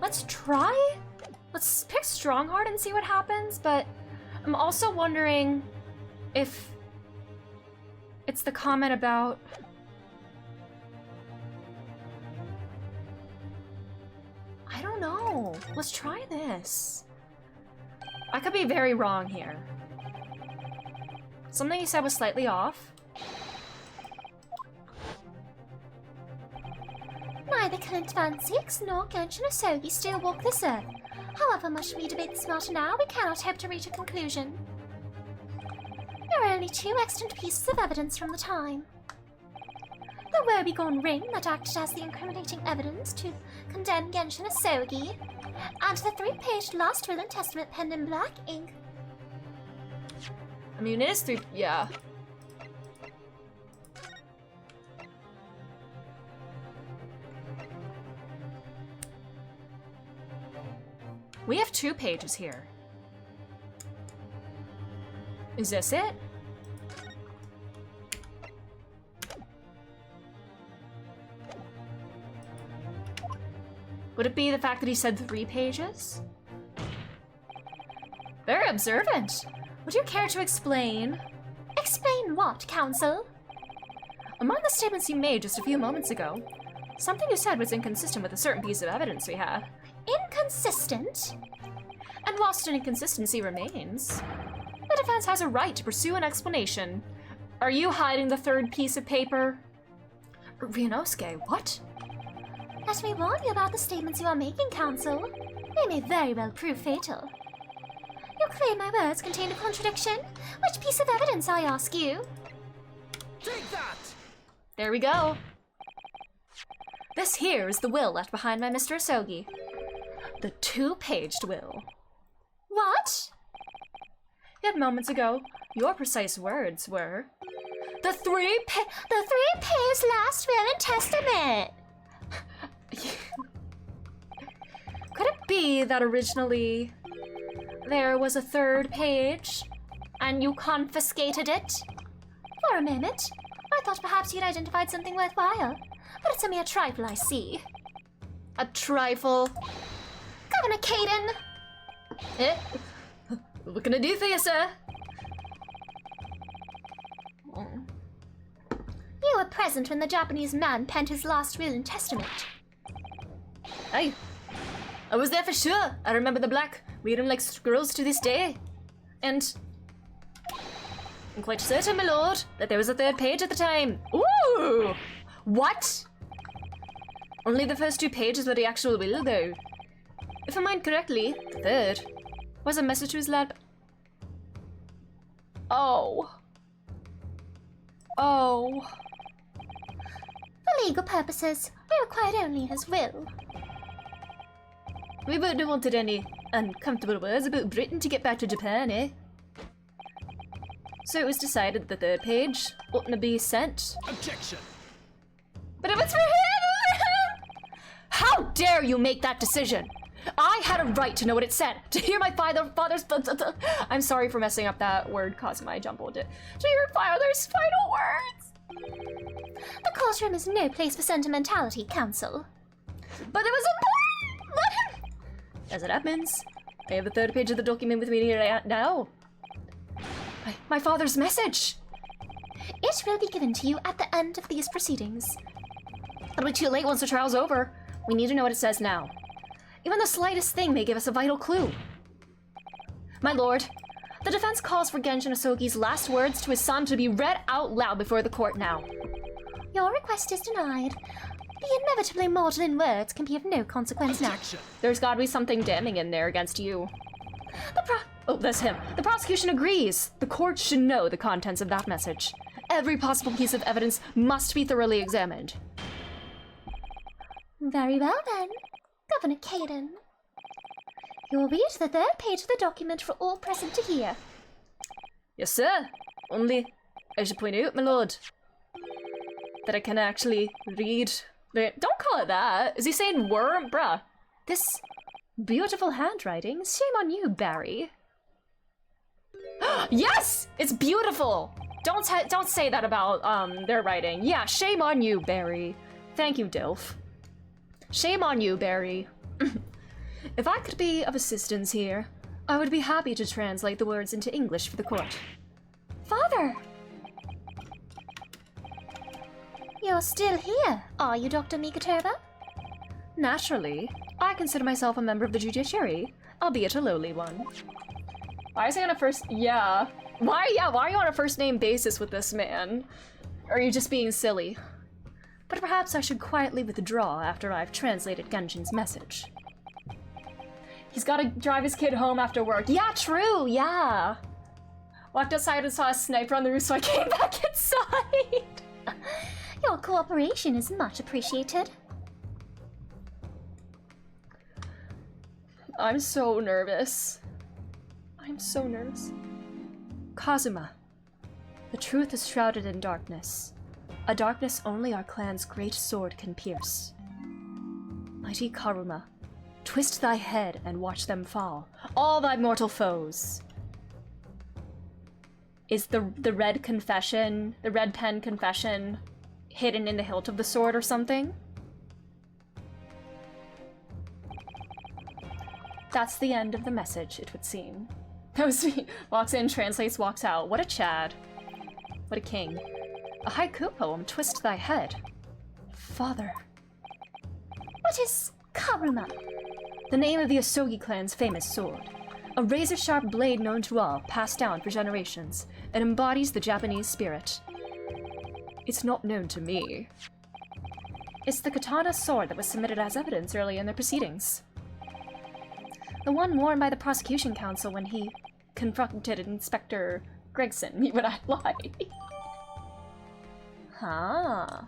Let's try? Let's pick Strongheart and see what happens, but I'm also wondering if it's the comment about... I don't know. Let's try this. I could be very wrong here. Something he said was slightly off. Neither Clint Van Six nor Genshin Asogi still walk this earth. However much we debate this matter now, we cannot hope to reach a conclusion. There are only two extant pieces of evidence from the time. The woebegone ring that acted as the incriminating evidence to condemn Genshin Asogi, and the 3-page last will and testament penned in black ink. I mean, it is three... yeah. We have 2 pages here. Is this it? Would it be the fact that he said 3 pages? Very observant. Would you care to explain? Explain what, Counsel? Among the statements you made just a few moments ago, something you said was inconsistent with a certain piece of evidence we have. Inconsistent? And whilst an inconsistency remains, the defense has a right to pursue an explanation. Are you hiding the 3rd piece of paper? Ryunosuke, what? Let me warn you about the statements you are making, Counsel. They may very well prove fatal. You claim my words contain a contradiction? Which piece of evidence, I ask you? Take that! There we go. This here is the will left behind by Mr. Asogi. The 2-paged will. What? Yet moments ago, your precise words were... The 3-page last will and testament! Could it be that originally there was a 3rd page and you confiscated it? For a moment, I thought perhaps you'd identified something worthwhile, but it's a mere trifle, I see. A trifle? Governor Caden! Eh? What can I do for you, sir? You were present when the Japanese man penned his last will and testament. Aye. I was there for sure. I remember the black. Read him like scrolls to this day. And I'm quite certain, my lord, that there was a 3rd page at the time. Ooh! What? Only the first 2 pages were the actual will, though. If I mind correctly, the 3rd was a message to his lad. Oh. Oh. For legal purposes, We required only his will. We wouldn't have wanted any uncomfortable words about Britain to get back to Japan, eh? So it was decided the third page oughtn't to be sent. Objection! But it was for him! How dare you make that decision? I had a right to know what it said. To hear my father's... I'm sorry for messing up that word, causing my jumbled it. To hear father's final words! The courtroom is no place for sentimentality, Counsel. But it was important! Let him... As it happens, I have the third page of the document with me here now. My father's message! It will be given to you at the end of these proceedings. It'll be too late once the trial's over. We need to know what it says now. Even the slightest thing may give us a vital clue. My lord, the defense calls for Genshin Asogi's last words to his son to be read out loud before the court now. Your request is denied. The inevitably maudlin words can be of no consequence now. Objection! There's gotta be something damning in there against you. Oh, that's him. The prosecution agrees. The court should know the contents of that message. Every possible piece of evidence must be thoroughly examined. Very well then, Governor Caden. You'll read the third page of the document for all present to hear. Yes, sir. Only, I should point out, my lord, that I can actually read. Don't call it that. Is he saying worm? Bruh. This beautiful handwriting. Shame on you, Barry. Yes! It's beautiful! Don't say that about their writing. Yeah, shame on you, Barry. Thank you, Dilf. Shame on you, Barry. If I could be of assistance here, I would be happy to translate the words into English for the court. Father! You're still here, are you, Dr. Mikaturba? Naturally, I consider myself a member of the judiciary, albeit a lowly one. Why is he on a first... Yeah. Why are you on a first-name basis with this man? Or are you just being silly? But perhaps I should quietly withdraw after I've translated Genshin's message. He's gotta drive his kid home after work. Yeah, true, yeah. Walked outside and saw a sniper on the roof, so I came back inside. Your cooperation is much appreciated. I'm so nervous. I'm so nervous. Kazuma, the truth is shrouded in darkness. A darkness only our clan's great sword can pierce. Mighty Karuma, twist thy head and watch them fall, all thy mortal foes. Is the red confession, the red pen confession, hidden in the hilt of the sword or something? That's the end of the message, it would seem. That was me. Walks in, translates, walks out. What a Chad. What a king. A haiku poem, twist thy head. Father. What is Karuma? The name of the Asogi clan's famous sword. A razor-sharp blade known to all, passed down for generations. It embodies the Japanese spirit. It's not known to me. It's the katana sword that was submitted as evidence early in the proceedings. The one worn by the prosecution counsel when he confronted Inspector Gregson. Would I lie? Huh.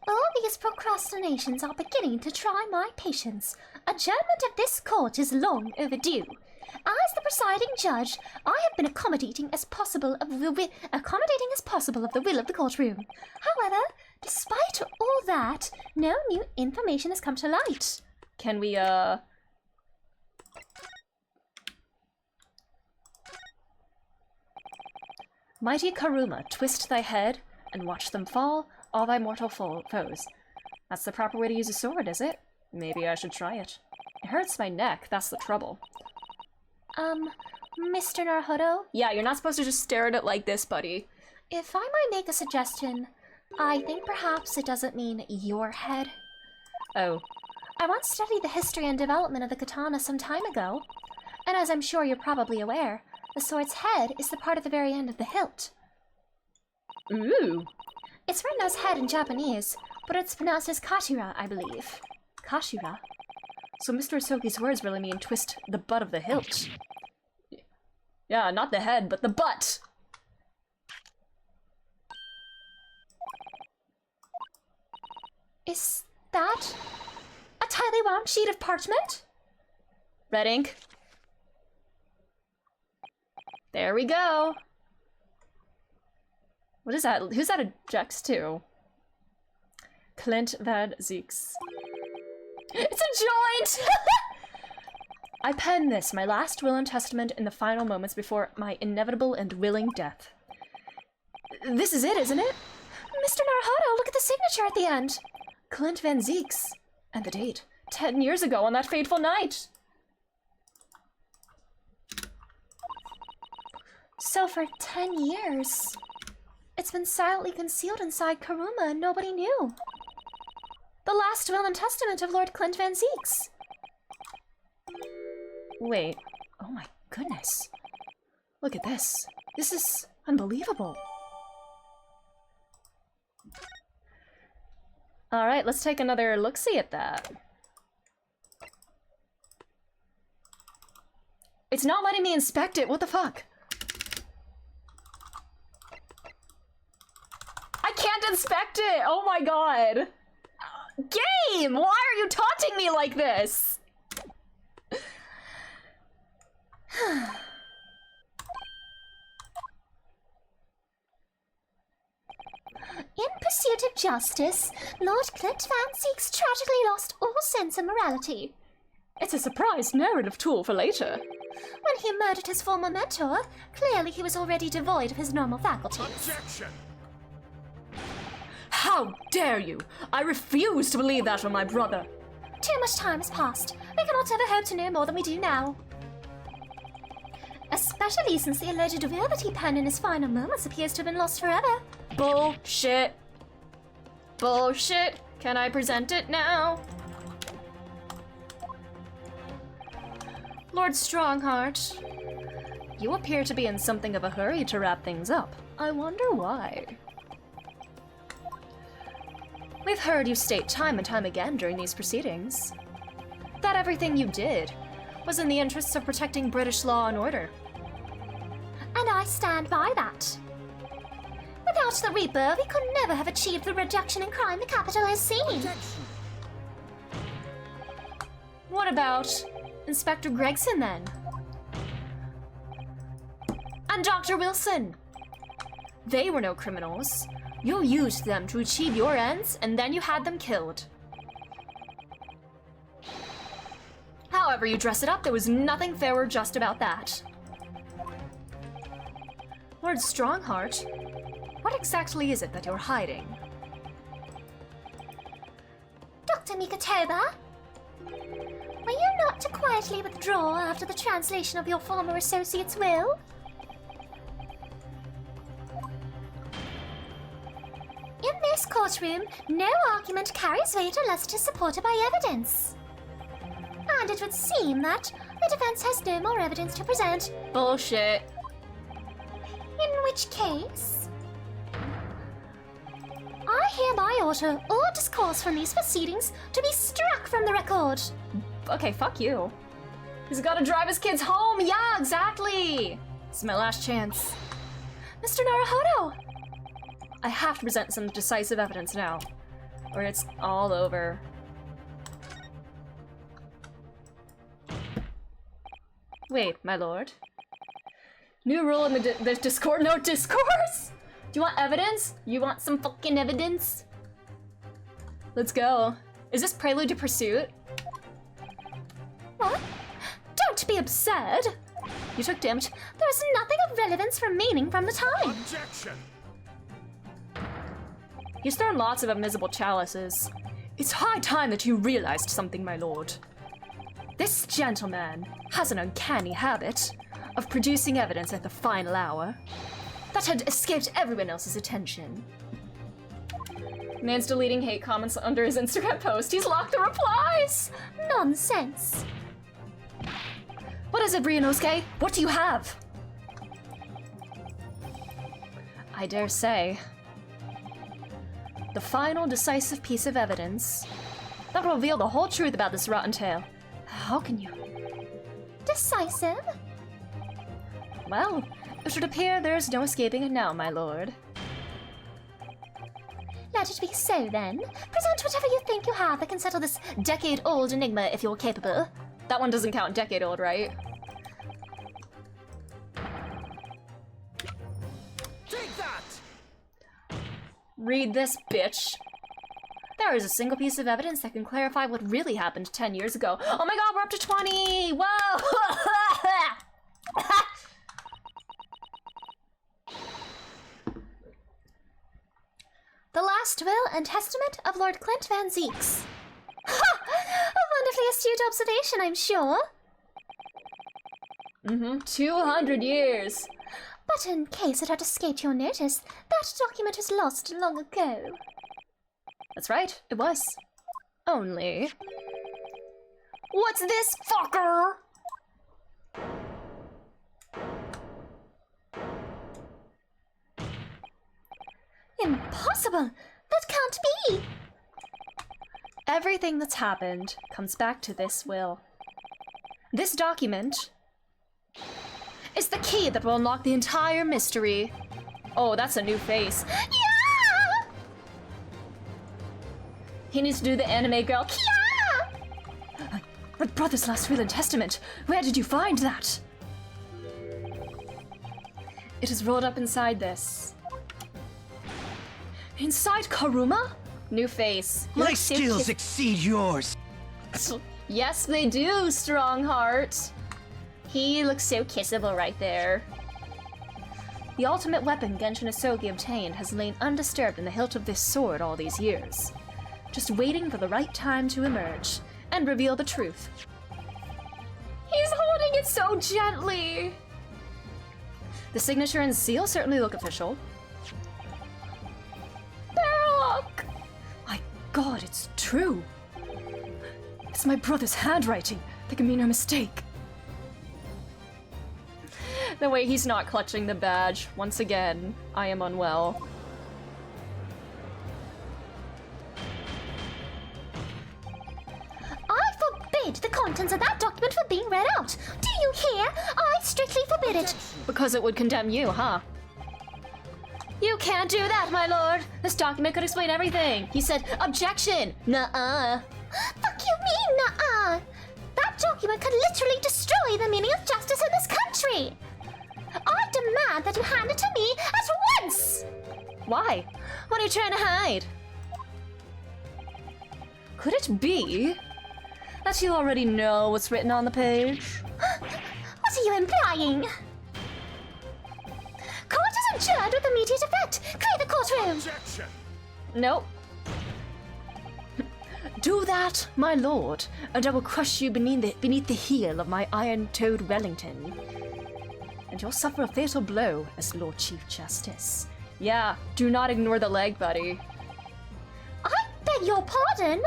All these procrastinations are beginning to try my patience. Adjournment of this court is long overdue. As the presiding judge, I have been accommodating as possible of the will of the courtroom. However, despite all that, no new information has come to light. Can we, Mighty Karuma, twist thy head and watch them fall, all thy mortal foes. That's the proper way to use a sword, is it? Maybe I should try it. It hurts my neck, that's the trouble. Mr. Naruhodo? Yeah, you're not supposed to just stare at it like this, buddy. If I might make a suggestion, I think perhaps it doesn't mean your head. Oh. I once studied the history and development of the katana some time ago, and as I'm sure you're probably aware, the sword's head is the part at the very end of the hilt. Ooh. It's written as head in Japanese, but it's pronounced as kashira, I believe. Kashira? So Mr. Asogi's words really mean twist the butt of the hilt. Yeah, not the head, but the butt! Is that a tightly wound sheet of parchment? Red ink. There we go. What is that? Who's that objects to? Clint Van Zeeks. It's a joint! I pen this, my last will and testament in the final moments before my inevitable and willing death. This is it, isn't it? Mr. Naruhodo, look at the signature at the end. Clint Van Zeeks. And the date. 10 years ago on that fateful night. So for 10 years, it's been silently concealed inside Karuma and nobody knew. The last will and testament of Lord Clint Van Zeeks. Wait. Oh my goodness. Look at this. This is unbelievable. Alright, let's take another look-see at that. It's not letting me inspect it, what the fuck? I can't inspect it! Oh my god! Game! Why are you taunting me like this? In pursuit of justice, Lord Clint Van Zeeks tragically lost all sense of morality. It's a surprise narrative tool for later. When he murdered his former mentor, clearly he was already devoid of his normal faculties. Objection! How dare you! I refuse to believe that from my brother. Too much time has passed. We cannot ever hope to know more than we do now. Especially since the alleged will that he penned in his final moments appears to have been lost forever. Bullshit. Bullshit. Can I present it now? Lord Strongheart, you appear to be in something of a hurry to wrap things up. I wonder why. We've heard you state time and time again during these proceedings that everything you did was in the interests of protecting British law and order. And I stand by that. Without the Reaper, we could never have achieved the reduction in crime the capital has seen. Objection! What about Inspector Gregson, then? And Dr. Wilson? They were no criminals. You used them to achieve your ends, and then you had them killed. However you dress it up, there was nothing fair or just about that. Lord Strongheart, what exactly is it that you're hiding? Dr. Mikotoba? Were you not to quietly withdraw after the translation of your former associate's will? In this courtroom, no argument carries weight unless it is supported by evidence. And it would seem that the defense has no more evidence to present. Bullshit. In which case, I hereby order all discourse from these proceedings to be struck from the record. Okay, fuck you. He's gotta drive his kids home. Yeah, exactly. It's my last chance. Mr. Naruhodo! I have to present some decisive evidence now, or it's all over. Wait, my lord. New rule in the Discord. No discourse? Do you want evidence? You want some fucking evidence? Let's go. Is this prelude to pursuit? What? Don't be absurd! You took damage. There is nothing of relevance remaining from the time. Objection! He's thrown lots of invisible chalices. It's high time that you realized something, my lord. This gentleman has an uncanny habit of producing evidence at the final hour that had escaped everyone else's attention. Man's deleting hate comments under his Instagram post. He's locked the replies! Nonsense. What is it, Ryunosuke? What do you have? I dare say, the final decisive piece of evidence that will reveal the whole truth about this rotten tale. How can you? Decisive? Well, it should appear there is no escaping it now, my lord. Let it be so, then. Present whatever you think you have that can settle this decade-old enigma if you're capable. That one doesn't count decade old, right? Take that! Read this, bitch. There is a single piece of evidence that can clarify what really happened 10 years ago. Oh my god, we're up to 20! Whoa! The last will and testament of Lord Clint Van Zeeks. Ha! A wonderfully astute observation, I'm sure. 200 years. But in case it had escaped your notice, that document was lost long ago. That's right, it was. Only... What's this, fucker? Impossible! That can't be! Everything that's happened comes back to this will. This document is the key that will unlock the entire mystery. Oh, that's a new face. Yeah! He needs to do the anime girl. Yeah! My brother's last will and testament. Where did you find that? It is rolled up inside this. Inside Karuma? New face. He My looks so skills kiss- exceed yours. Yes, they do, Strongheart. He looks so kissable right there. The ultimate weapon Genshin Asogi obtained has lain undisturbed in the hilt of this sword all these years, just waiting for the right time to emerge and reveal the truth. He's holding it so gently. The signature and seal certainly look official. Look! My god, it's true. It's my brother's handwriting. There can be no mistake. The way he's not clutching the badge. Once again, I am unwell. I forbid the contents of that document from being read out. Do you hear? I strictly forbid it. Because it would condemn you, huh? You can't do that, my lord! This document could explain everything! He said, objection! Nuh-uh! Fuck you mean, nuh-uh? That document could literally destroy the meaning of justice in this country. I demand that you hand it to me at once! Why? What are you trying to hide? Could it be that you already know what's written on the page? What are you implying? Court is adjourned with immediate effect. Clear the courtroom. Objection! Nope. Do that, my lord, and I will crush you beneath the heel of my iron-toed Wellington. And you'll suffer a fatal blow as Lord Chief Justice. Yeah, do not ignore the leg, buddy. I beg your pardon?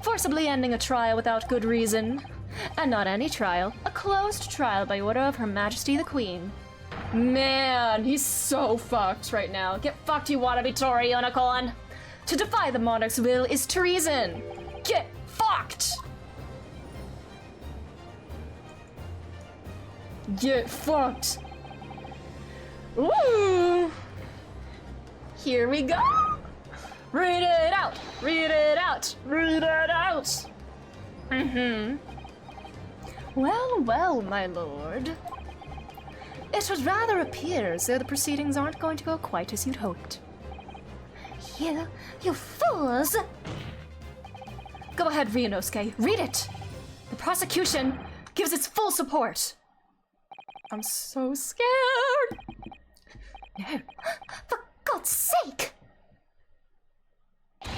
Forcibly ending a trial without good reason. And not any trial, a closed trial by order of Her Majesty the Queen. Man, he's so fucked right now. Get fucked, you wannabe Tory unicorn! To defy the monarch's will is treason! Get fucked! Get fucked! Ooh! Here we go! Read it out! Read it out! Read it out! Well, well, my lord. It would rather appear as though the proceedings aren't going to go quite as you'd hoped. You fools! Go ahead, Ryunosuke, read it! The prosecution gives its full support. I'm so scared! No. For God's sake! No!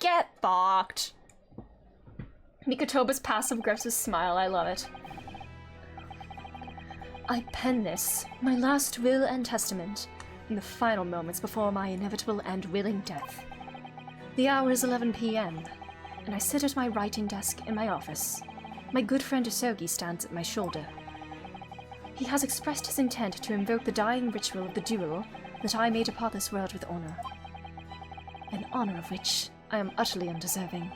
Get fucked. Mikotoba's passive-aggressive smile, I love it. I pen this, my last will and testament, in the final moments before my inevitable and willing death. The hour is 11 p.m., and I sit at my writing desk in my office. My good friend Usogi stands at my shoulder. He has expressed his intent to invoke the dying ritual of the duel that I may depart this world with honor. An honor of which I am utterly undeserving.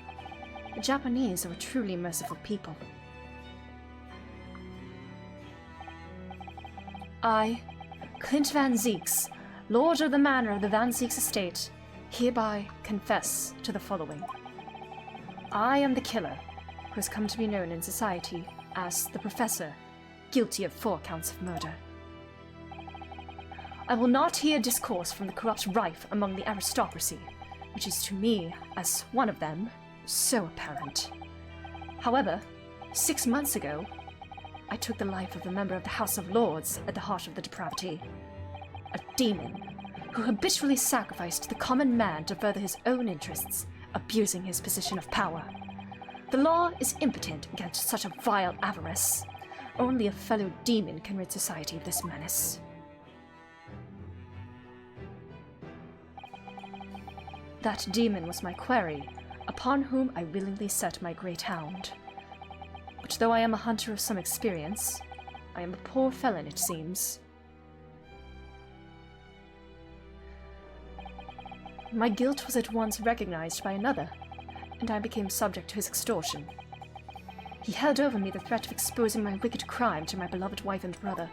The Japanese are a truly merciful people. I, Clint Van Zieks, Lord of the Manor of the Van Zieks Estate, hereby confess to the following. I am the killer, who has come to be known in society as the Professor, guilty of 4 counts of murder. I will not hear discourse from the corrupt rife among the aristocracy, which is to me, as one of them, so apparent. However, 6 months ago, I took the life of a member of the House of Lords at the heart of the depravity. A demon who habitually sacrificed the common man to further his own interests, abusing his position of power. The law is impotent against such a vile avarice. Only a fellow demon can rid society of this menace. That demon was my quarry, upon whom I willingly set my great hound. But though I am a hunter of some experience, I am a poor felon, it seems. My guilt was at once recognized by another, and I became subject to his extortion. He held over me the threat of exposing my wicked crime to my beloved wife and brother.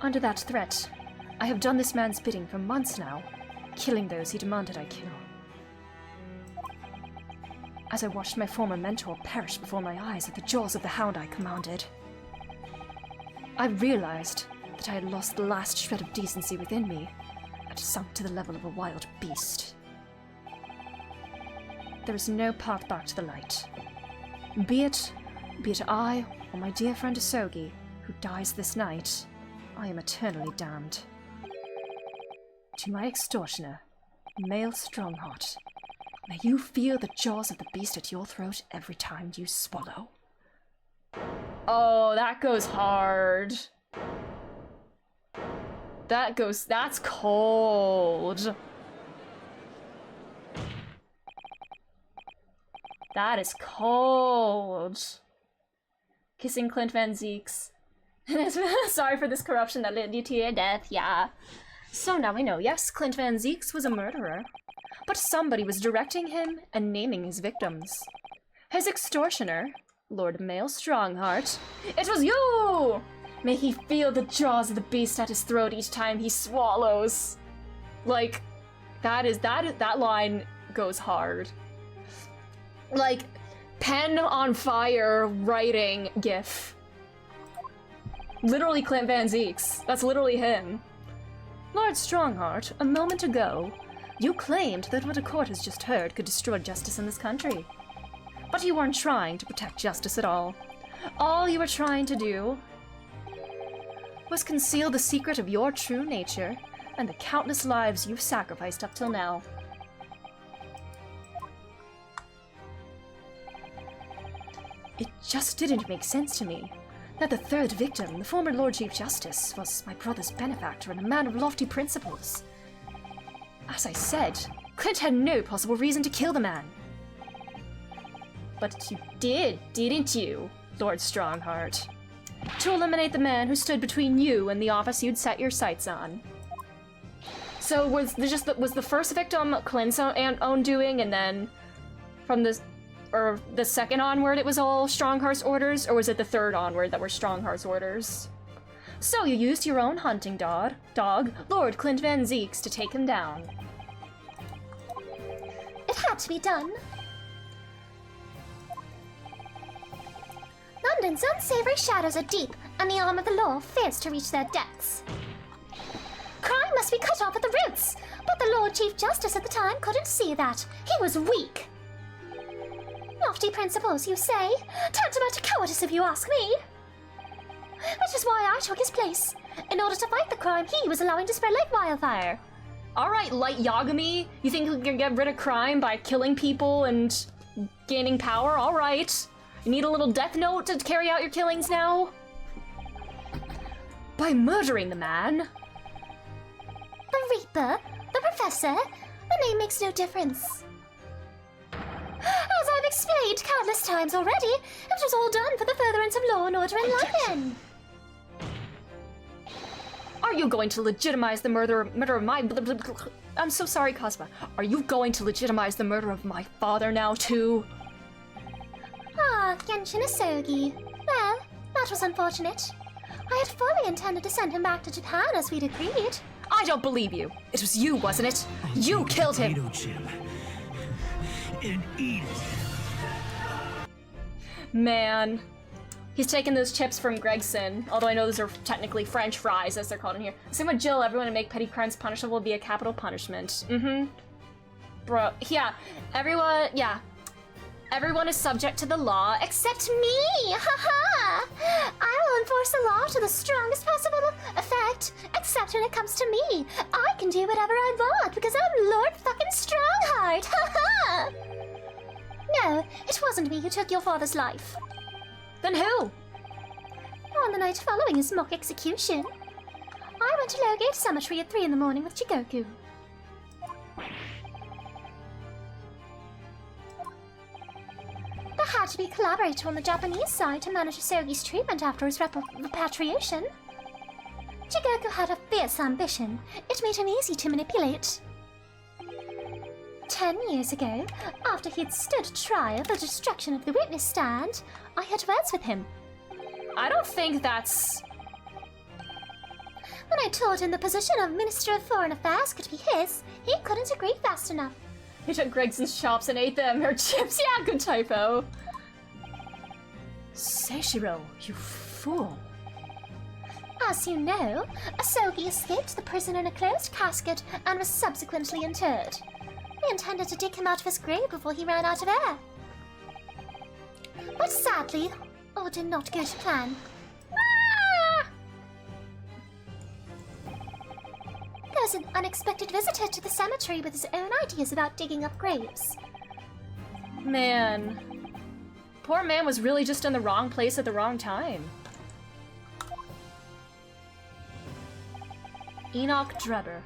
Under that threat, I have done this man's bidding for months now, killing those he demanded I kill. As I watched my former mentor perish before my eyes at the jaws of the hound I commanded, I realized that I had lost the last shred of decency within me, had sunk to the level of a wild beast. There is no path back to the light. Be it I or my dear friend Asogi, who dies this night, I am eternally damned. To my extortioner, male Strongheart, may you feel the jaws of the beast at your throat every time you swallow. Oh, that goes hard. That's cold. That is cold. Kissing Clint Van Zieks. Sorry for this corruption that led you to your death, yeah. So now we know, yes, Clint Van Zieks was a murderer, but somebody was directing him and naming his victims. His extortioner, Lord Male Strongheart, it was you! May he feel the jaws of the beast at his throat each time he swallows. Like, that line goes hard. Like, pen on fire writing gif. Literally Clint Van Zieks. That's literally him. Lord Strongheart, a moment ago, you claimed that what a court has just heard could destroy justice in this country. But you weren't trying to protect justice at all. All you were trying to do was conceal the secret of your true nature and the countless lives you've sacrificed up till now. It just didn't make sense to me that the third victim, the former Lord Chief Justice, was my brother's benefactor and a man of lofty principles. As I said, Clint had no possible reason to kill the man. But you did, didn't you, Lord Strongheart? To eliminate the man who stood between you and the office you'd set your sights on. So was the first victim Clint's own doing, and then from the second onward it was all Strongheart's orders, or was it the third onward that were Strongheart's orders? So you used your own hunting dog, Lord Clint Van Zieks, to take him down. It had to be done. London's unsavory shadows are deep, and the arm of the law fears to reach their depths. Crime must be cut off at the roots, but the Lord Chief Justice at the time couldn't see that. He was weak. Lofty principles, you say? Tantamount to cowardice, if you ask me. Which is why I took his place, in order to fight the crime he was allowing to spread like wildfire. Alright, Light Yagami, you think you can get rid of crime by killing people and gaining power? Alright. You need a little death note to carry out your killings now? By murdering the man? The Reaper, the Professor, the name makes no difference. As I've explained countless times already, it was all done for the furtherance of law and order in London. Are you going to legitimize the murder of my... I'm so sorry, Cosma. Are you going to legitimize the murder of my father now, too? Ah, Genshin Asogi. Well, that was unfortunate. I had fully intended to send him back to Japan as we'd agreed. I don't believe you. It was you, wasn't it? You killed him. Potato chip. And eat it. Man. He's taking those chips from Gregson, although I know those are technically French fries, as they're called in here. Same with Jill, everyone to make petty crimes punishable via capital punishment. Bro, yeah. Everyone is subject to the law, Except me! Haha! I will enforce the law to the strongest possible effect, except when it comes to me. I can do whatever I want because I'm Lord fucking Strongheart! Haha! No, it wasn't me who took your father's life. Then who? On the night following his mock execution, I went to Lowgate Cemetery at 3 in the morning with Jigoku. There had to be a collaborator on the Japanese side to manage Asogi's treatment after his repatriation. Jigoku had a fierce ambition. It made him easy to manipulate. 10 years ago, after he'd stood trial for the destruction of the witness stand, I had words with him. I don't think that's... When I told him the position of Minister of Foreign Affairs could be his, he couldn't agree fast enough. He took Gregson's chops and ate them. Or chips, yeah, good typo. Seishiro, you fool. As you know, Asogi escaped the prison in a closed casket and was subsequently interred. We intended to dig him out of his grave before he ran out of air. But sadly, all did not go to plan. Ah! There was an unexpected visitor to the cemetery with his own ideas about digging up graves. Man. Poor man was really just in the wrong place at the wrong time. Enoch Drebber.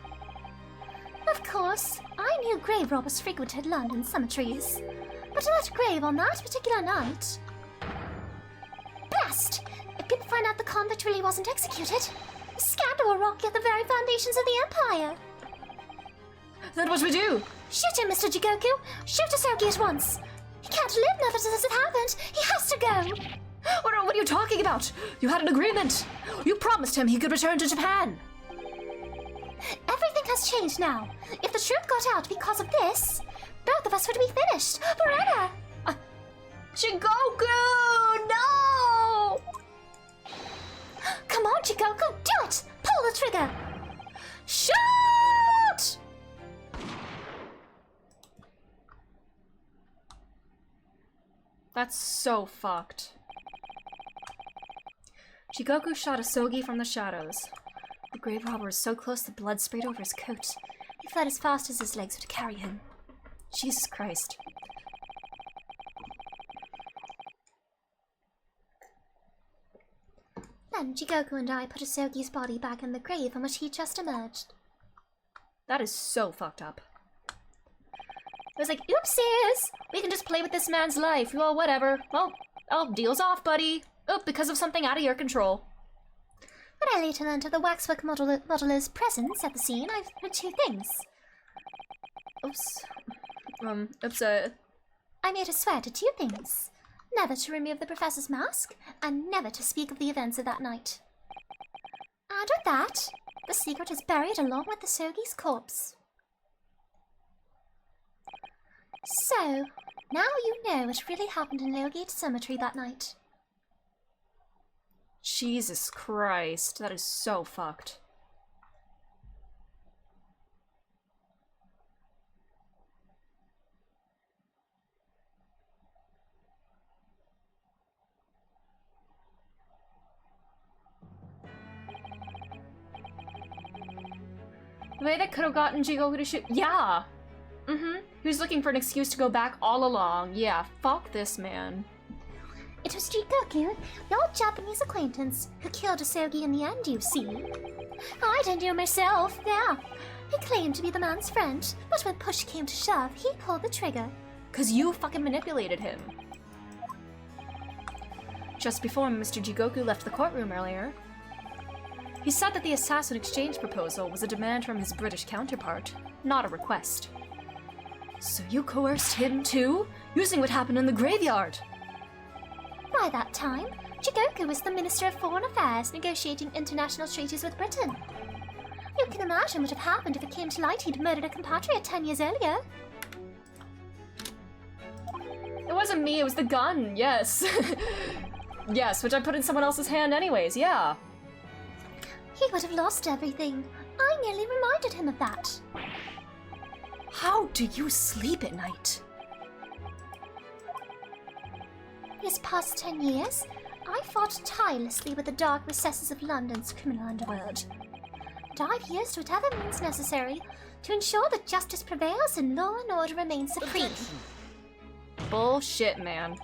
Of course, I knew grave robbers frequented London cemeteries, but that grave on that particular night... Blast! If people find out the convict really wasn't executed, the scandal will rock at the very foundations of the Empire. Then what do we do? Shoot him, Mr. Jigoku! Shoot Asogi at once! He can't live now that this has happened! He has to go! What are you talking about? You had an agreement. You promised him he could return to Japan. Everything has changed now. If the truth got out because of this, both of us would be finished forever. Jigoku, no! Come on, Jigoku, do it! Pull the trigger! Shoot! That's so fucked. Jigoku shot Asogi from the shadows. The grave robber was so close the blood sprayed over his coat. He fled as fast as his legs would carry him. Jesus Christ. Then Jigoku and I put Asogi's body back in the grave from which he just emerged. That is so fucked up. I was like, oopsies! We can just play with this man's life. Well, whatever. Well, deal's off, buddy. Oh, because of something out of your control. When I later learned of the waxwork modeler's presence at the scene, I've heard two things. I made her swear to two things. Never to remove the professor's mask, and never to speak of the events of that night. And with that, the secret is buried along with Asogi's corpse. So, now you know what really happened in Lowgate Cemetery that night. Jesus Christ, that is so fucked. The way that could have gotten Jigoku to shoot. Yeah! He was looking for an excuse to go back all along. Yeah, fuck this man. It was Jigoku, your Japanese acquaintance, who killed Asogi in the end, you see. I didn't do it myself, yeah. He claimed to be the man's friend, but when push came to shove, he pulled the trigger. 'Cause you fucking manipulated him. Just before Mr. Jigoku left the courtroom earlier, he said that the assassin exchange proposal was a demand from his British counterpart, not a request. So you coerced him too, using what happened in the graveyard? By that time, Jigoku was the Minister of Foreign Affairs negotiating international treaties with Britain. You can imagine what would have happened if it came to light he'd murdered a compatriot 10 years earlier. It wasn't me, it was the gun, yes. Yes, which I put in someone else's hand anyways, yeah. He would have lost everything. I merely reminded him of that. How do you sleep at night? These past 10 years, I fought tirelessly with the dark recesses of London's criminal underworld. And I've used whatever means necessary to ensure that justice prevails and law and order remain supreme. Bullshit, man.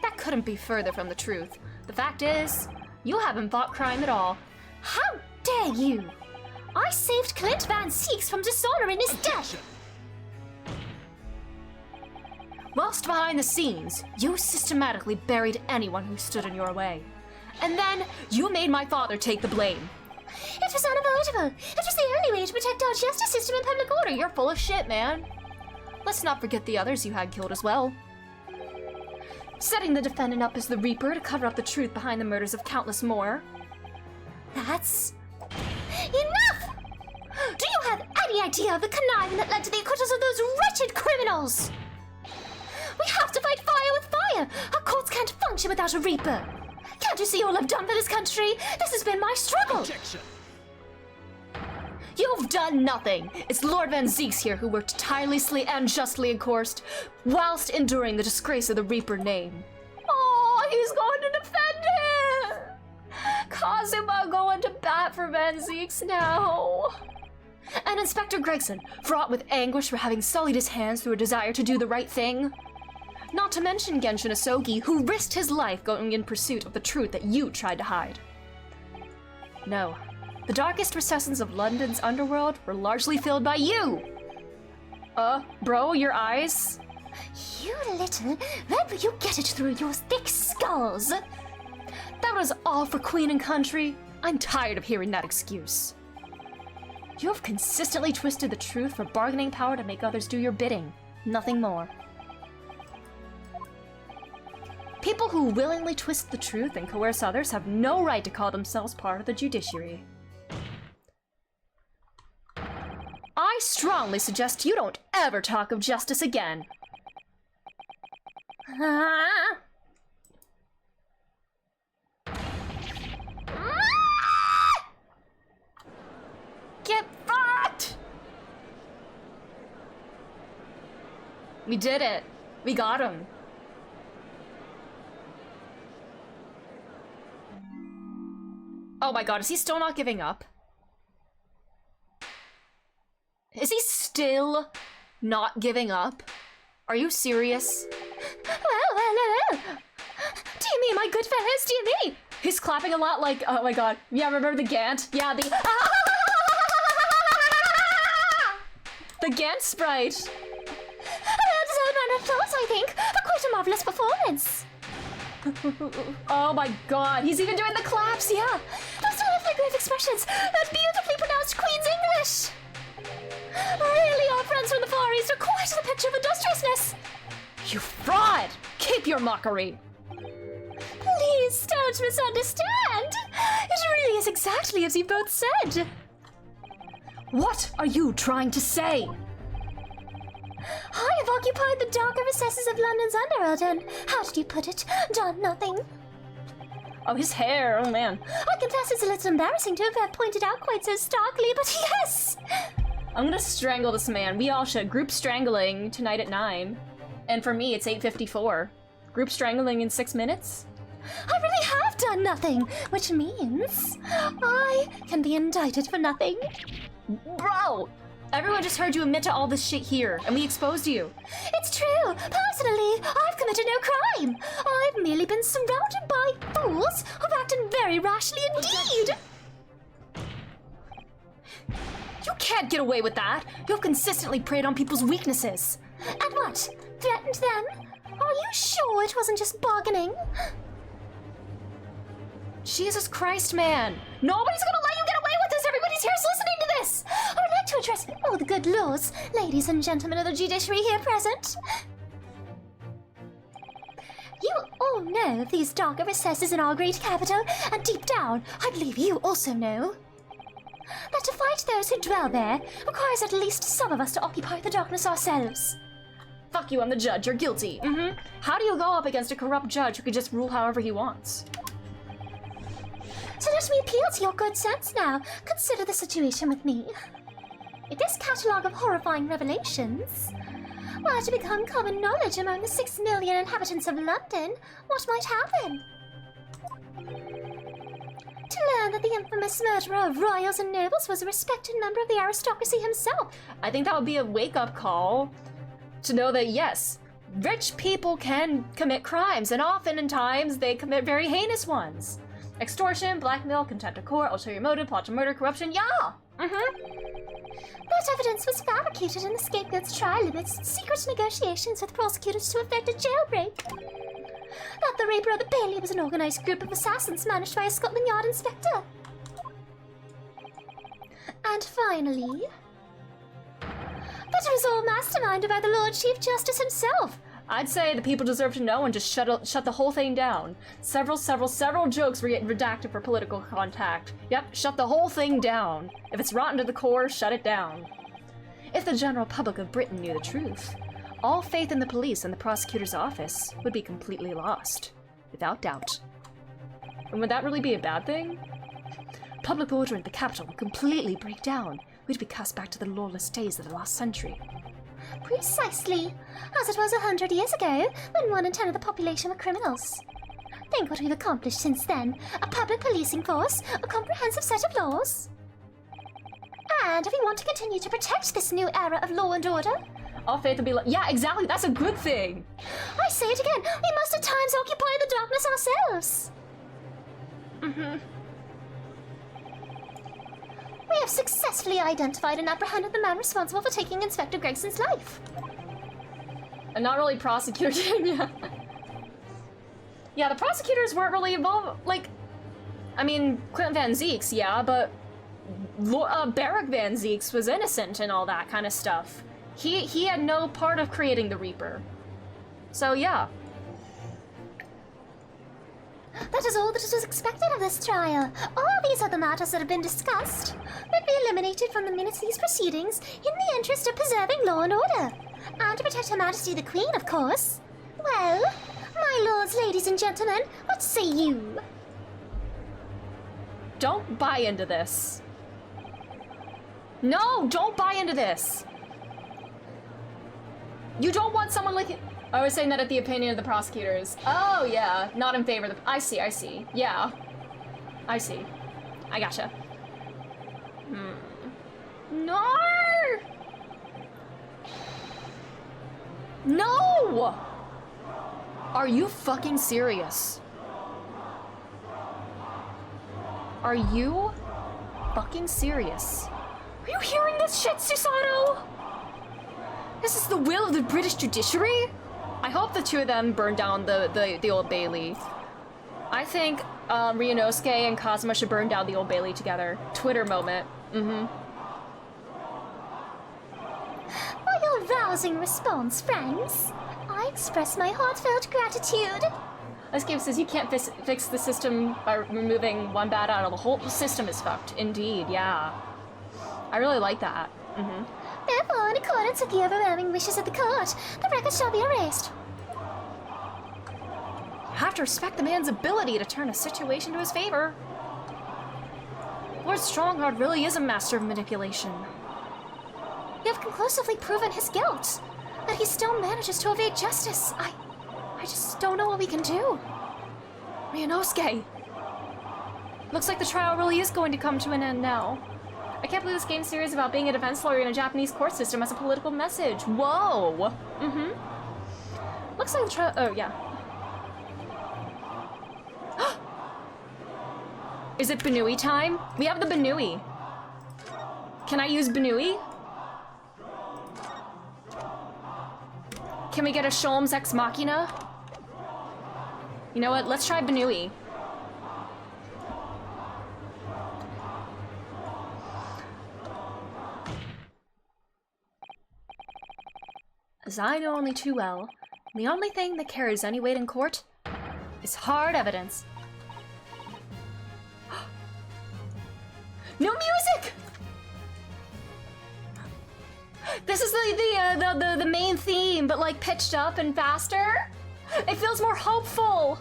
That couldn't be further from the truth. The fact is, you haven't fought crime at all. How dare you! I saved Clint Van Seeks from dishonor in his death! Whilst behind the scenes, you systematically buried anyone who stood in your way. And then, you made my father take the blame. It was unavoidable. It was the only way to protect our justice system and public order. You're full of shit, man. Let's not forget the others you had killed as well. Setting the defendant up as the Reaper to cover up the truth behind the murders of countless more. That's... enough! Do you have any idea of the conniving that led to the acquittals of those wretched criminals? We have to fight fire with fire! Our courts can't function without a Reaper! Can't you see all I've done for this country? This has been my struggle! Objection. You've done nothing! It's Lord Van Zeeks here who worked tirelessly and justly, of course, whilst enduring the disgrace of the Reaper name. Oh, he's going to defend him! Kazuma going to bat for Van Zeeks now. And Inspector Gregson, fraught with anguish for having sullied his hands through a desire to do the right thing. Not to mention Genshin Asogi, who risked his life going in pursuit of the truth that you tried to hide. No, the darkest recesses of London's underworld were largely filled by you! Bro, your eyes? You little... Where will you get it through your thick skulls? That was all for Queen and Country. I'm tired of hearing that excuse. You have consistently twisted the truth for bargaining power to make others do your bidding. Nothing more. People who willingly twist the truth and coerce others have no right to call themselves part of the judiciary. I strongly suggest you don't ever talk of justice again. Get fucked! We did it. We got him. Oh my god, is he still not giving up? Is he still not giving up? Are you serious? Well. Do you mean, my good fellows, do you mean? He's clapping a lot like, oh my god. Yeah, remember the Gant? Yeah, the Gant sprite. Well deserved round of applause, I think, for quite a marvelous performance. Oh my god, he's even doing the claps, yeah! Those terrific grave expressions, that beautifully pronounced Queen's English! Really, our friends from the Far East are quite the picture of industriousness! You fraud! Keep your mockery! Please don't misunderstand! It really is exactly as you both said! What are you trying to say? I have occupied the darker recesses of London's underworld and, how did you put it, done nothing. Oh, his hair, oh man. I confess it's a little embarrassing to have pointed out quite so starkly, but yes! I'm gonna strangle this man. We all should. Group strangling tonight at 9. And for me, it's 8:54. Group strangling in 6 minutes? I really have done nothing, which means I can be indicted for nothing. Bro! Everyone just heard you admit to all this shit here, and we exposed you. It's true. Personally, I've committed no crime. I've merely been surrounded by fools who've acted very rashly indeed. You can't get away with that. You've consistently preyed on people's weaknesses. And what? Threatened them? Are you sure it wasn't just bargaining? Jesus Christ, man. Nobody's gonna let you get away with this. Everybody's here listening to this. I would like to address all the good lords, ladies and gentlemen of the judiciary here present. You all know of these darker recesses in our great capital, and deep down, I believe you also know that to fight those who dwell there requires at least some of us to occupy the darkness ourselves. Fuck you, I'm the judge, you're guilty. How do you go up against a corrupt judge who could just rule however he wants? So let me appeal to your good sense now. Consider the situation with me. If this catalogue of horrifying revelations were to become common knowledge among the 6 million inhabitants of London, what might happen? To learn that the infamous murderer of royals and nobles was a respected member of the aristocracy himself. I think that would be a wake-up call to know that, yes, rich people can commit crimes, and oftentimes they commit very heinous ones. Extortion, blackmail, contempt of court, ulterior motive, plot to murder, corruption, yeah! That evidence was fabricated in the scapegoat's trial amidst secret negotiations with prosecutors to effect a jailbreak. That the raper of the Bailey was an organized group of assassins managed by a Scotland Yard inspector. And finally, that it was all masterminded by the Lord Chief Justice himself. I'd say the people deserve to know and just shut the whole thing down. Several jokes were getting redacted for political contact. Yep, shut the whole thing down. If it's rotten to the core, shut it down. If the general public of Britain knew the truth, all faith in the police and the prosecutor's office would be completely lost, without doubt. And would that really be a bad thing? Public order in the capital would completely break down. We'd be cast back to the lawless days of the last century. Precisely, as it was 100 years ago, when 1 in 10 of the population were criminals. Think what we've accomplished since then. A public policing force, a comprehensive set of laws. And if we want to continue to protect this new era of law and order, all faith will be yeah, exactly, that's a good thing! I say it again, we must at times occupy the darkness ourselves. We have successfully identified and apprehended the man responsible for taking Inspector Gregson's life. And not really prosecuting, yeah. Yeah, the prosecutors weren't really involved, like, I mean, Quentin Van Zeeks, yeah, but Barrack Van Zeeks was innocent and all that kind of stuff. He had no part of creating the Reaper. So, yeah. That is all that is expected of this trial. All these other matters that have been discussed would be eliminated from the minutes of these proceedings in the interest of preserving law and order. And to protect Her Majesty the Queen, of course. Well, my lords, ladies and gentlemen, what say you? Don't buy into this. No, don't buy into this. You don't want someone like it. I was saying that at the opinion of the prosecutors. Oh, yeah. Not in favor of the... I see. Yeah. I see. I gotcha. No! No! Are you fucking serious? Are you fucking serious? Are you hearing this shit, Susanoo? This is the will of the British judiciary? I hope the two of them burn down the Old Bailey. I think Ryunosuke and Kazuma should burn down the Old Bailey together. Twitter moment. For your rousing response, friends, I express my heartfelt gratitude. This game says you can't fix the system by removing one bad out of the whole system is fucked. Indeed, yeah. I really like that. Therefore, in accordance with the overwhelming wishes of the court, the record shall be erased. You have to respect the man's ability to turn a situation to his favor. Lord Strongheart really is a master of manipulation. You have conclusively proven his guilt, but he still manages to evade justice. I just don't know what we can do. Ryunosuke! Looks like the trial really is going to come to an end now. I can't believe this game series about being a defense lawyer in a Japanese court system has a political message. Whoa! Looks like the trial... Oh, yeah. Is it Banui time? We have the Banui. Can I use Banui? Can we get a Sholmes Ex Machina? You know what? Let's try Banui. As I know only too well, the only thing that carries any weight in court is hard evidence. No music! This is the main theme, but like pitched up and faster. It feels more hopeful.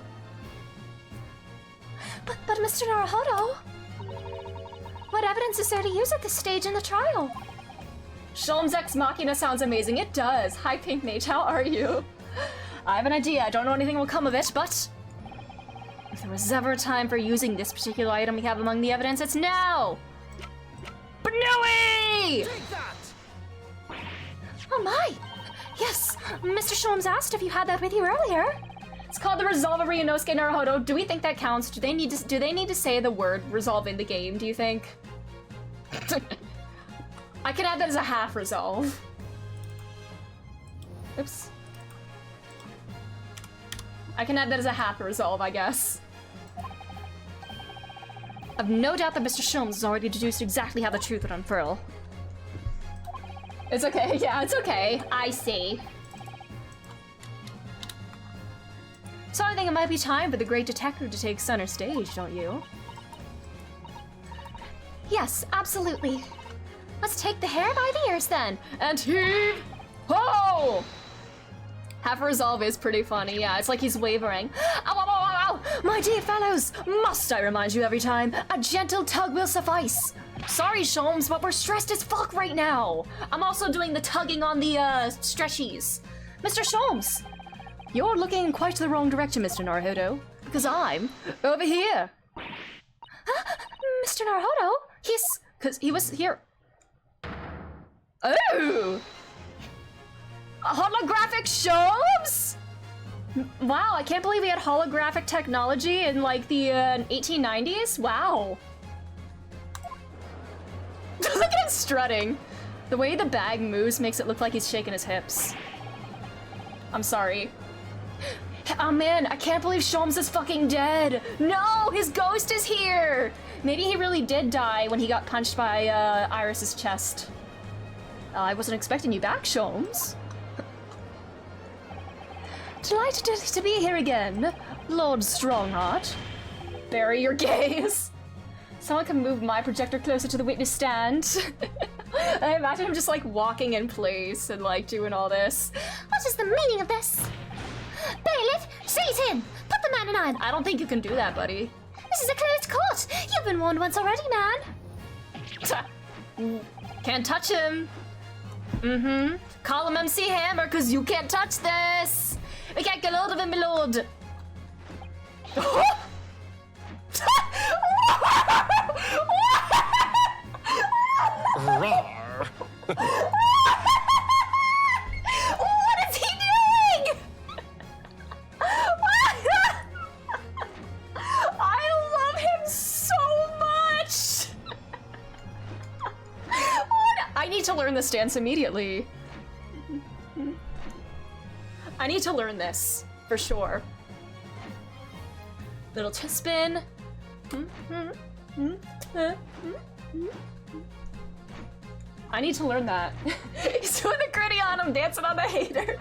But Mr. Naruhodo, what evidence is there to use at this stage in the trial? Sholm's Ex Machina sounds amazing. It does. Hi, Pink Mage. How are you? I have an idea. I don't know anything will come of it, but if there was ever a time for using this particular item we have among the evidence, it's now. Banoui! Oh my! Yes, Mr. Sholmes asked if you had that with you earlier. It's called the Resolve of Ryunosuke Naruhodo. Do we think that counts? Do they need to say the word resolve in the game, do you think? I can add that as a half resolve. Oops. I can add that as a half resolve, I guess. I've no doubt that Mr. Sholmes has already deduced exactly how the truth would unfurl. It's okay, yeah, it's okay. I see. So I think it might be time for the great detective to take center stage, don't you? Yes, absolutely. Let's take the hair by the ears then. And heave ho! Half resolve is pretty funny, yeah. It's like he's wavering. Ow, ow, ow, ow, ow! My dear fellows, must I remind you every time? A gentle tug will suffice. Sorry, Sholmes, but we're stressed as fuck right now. I'm also doing the tugging on the stretchies. Mr. Sholmes, you're looking in quite the wrong direction, Mr. Naruhodo, because I'm over here. Mr. Naruhodo? Because he was here. Oh! A holographic Sholmes? Wow, I can't believe we had holographic technology in like the 1890s. Wow. Look at him strutting. The way the bag moves makes it look like he's shaking his hips. I'm sorry. Oh man, I can't believe Sholmes is fucking dead. No, his ghost is here. Maybe he really did die when he got punched by Iris's chest. I wasn't expecting you back, Sholmes. Delighted to be here again, Lord Strongheart. Bury your gaze. Someone can move my projector closer to the witness stand. I imagine him just like walking in place and like doing all this. What is the meaning of this? Bailiff, seize him! Put the man in iron! I don't think you can do that, buddy. This is a closed court! You've been warned once already, man! Can't touch him. Mm-hmm. Call him MC Hammer, cause you can't touch this! We can't get hold of him, my lord! What is he doing? I love him so much! I need to learn this dance immediately. I need to learn this, for sure. Little chest spin. I need to learn that. He's doing the gritty on him, dancing on the haters.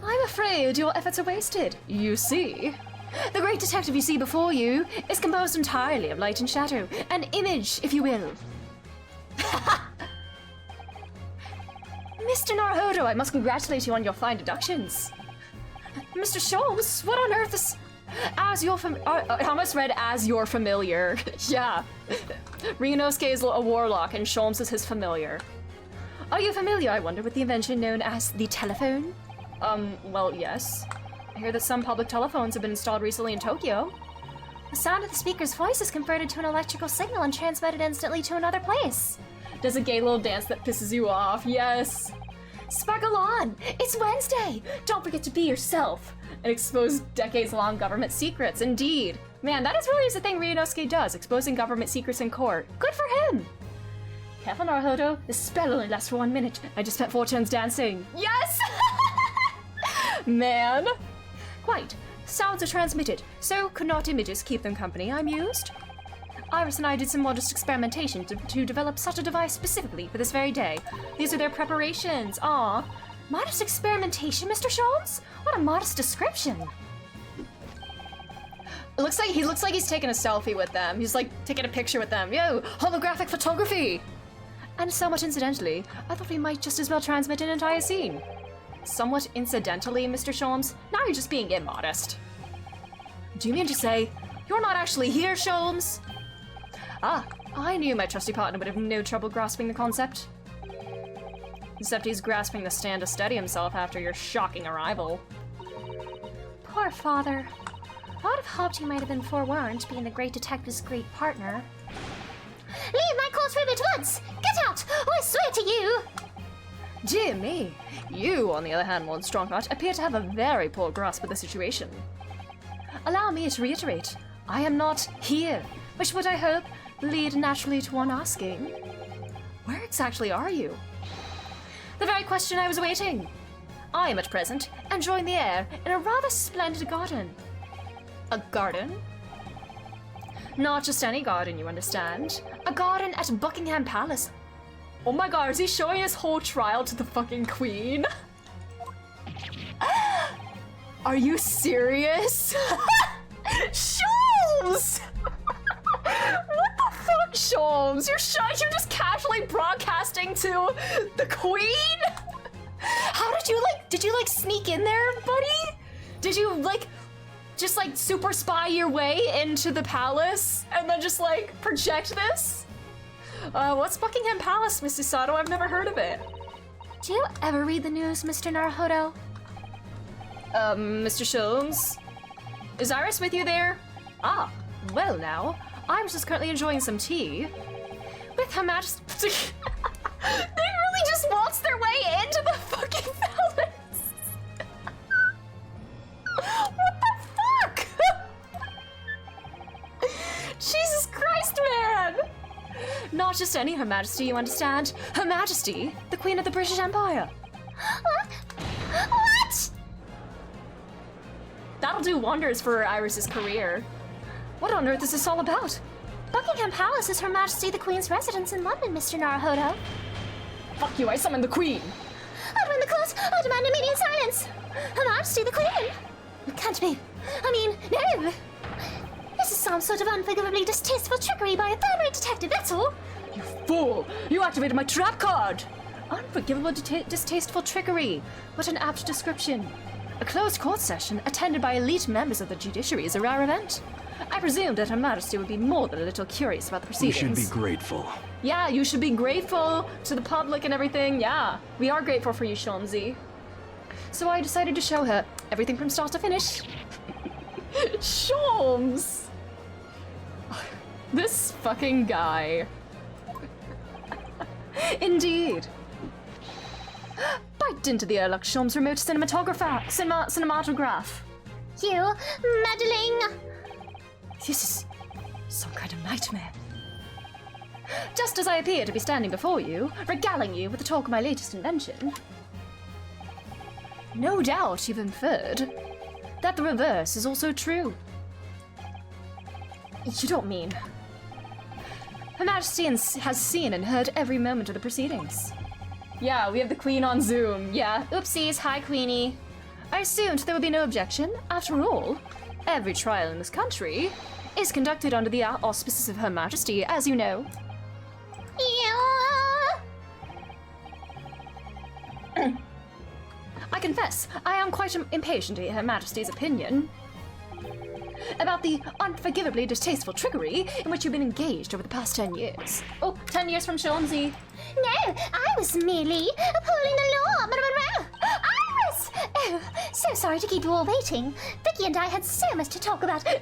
I'm afraid your efforts are wasted. You see, the great detective you see before you is composed entirely of light and shadow, an image, if you will. Mr. Naruhodo, I must congratulate you on your fine deductions. Mr. Sholmes, what on earth is... As your I almost read as your familiar. Yeah. Ryunosuke is a warlock and Sholmes is his familiar. Are you familiar, I wonder, with the invention known as the telephone? Well, yes. I hear that some public telephones have been installed recently in Tokyo. The sound of the speaker's voice is converted to an electrical signal and transmitted instantly to another place. Does a gay little dance that pisses you off, yes. Sparkle on! It's Wednesday! Don't forget to be yourself! And expose decades-long government secrets, indeed. Man, that is really the thing Ryunosuke does, exposing government secrets in court. Good for him! Careful, Naruhodo. This spell only lasts for 1 minute. I just spent 4 turns dancing. Yes! Man. Quite. Sounds are transmitted, so could not images keep them company, I mused. Iris and I did some modest experimentation to develop such a device specifically for this very day. These are their preparations. Ah, Modest experimentation, Mr. Sholmes? What a modest description. He looks like he's taking a selfie with them. He's like taking a picture with them. Yo, holographic photography! And somewhat incidentally, I thought we might just as well transmit an entire scene. Somewhat incidentally, Mr. Sholmes? Now you're just being immodest. Do you mean to say you're not actually here, Sholmes? Ah, I knew my trusty partner would have no trouble grasping the concept. Except he's grasping the stand to steady himself after your shocking arrival. Poor father. I would have hoped he might have been forewarned, being the great detective's great partner. Leave my courtroom at once! Get out, or I swear to you! Dear me. You, on the other hand, Lord Strongheart, appear to have a very poor grasp of the situation. Allow me to reiterate, I am not here, which would, I hope, lead naturally to one asking, where exactly are you? The very question I was awaiting. I am at present enjoying the air in a rather splendid garden. A garden? Not just any garden, you understand. A garden at Buckingham Palace. Oh my god, is he showing his whole trial to the fucking Queen? Are you serious? Sholmes! What the fuck, Sholmes? You're just casually broadcasting to the Queen? How did you sneak in there, buddy? Did you just super spy your way into the palace and then just project this? What's Buckingham Palace, Mrs. Sato? I've never heard of it. Do you ever read the news, Mr. Naruhodo? Mr. Sholmes? Is Iris with you there? Ah, well now, Iris is currently enjoying some tea with Her Majesty. They really just waltzed their way into the fucking palace. What the fuck? Jesus Christ, man! Not just any Her Majesty, you understand? Her Majesty, the Queen of the British Empire. What? That'll do wonders for Iris's career. What on earth is this all about? Buckingham Palace is Her Majesty the Queen's residence in London, Mr. Naruhodo. Fuck you, I summoned the Queen. Out in the court, I demand immediate silence. Her Majesty the Queen. It can't be. I mean, no. This is some sort of unforgivably distasteful trickery by a third-rate detective, that's all. You fool! You activated my trap card! Unforgivable distasteful trickery. What an apt description. A closed court session attended by elite members of the judiciary is a rare event. I presumed that Her Majesty would be more than a little curious about the proceedings. We should be grateful. Yeah, you should be grateful to the public and everything. Yeah, we are grateful for you, Sholmesy. So I decided to show her everything from start to finish. Sholmes! This fucking guy. Indeed. Bite into the Erlach Sholmes remote cinematograph. You, meddling. This is some kind of nightmare. Just as I appear to be standing before you, regaling you with the talk of my latest invention. No doubt you've inferred that the reverse is also true. You don't mean... Her Majesty has seen and heard every moment of the proceedings. Yeah, we have the Queen on Zoom. Yeah, oopsies, hi Queenie. I assumed there would be no objection. After all, every trial in this country is conducted under the auspices of Her Majesty, as you know. Yeah. I confess, I am quite impatient to hear Her Majesty's opinion about the unforgivably distasteful trickery in which you've been engaged over the past 10 years. Oh, 10 years from Sholmesy. No, I was merely upholding the law. Iris! Oh, so sorry to keep you all waiting. Vicky and I had so much to talk about. Vicky!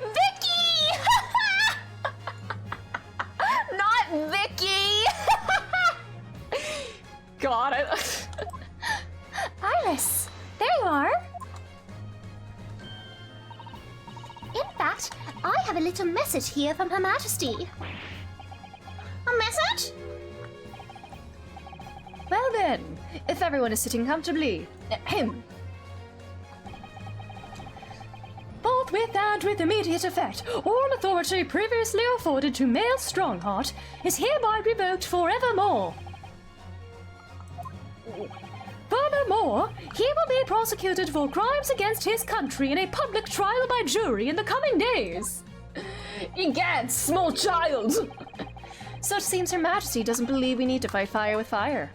Not Vicky! Got it. Iris, there you are. In fact, I have a little message here from Her Majesty. A message? Well then, if everyone is sitting comfortably, forthwith and with immediate effect, all authority previously afforded to male Strongheart is hereby revoked forevermore. Furthermore, or he will be prosecuted for crimes against his country in a public trial by jury in the coming days. Egad, small child! So it seems Her Majesty doesn't believe we need to fight fire with fire.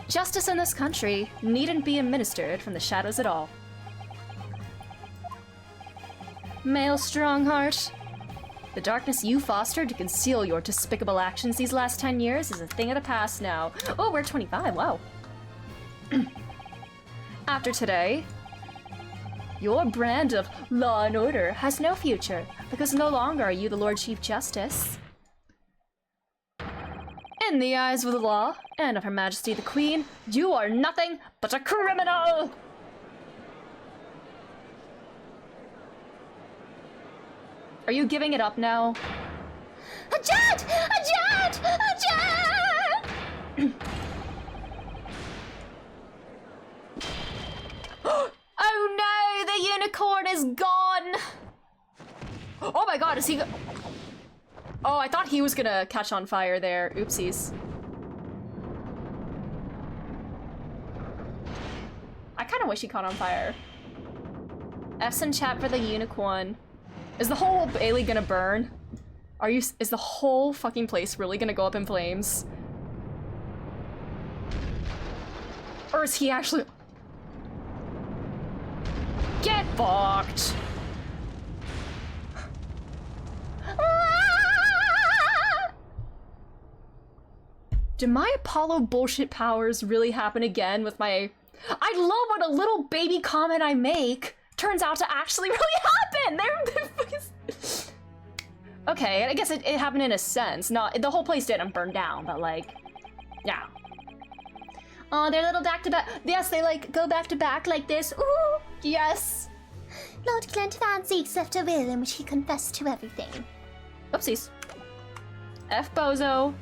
Justice in this country needn't be administered from the shadows at all. Male Strongheart, the darkness you fostered to conceal your despicable actions these last 10 years is a thing of the past now. Oh, we're 25, wow. After today, your brand of law and order has no future, because no longer are you the Lord Chief Justice. In the eyes of the law, and of Her Majesty the Queen, you are nothing but a criminal! Are you giving it up now? A jet! A jet! A jet! Oh no! The unicorn is gone! Oh my god, is he Oh, I thought he was gonna catch on fire there. Oopsies. I kinda wish he caught on fire. F's in chat for the unicorn. Is the whole Bailey gonna burn? Is the whole fucking place really gonna go up in flames? Or is he actually... Get fucked! Did my Apollo bullshit powers really happen again with my... I love when a little baby comment I make turns out to actually really happen! Okay, I guess it happened in a sense. Not the whole place didn't burn down, but like, yeah. Oh, they're little back to back. Yes, they like go back to back like this. Ooh, yes. Lord Glent Van Zeeks left a will in which he confessed to everything. Oopsies. F bozo.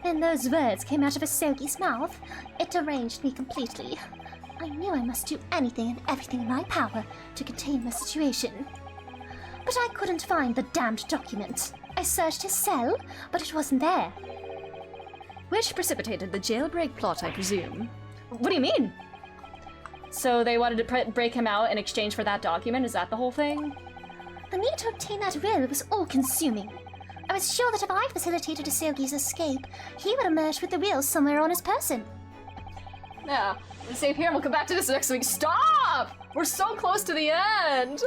When those words came out of Asogi's mouth, it deranged me completely. I knew I must do anything and everything in my power to contain the situation. But I couldn't find the damned document. I searched his cell, but it wasn't there. Which precipitated the jailbreak plot, I presume. What do you mean? So they wanted to break him out in exchange for that document? Is that the whole thing? The need to obtain that will was all-consuming. I was sure that if I facilitated Asogi's escape, he would emerge with the will somewhere on his person. Yeah, we'll save here and we'll come back to this next week. Stop! We're so close to the end!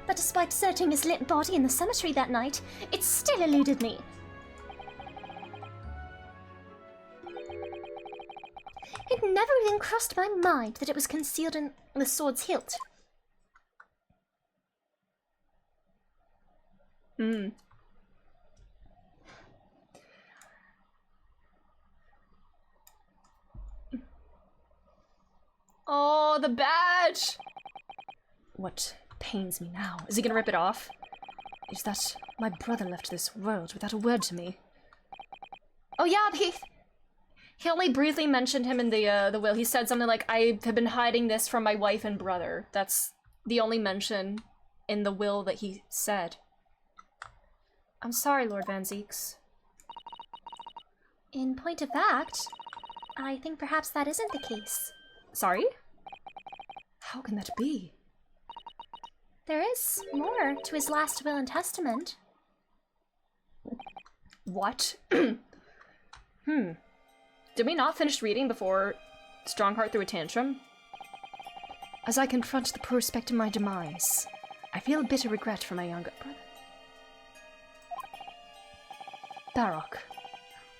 But despite searching his limp body in the cemetery that night, it still eluded me. It never even crossed my mind that it was concealed in the sword's hilt. Oh, the badge! What pains me now? Is he gonna rip it off? Is that my brother left this world without a word to me? Oh yeah, he only briefly mentioned him in the will. He said something like, I have been hiding this from my wife and brother. That's the only mention in the will that he said. I'm sorry, Lord Van Zeeks. In point of fact, I think perhaps that isn't the case. Sorry? How can that be? There is more to his last will and testament. What? Did we not finish reading before Strongheart threw a tantrum? As I confront the prospect of my demise, I feel a bitter regret for my younger brother. Barrock,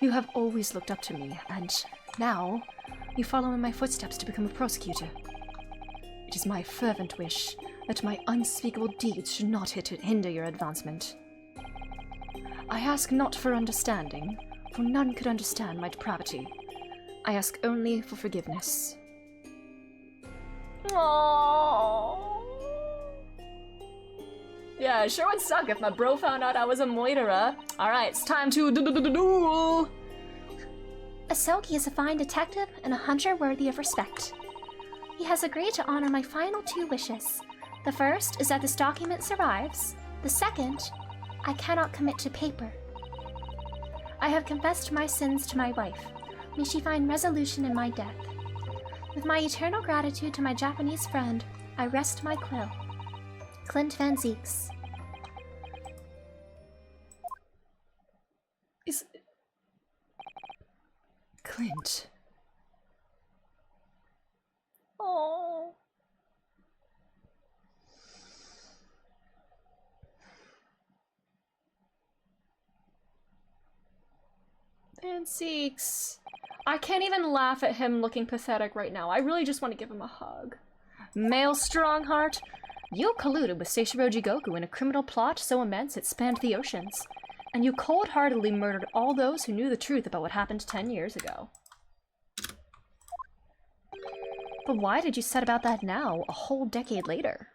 you have always looked up to me, and now you follow in my footsteps to become a prosecutor. It is my fervent wish that my unspeakable deeds should not hinder your advancement. I ask not for understanding, for none could understand my depravity. I ask only for forgiveness. Aww. Yeah, it sure would suck if my bro found out I was a moiterer. Alright, it's time to duel! Asogi is a fine detective and a hunter worthy of respect. He has agreed to honor my final 2 wishes. The first is that this document survives. The second, I cannot commit to paper. I have confessed my sins to my wife. May she find resolution in my death. With my eternal gratitude to my Japanese friend, I rest my quill. Clint Van Zeeks. Is... Clint. Oh. Van Zeeks. I can't even laugh at him looking pathetic right now. I really just want to give him a hug. Male Strongheart, you colluded with Seishiro Jigoku in a criminal plot so immense it spanned the oceans. And you cold-heartedly murdered all those who knew the truth about what happened 10 years ago. But why did you set about that now, a whole decade later?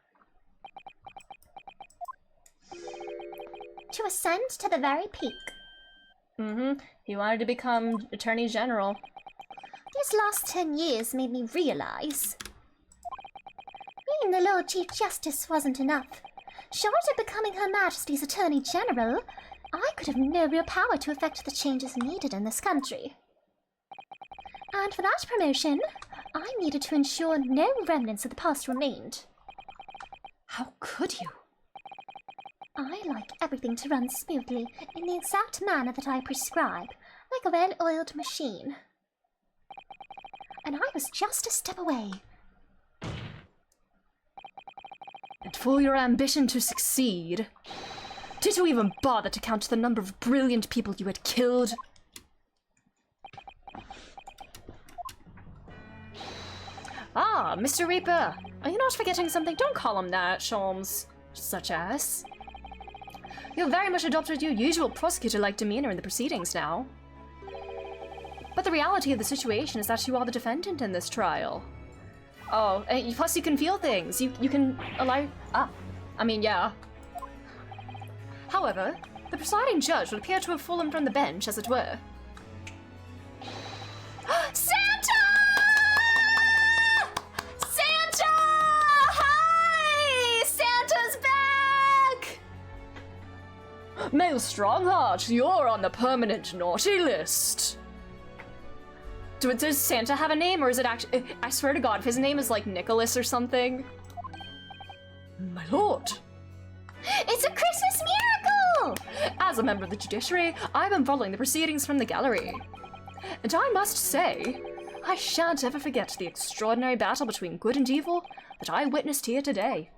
To ascend to the very peak. He wanted to become Attorney General. These last 10 years made me realize being the Lord Chief Justice wasn't enough. Short of becoming Her Majesty's Attorney General, I could have no real power to effect the changes needed in this country. And for that promotion, I needed to ensure no remnants of the past remained. How could you? I like everything to run smoothly in the exact manner that I prescribe, like a well-oiled machine. And I was just a step away. And for your ambition to succeed, did you even bother to count the number of brilliant people you had killed? Ah, Mr. Reaper, are you not forgetting something? Don't call him that, Sholmes. Such as... You very much adopted your usual prosecutor-like demeanor in the proceedings now. But the reality of the situation is that you are the defendant in this trial. Oh, plus you can feel things. You can allow... I mean, yeah. However, the presiding judge would appear to have fallen from the bench, as it were. Santa! Santa! Hi! Santa's back! Male Strongheart, you're on the permanent naughty list. Does Santa have a name, or is it actually... I swear to God, if his name is like Nicholas or something. My lord. It's a Christmas miracle! As a member of the judiciary, I've been following the proceedings from the gallery. And I must say, I shan't ever forget the extraordinary battle between good and evil that I witnessed here today.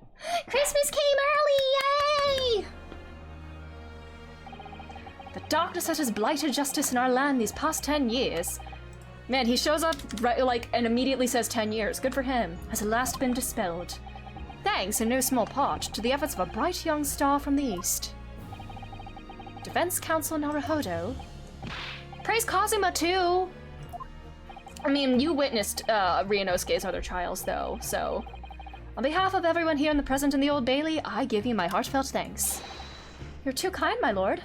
Christmas came early, yay! The darkness that has blighted justice in our land these past 10 years. Man, he shows up right, like, and immediately says 10 years. Good for him. Has at last been dispelled. Thanks, in no small part, to the efforts of a bright young star from the east. Defense Counsel Naruhodo. Praise Kazuma, too! I mean, you witnessed Ryunosuke's other trials, though, so... On behalf of everyone here in the present in the Old Bailey, I give you my heartfelt thanks. You're too kind, my lord.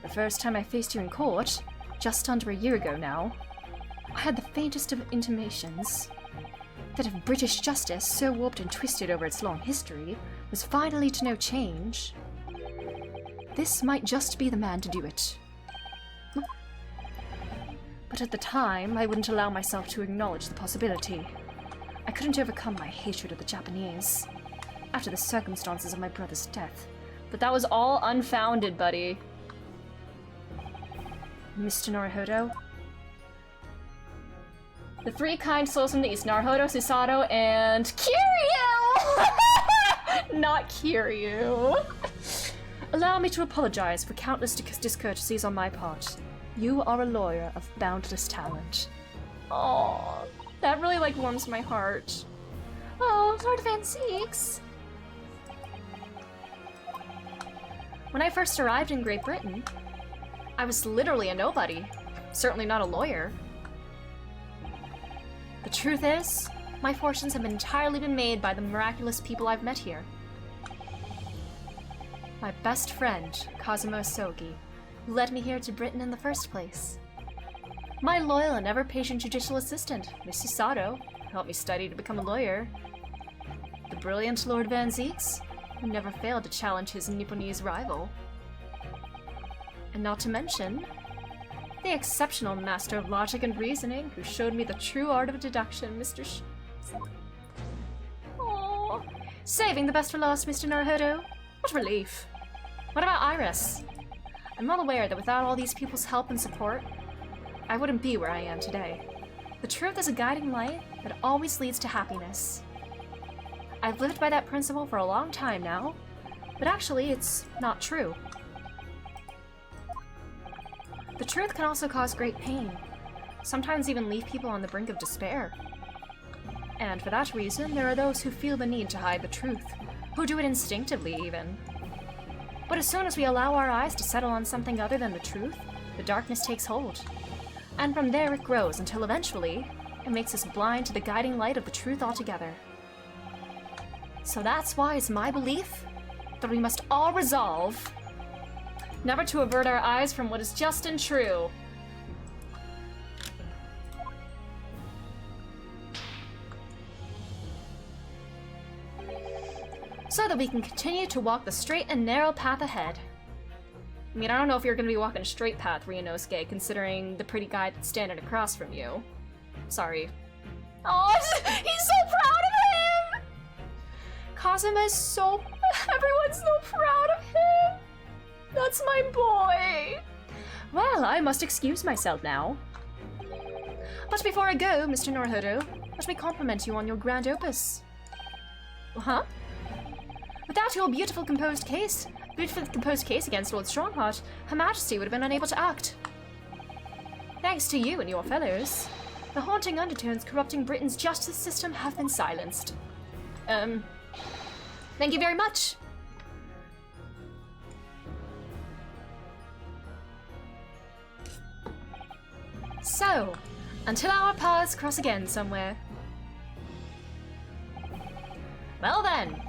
The first time I faced you in court, just under a year ago now, I had the faintest of intimations that if British justice, so warped and twisted over its long history, was finally to know change, this might just be the man to do it. But at the time, I wouldn't allow myself to acknowledge the possibility. I couldn't overcome my hatred of the Japanese, after the circumstances of my brother's death. But that was all unfounded, buddy. Mr. Naruhodo? The three kind souls from the east, Naruhodo, Susato, and Kiryu! Not Kiryu. Allow me to apologize for countless discourtesies on my part. You are a lawyer of boundless talent. Oh, that really, like, warms my heart. Oh, Lord Van Zeeks. When I first arrived in Great Britain, I was literally a nobody. Certainly not a lawyer. The truth is, my fortunes have entirely been made by the miraculous people I've met here. My best friend, Kazuma Osogi, who led me here to Britain in the first place. My loyal and ever-patient judicial assistant, Miss Susato, who helped me study to become a lawyer. The brilliant Lord Van Zeeks, who never failed to challenge his Nipponese rival. And not to mention, the The exceptional master of logic and reasoning who showed me the true art of deduction, Mr. Oh, saving the best for last, Mr. Naruhodo. What relief. What about Iris? I'm well aware that without all these people's help and support, I wouldn't be where I am today. The truth is a guiding light that always leads to happiness. I've lived by that principle for a long time now, but actually it's not true. The truth can also cause great pain, sometimes even leave people on the brink of despair. And for that reason, there are those who feel the need to hide the truth, who do it instinctively even. But as soon as we allow our eyes to settle on something other than the truth, the darkness takes hold. And from there it grows until eventually, it makes us blind to the guiding light of the truth altogether. So that's why it's my belief that we must all resolve never to avert our eyes from what is just and true. So that we can continue to walk the straight and narrow path ahead. I mean, I don't know if you're gonna be walking a straight path, Ryunosuke, considering the pretty guy that's standing across from you. Sorry. Oh, he's so proud of him! Kazuma is so... Everyone's so proud of him! That's my boy! Well, I must excuse myself now. But before I go, Mr. Naruhodo, let me compliment you on your grand opus. Huh? Without your beautifully composed case against Lord Strongheart, Her Majesty would have been unable to act. Thanks to you and your fellows, the haunting undertones corrupting Britain's justice system have been silenced. Thank you very much. So, until our paths cross again somewhere. Well then.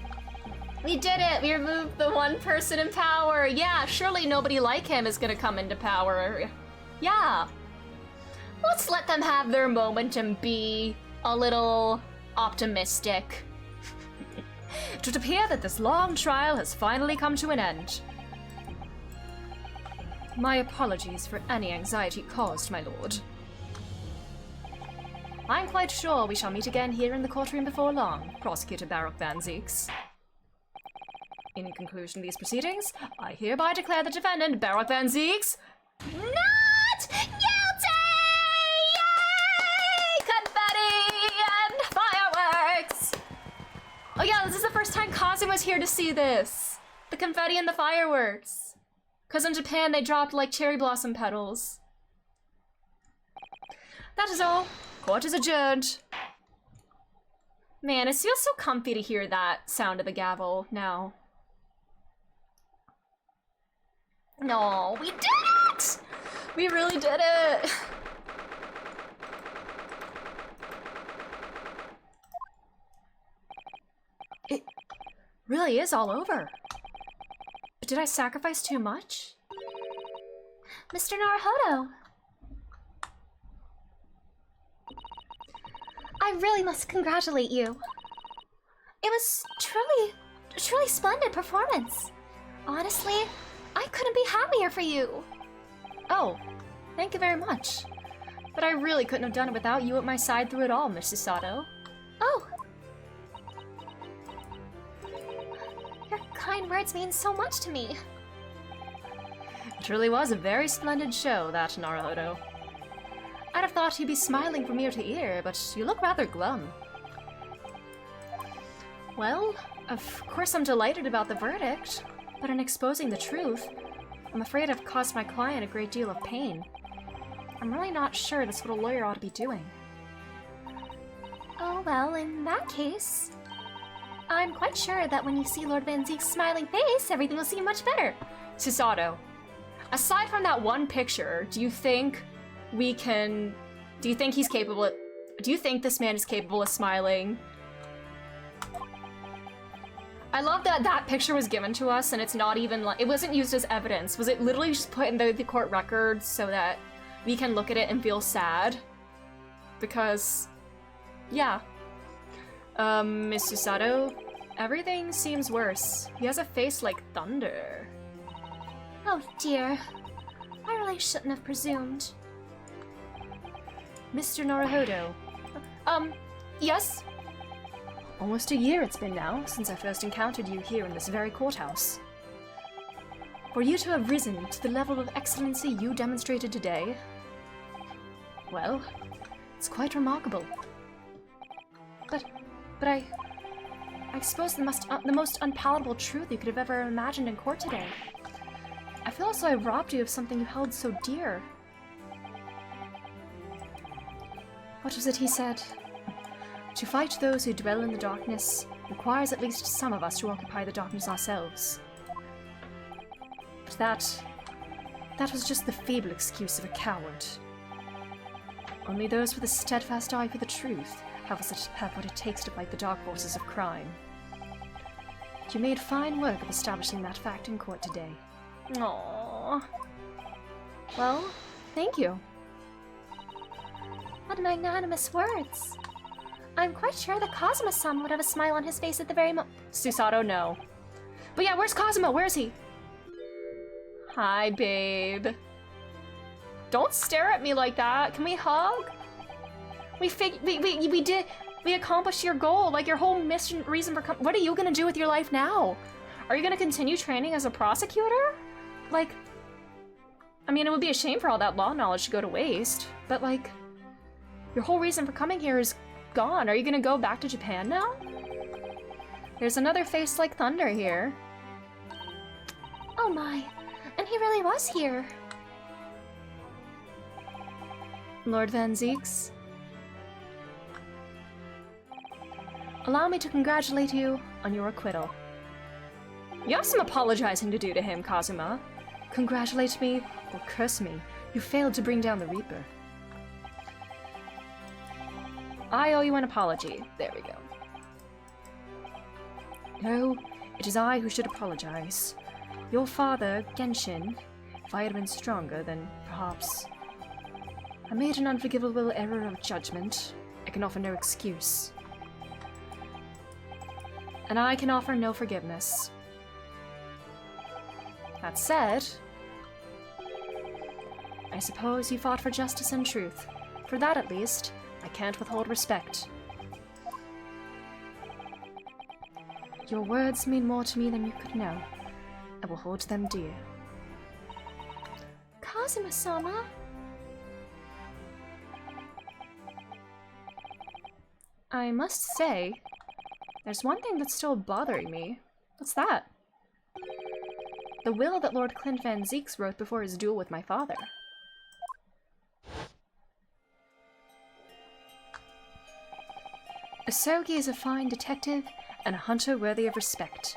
We did it! We removed the one person in power! Yeah, surely nobody like him is gonna come into power. Yeah. Let's let them have their moment and be a little optimistic. It would appear that this long trial has finally come to an end. My apologies for any anxiety caused, my lord. I'm quite sure we shall meet again here in the courtroom before long, Prosecutor Baruch Van Zeeks. In conclusion of these proceedings, I hereby declare the defendant, Baruch Van Zeeks, not guilty! Yay! Confetti and fireworks! Oh yeah, this is the first time Kazuma was here to see this. The confetti and the fireworks. Because in Japan, they dropped like cherry blossom petals. That is all. Court is adjourned. Man, it feels so comfy to hear that sound of the gavel now. No, we did it! We really did it! It really is all over. But did I sacrifice too much? Mr. Naruhodo. I really must congratulate you. It was a truly splendid performance. Honestly, I couldn't be happier for you. Oh, thank you very much. But I really couldn't have done it without you at my side through it all, Miss Sato. Oh. Your kind words mean so much to me. It really was a very splendid show, that Naruhodo. I'd have thought you'd be smiling from ear to ear, but you look rather glum. Well, of course I'm delighted about the verdict, but in exposing the truth, I'm afraid I've caused my client a great deal of pain. I'm really not sure that's what a lawyer ought to be doing. Oh, well, in that case, I'm quite sure that when you see Lord Van Zeek's smiling face, everything will seem much better. Susato, aside from that one picture, do you think he's capable of, do you think this man is capable of smiling? I love that that picture was given to us and it's not even like, it wasn't used as evidence. Was it literally just put in the court records so that we can look at it and feel sad? Because, yeah. Miss Susato, everything seems worse. He has a face like thunder. Oh dear. I really shouldn't have presumed. Mr. Naruhodo. Yes? Almost a year it's been now since I first encountered you here in this very courthouse. For you to have risen to the level of excellency you demonstrated today, well, it's quite remarkable. But I suppose the most unpalatable truth you could have ever imagined in court today. I feel as though I robbed you of something you held so dear. What was it he said? To fight those who dwell in the darkness requires at least some of us to occupy the darkness ourselves. But that was just the feeble excuse of a coward. Only those with a steadfast eye for the truth have what it takes to fight the dark forces of crime. You made fine work of establishing that fact in court today. Aww. Well, thank you. What magnanimous words. I'm quite sure that Kazuma-san would have a smile on his face at the very Susato, no. But yeah, where's Kazuma? Where is he? Hi, babe. Don't stare at me like that. Can we hug? We accomplished your goal. Like, your whole reason for what are you gonna do with your life now? Are you gonna continue training as a prosecutor? Like, I mean, it would be a shame for all that law knowledge to go to waste, but like, your whole reason for coming here is gone. Are you gonna go back to Japan now? There's another face like thunder here. Oh my, and he really was here. Lord Van Zeeks, allow me to congratulate you on your acquittal. You have some apologizing to do to him, Kazuma. Congratulate me or curse me. You failed to bring down the Reaper. I owe you an apology. There we go. No, it is I who should apologize. Your father, Genshin, if I had been stronger, then perhaps... I made an unforgivable error of judgment. I can offer no excuse. And I can offer no forgiveness. That said, I suppose you fought for justice and truth. For that, at least, I can't withhold respect. Your words mean more to me than you could know. I will hold them dear. Kazuma-sama? I must say, there's one thing that's still bothering me. What's that? The will that Lord Clint Van Zeeks wrote before his duel with my father. Asogi is a fine detective and a hunter worthy of respect.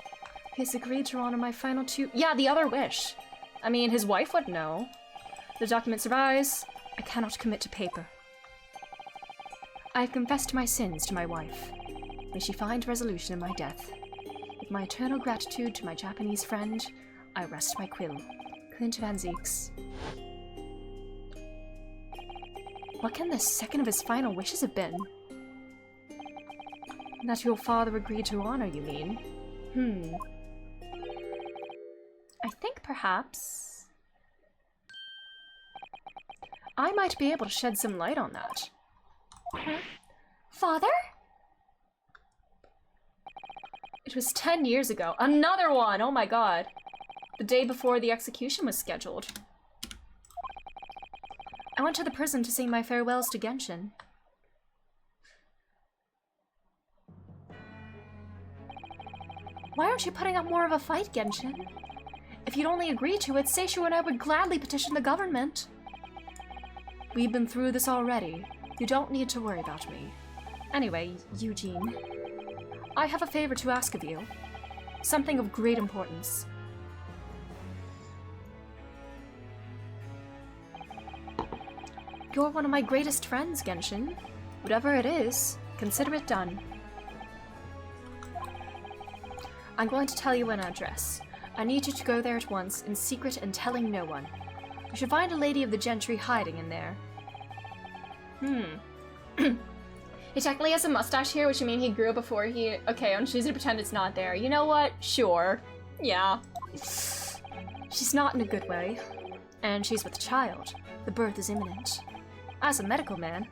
He has agreed to honor my final two— Yeah, the other wish! I mean, his wife would know. The document survives. I cannot commit to paper. I have confessed my sins to my wife. May she find resolution in my death. With my eternal gratitude to my Japanese friend, I rest my quill. Clint Van Zeeks. What can the second of his final wishes have been? That your father agreed to honor, you mean? I think perhaps I might be able to shed some light on that. Father? It was 10 years ago. Another one! Oh my god. The day before the execution was scheduled. I went to the prison to say my farewells to Genshin. Why aren't you putting up more of a fight, Genshin? If you'd only agreed to it, Seishu and I would gladly petition the government. We've been through this already. You don't need to worry about me. Anyway, Eugene, I have a favor to ask of you. Something of great importance. You're one of my greatest friends, Genshin. Whatever it is, consider it done. I'm going to tell you an address. I need you to go there at once, in secret and telling no one. You should find a lady of the gentry hiding in there. He technically has a mustache here, which would mean he grew before he... Okay, I'm choosing to pretend it's not there. You know what? Sure. Yeah. She's not in a good way. And she's with child. The birth is imminent. As a medical man,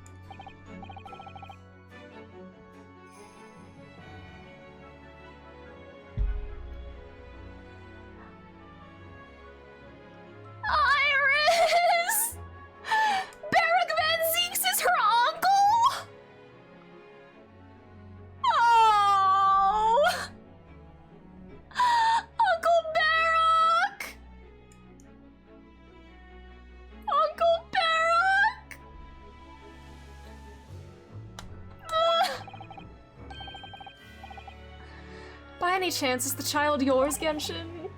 any chance is the child yours, Genshin?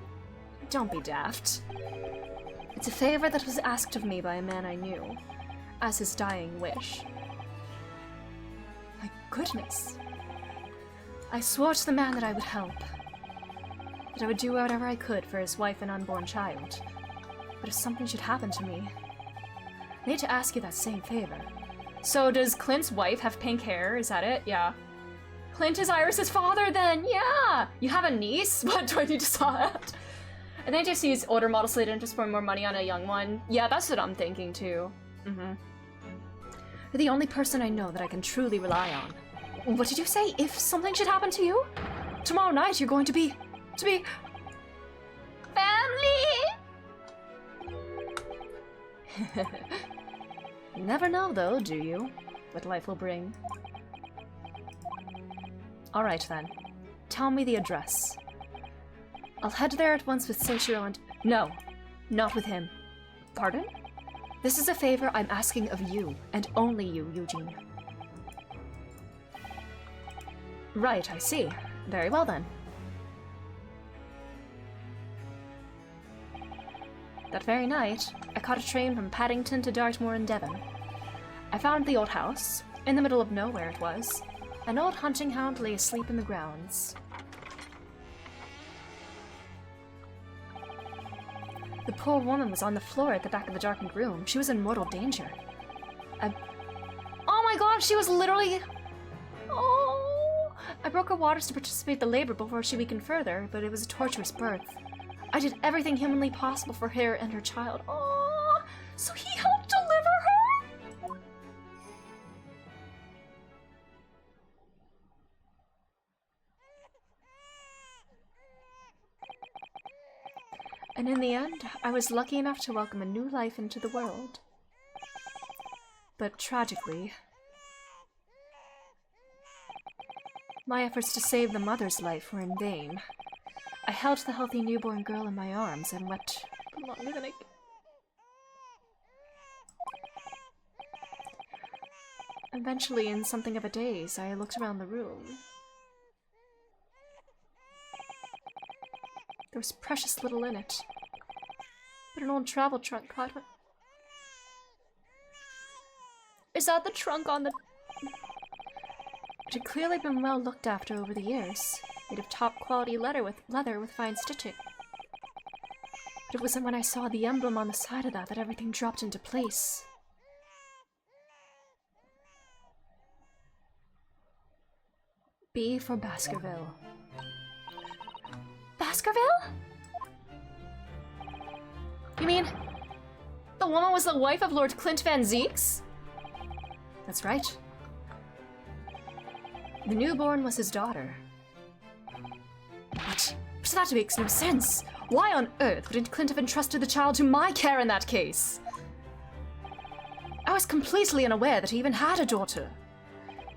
Don't be daft. It's a favor that was asked of me by a man I knew, as his dying wish. My goodness. I swore to the man that I would help, that I would do whatever I could for his wife and unborn child. But if something should happen to me, I need to ask you that same favor. So does Clint's wife have pink hair? Is that it? Yeah. Clint is Iris's father then! Yeah! You have a niece? What, do I need to saw that? And then just use older model Sladen to spend more money on a young one. Yeah, that's what I'm thinking too. You're the only person I know that I can truly rely on. What did you say? If something should happen to you? Tomorrow night you're going to be... Family! You never know though, do you? What life will bring. Alright then. Tell me the address. I'll head there at once with Seichiro and... No, not with him. Pardon? This is a favor I'm asking of you, and only you, Eugene. Right, I see. Very well then. That very night, I caught a train from Paddington to Dartmoor in Devon. I found the old house. In the middle of nowhere it was. An old hunting hound lay asleep in the grounds. The poor woman was on the floor at the back of the darkened room. She was in mortal danger. Oh my god, she was literally... Oh! I broke her waters to participate in the labor before she weakened further, but it was a torturous birth. I did everything humanly possible for her and her child. Oh! So he helped deliver her? And in the end, I was lucky enough to welcome a new life into the world. But tragically, my efforts to save the mother's life were in vain. I held the healthy newborn girl in my arms and wept longer than I could. Eventually, in something of a daze, I looked around the room. There was precious little in it, but an old travel trunk caught my... Is that the trunk on the... It had clearly been well looked after over the years, made of top-quality leather with fine stitching. But it wasn't when I saw the emblem on the side of that everything dropped into place. B for Baskerville. Baskerville? You mean the woman was the wife of Lord Clint Van Zeeks? That's right. The newborn was his daughter. What? So that makes no sense. Why on earth wouldn't Clint have entrusted the child to my care in that case? I was completely unaware that he even had a daughter.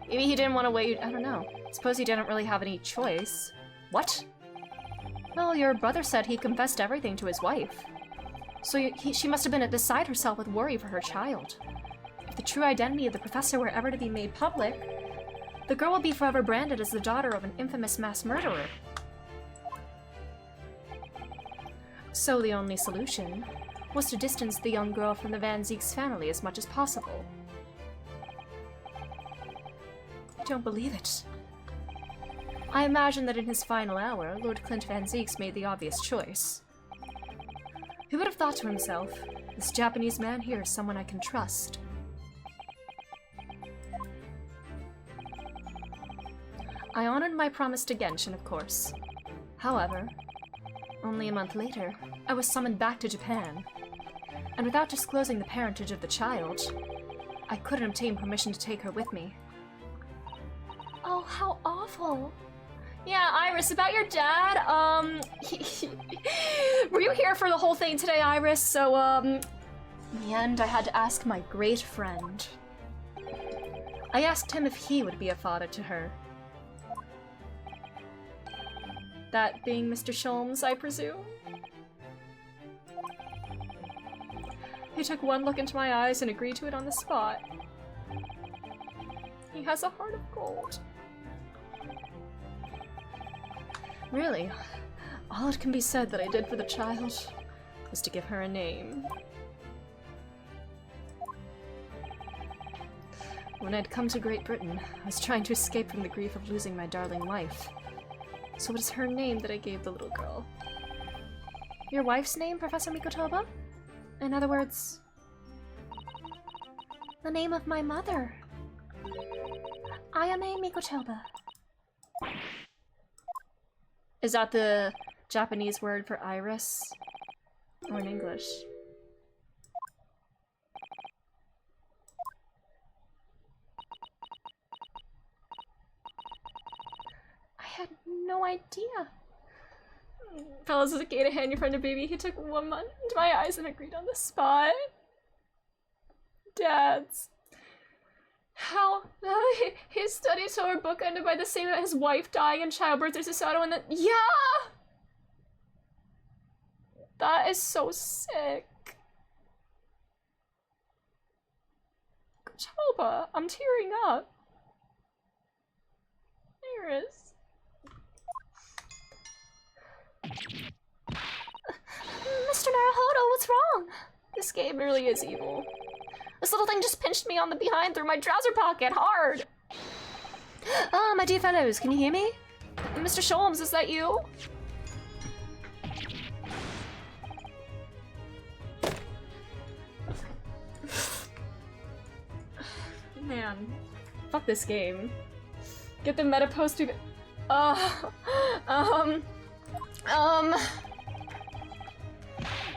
Maybe he didn't want to wait, I don't know. Suppose he didn't really have any choice. What? Well, your brother said he confessed everything to his wife. So she must have been beside herself with worry for her child. If the true identity of the professor were ever to be made public, the girl will be forever branded as the daughter of an infamous mass murderer. So the only solution was to distance the young girl from the Van Zeeks family as much as possible. I don't believe it. I imagine that in his final hour, Lord Clint Van Zeeks made the obvious choice. Who would have thought to himself, this Japanese man here is someone I can trust? I honored my promise to Genshin, of course. However, only a month later, I was summoned back to Japan. And without disclosing the parentage of the child, I couldn't obtain permission to take her with me. Oh, how awful. Yeah, Iris, about your dad, were you here for the whole thing today, Iris? So, in the end, I had to ask my great friend. I asked him if he would be a father to her. That being Mr. Sholmes, I presume? He took one look into my eyes and agreed to it on the spot. He has a heart of gold. Really, all it can be said that I did for the child was to give her a name. When I'd come to Great Britain, I was trying to escape from the grief of losing my darling wife. So it is her name that I gave the little girl. Your wife's name, Professor Mikotoba? In other words, the name of my mother. Ayame Mikotoba. Is that the Japanese word for iris? Or in English? I had no idea. Fellas, as a gay to hand your friend a baby, he took one month into my eyes and agreed on the spot. Dads. How? His study tour book ended by the same his wife dying in childbirth. There's a shadow in the— Yeah! That is so sick. Choba, I'm tearing up. Iris. Mr. Naruhodo, what's wrong? This game really is evil. This little thing just pinched me on the behind through my trouser pocket hard. Ah, my dear fellows, can you hear me? Mr. Sholmes, is that you? Man, fuck this game. Get the meta post to—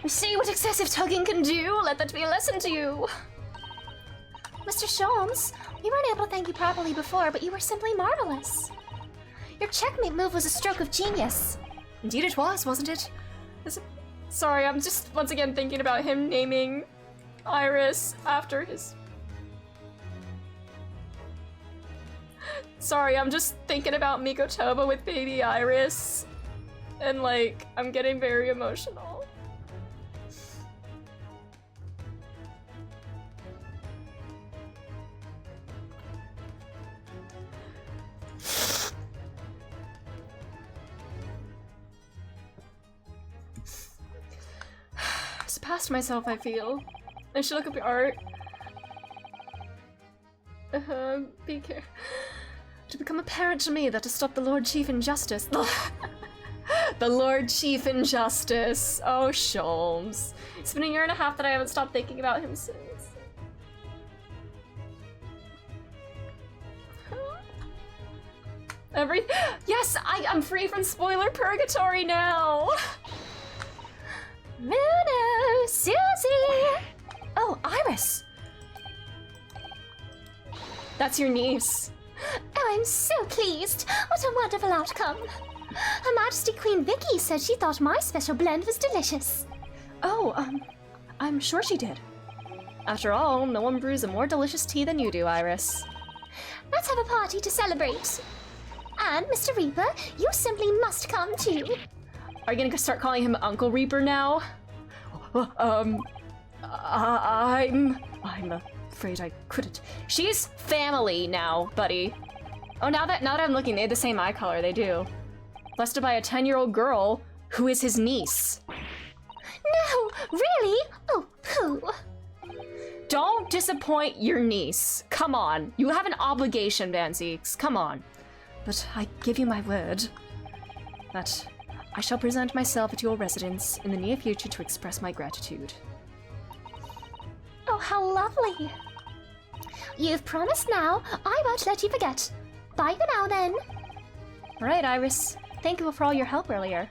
See what excessive tugging can do? Let that be a lesson to you. Mr. Sholmes, we weren't able to thank you properly before, but you were simply marvelous. Your checkmate move was a stroke of genius. Indeed it was, wasn't it? Sorry, I'm just once again thinking about him naming Iris after his— Sorry, I'm just thinking about Mikotoba with baby Iris. And like, I'm getting very emotional. Surpassed myself, I feel. I should look up your art. Be careful. To become apparent to me that to stop the Lord Chief Injustice— The Lord Chief Injustice! Oh, Sholmes. It's been a year and a half that I haven't stopped thinking about him since. Yes, I'm free from spoiler purgatory now! Muno, Susie! Oh, Iris! That's your niece. Oh, I'm so pleased. What a wonderful outcome. Her Majesty Queen Vicky said she thought my special blend was delicious. Oh, I'm sure she did. After all, no one brews a more delicious tea than you do, Iris. Let's have a party to celebrate. And, Mr. Reaper, you simply must come too. Are you gonna start calling him Uncle Reaper now? I'm afraid I couldn't. She's family now, buddy. Oh, now that I'm looking, they have the same eye color, they do. Blessed by a 10-year-old girl who is his niece. No, really? Oh, pooh. Don't disappoint your niece. Come on. You have an obligation, Van Zeeks. Come on. But I give you my word that I shall present myself at your residence in the near future to express my gratitude. Oh, how lovely. You've promised now. I won't let you forget. Bye for now, then. All right, Iris. Thank you for all your help earlier.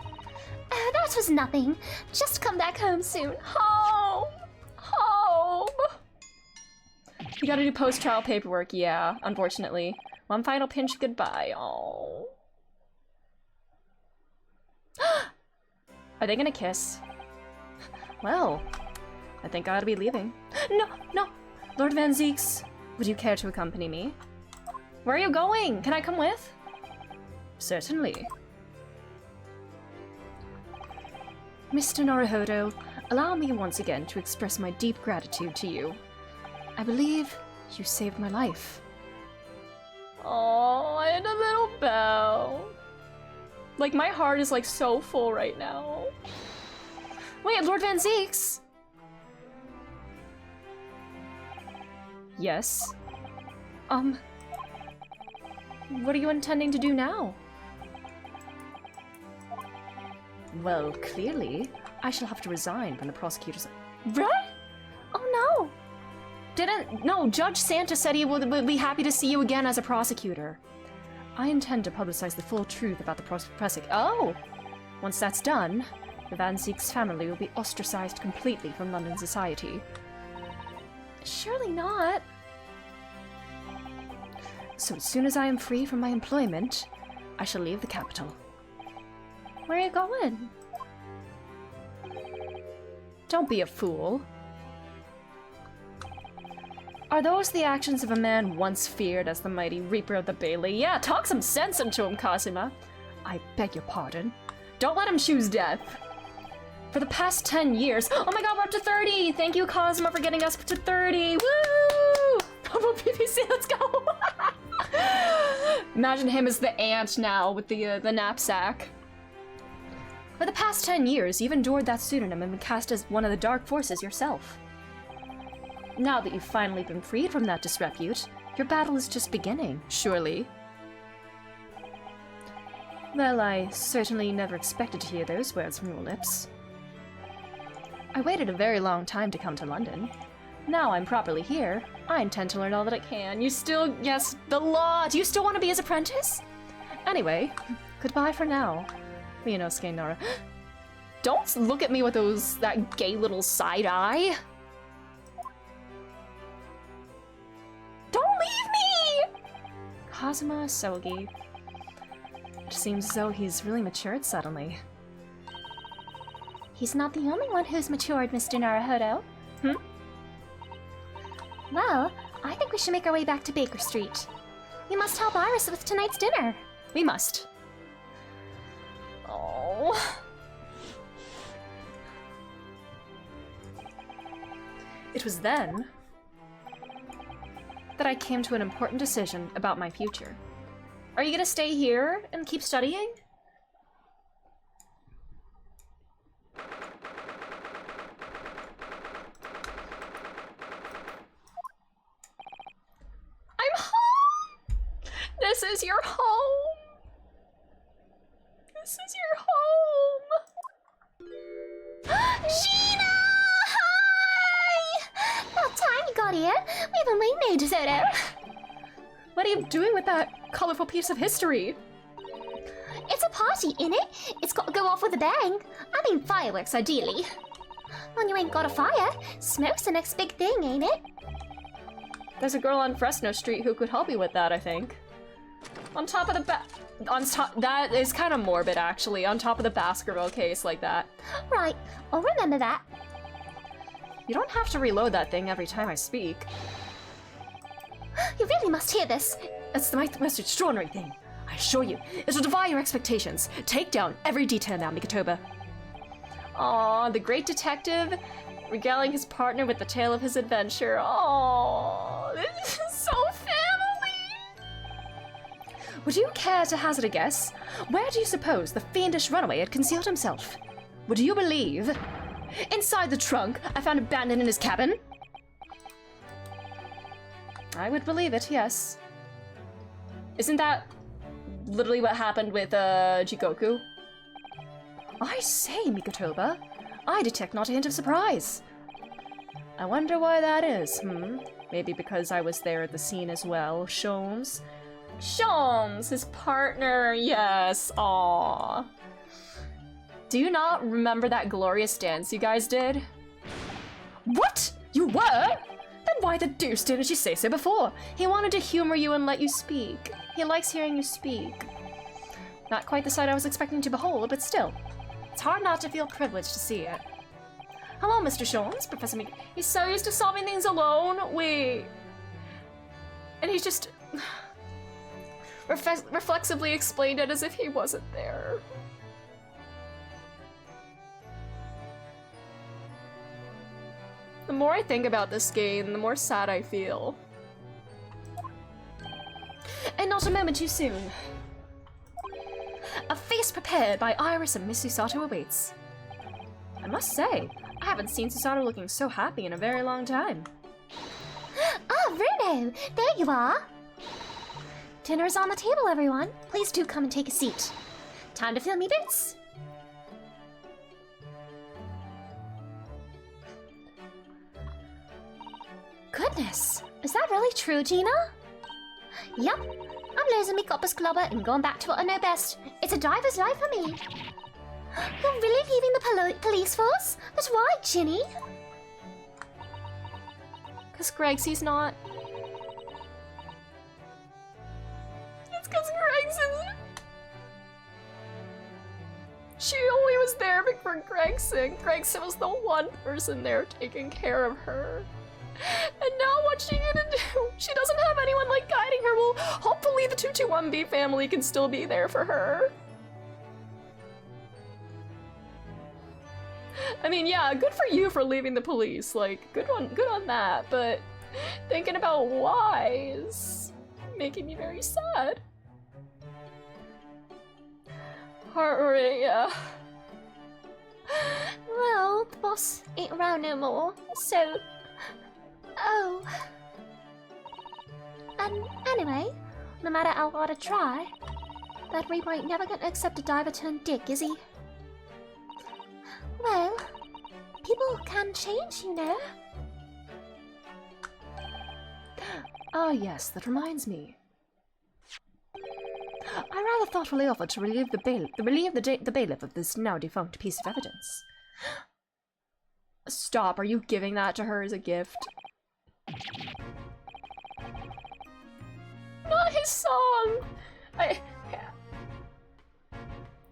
That was nothing. Just come back home soon. Home! Home! You gotta do post-trial paperwork, yeah, unfortunately. One final pinch goodbye. Oh. Are they gonna kiss? Well, I think I ought to be leaving. No! Lord Van Zeeks, would you care to accompany me? Where are you going? Can I come with? Certainly. Mr. Naruhodo, allow me once again to express my deep gratitude to you. I believe you saved my life. Oh, and a little bell. Like, my heart is, like, so full right now. Wait, Lord Van Zeeks! Yes? What are you intending to do now? Well, clearly, I shall have to resign from the prosecutor's... What? Oh no! No, Judge Santa said he would be happy to see you again as a prosecutor. I intend to publicize the full truth about the prosecute. Oh! Once that's done, the Van Zeeks family will be ostracized completely from London society. Surely not. So as soon as I am free from my employment, I shall leave the capital. Where are you going? Don't be a fool. Are those the actions of a man once feared as the mighty Reaper of the Bailey? Yeah, talk some sense into him, Cosima. I beg your pardon. Don't let him choose death. For the past 10 years... Oh my god, we're up to 30! Thank you, Cosima, for getting us to 30! Woo! Purple PPC, let's go! Imagine him as the ant now with the knapsack. For the past 10 years, you've endured that pseudonym and been cast as one of the dark forces yourself. Now that you've finally been freed from that disrepute, your battle is just beginning, surely. Well, I certainly never expected to hear those words from your lips. I waited a very long time to come to London. Now I'm properly here, I intend to learn all that I can. You still, yes, the law! Do you still want to be his apprentice? Anyway, goodbye for now. Ryunosuke Nara. Don't look at me with that gay little side eye! Don't leave me! Kazuma Sogi. It seems as though he's really matured suddenly. He's not the only one who's matured, Mr. Naruhodo. Well, I think we should make our way back to Baker Street. We must help Iris with tonight's dinner. We must. Oh. It was then that I came to an important decision about my future. Are you gonna stay here and keep studying? I'm home! This is your home! This is your home! Sheena! Hi! About time you got here. We haven't waited ages, Odo. What are you doing with that colorful piece of history? It's a party, innit? It's got to go off with a bang. I mean fireworks, ideally. When you ain't got a fire, smoke's the next big thing, ain't it? There's a girl on Fresno Street who could help you with that, I think. On top of the that is kind of morbid, actually. On top of the basketball case like that. Right, I'll remember that. You don't have to reload that thing every time I speak. You really must hear this. It's the most extraordinary thing. I assure you, it'll defy your expectations. Take down every detail now, Mikotoba. Aww, the great detective regaling his partner with the tale of his adventure. Aww, this is so family! Would you care to hazard a guess? Where do you suppose the fiendish runaway had concealed himself? Would you believe? Inside the trunk I found abandoned in his cabin? I would believe it, yes. Isn't that literally what happened with, Jikoku? I say, Mikotoba, I detect not a hint of surprise. I wonder why that is, Maybe because I was there at the scene as well, Sholmes? Sholmes, his partner, yes, aww. Do you not remember that glorious dance you guys did? What? You were? Then why the deuce didn't you say so before? He wanted to humor you and let you speak. He likes hearing you speak. Not quite the sight I was expecting to behold, but still. It's hard not to feel privileged to see it. Hello, Mr. Sholmes, Professor Meek. He's so used to solving things alone. Wait. And he just reflexively explained it as if he wasn't there. The more I think about this game, the more sad I feel. And not a moment too soon. A feast prepared by Iris and Miss Susato awaits. I must say, I haven't seen Susato looking so happy in a very long time. Ah, Bruno! There you are! Dinner is on the table, everyone. Please do come and take a seat. Time to fill me bits. Goodness, is that really true, Gina? Yep, I'm losing my copper's clubber and going back to what I know best. It's a diver's life for me. You're really leaving the police force? But why, Ginny? Because Gregsy's not. It's because Gregson. She only was there for Gregson. Gregson was the one person there taking care of her. And now what's she gonna do? She doesn't have anyone like guiding her. Well, hopefully the 221B family can still be there for her. I mean, yeah, good for you for leaving the police. Like, good on that. But thinking about why is making me very sad. Yeah. Well, the boss ain't around no more, so... Oh. And anyway, no matter how hard I try, that Reaper ain't never gonna accept a diver turned dick, is he? Well, people can change, you know. Ah, yes, that reminds me. I rather thoughtfully offered to relieve the bailiff of this now defunct piece of evidence. Stop, are you giving that to her as a gift? Not his song!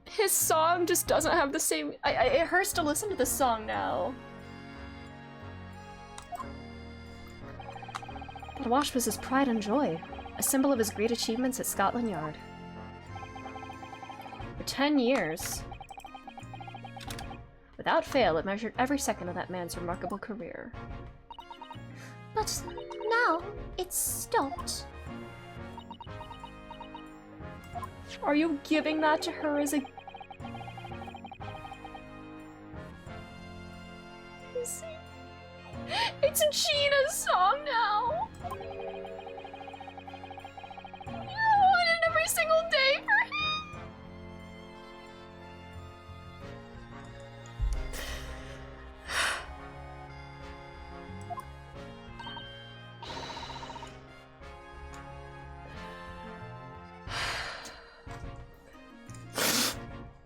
His song just doesn't have the same... it hurts to listen to this song now. That watch was his pride and joy, a symbol of his great achievements at Scotland Yard. For 10 years. Without fail, it measured every second of that man's remarkable career. But now it's stopped. Are you giving that to her as a... It's Gina's song now! I want it every single day for him!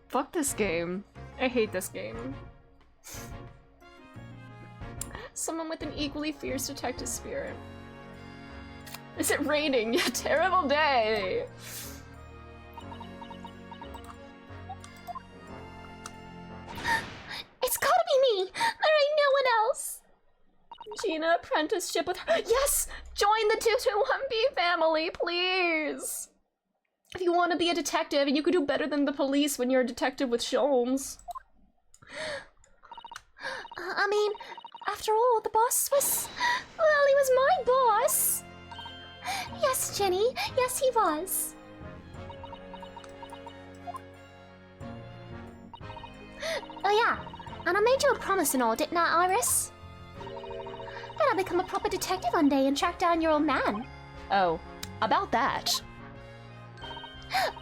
Fuck this game. I hate this game. Someone with an equally fierce detective spirit. Is it raining? A terrible day! It's gotta be me! There ain't no one else! Gina, apprenticeship with her. Yes! Join the 221B family, please! If you want to be a detective, and you could do better than the police when you're a detective with Sholmes. I mean, after all, the boss was... Well, he was my boss! Yes, Jenny, yes he was. Oh yeah, and I made you a promise and all, didn't I, Iris? That I'll become a proper detective one day and track down your old man. Oh, about that.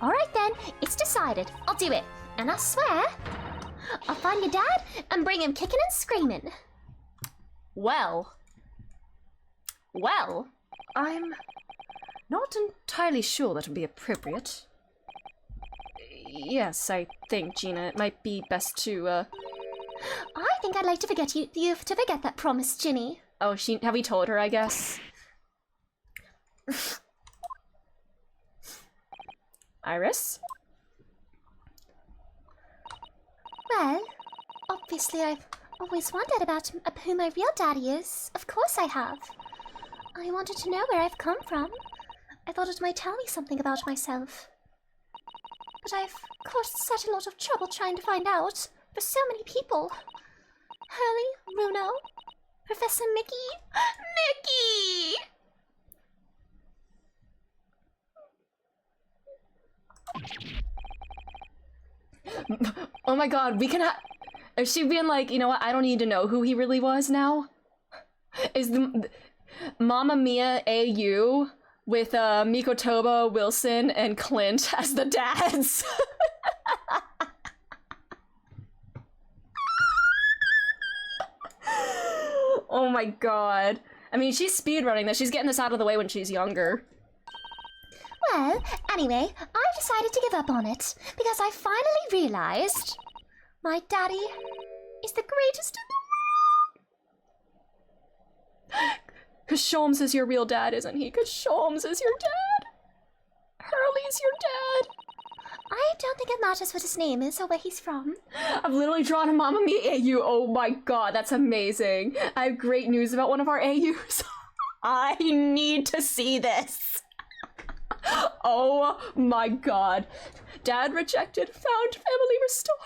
Alright then, it's decided. I'll do it. And I swear, I'll find your dad and bring him kicking and screaming. Well, I'm not entirely sure that would be appropriate. Yes, I think, Gina, it might be best to, I think I'd like to forget you to forget that promise, Ginny. Oh, have we told her, I guess? Iris? Well, obviously I've always wondered about who my real daddy is. Of course I have. I wanted to know where I've come from. I thought it might tell me something about myself. But I've caused such a lot of trouble trying to find out for so many people. Hurley, Bruno, Professor Mickey. Mickey! Oh my god, we can is she being like, you know what, I don't need to know who he really was now? Is the Mamma Mia AU with Mikotoba, Wilson, and Clint as the dads? Oh my god. I mean, she's speedrunning this. She's getting this out of the way when she's younger. Well, anyway, I decided to give up on it because I finally realized my daddy is the greatest in the world. Cause Sholmes is your real dad, isn't he? Cause Sholmes is your dad. Hurley's your dad. I don't think it matters what his name is or where he's from. I've literally drawn a Mamma Mia AU. Oh my god, that's amazing. I have great news about one of our AUs. I need to see this. Oh my god. Dad rejected, found, family restored.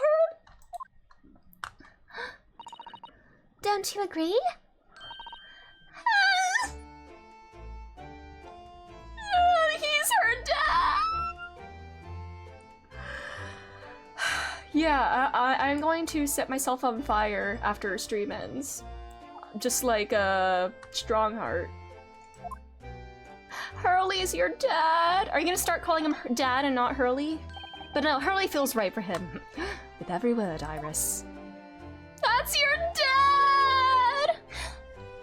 Don't you agree? He's her dad. Yeah, I'm going to set myself on fire after stream ends. Just like a Strongheart. Hurley's your dad. Are you gonna start calling him dad and not Hurley? But no, Hurley feels right for him. With every word, Iris. That's your dad!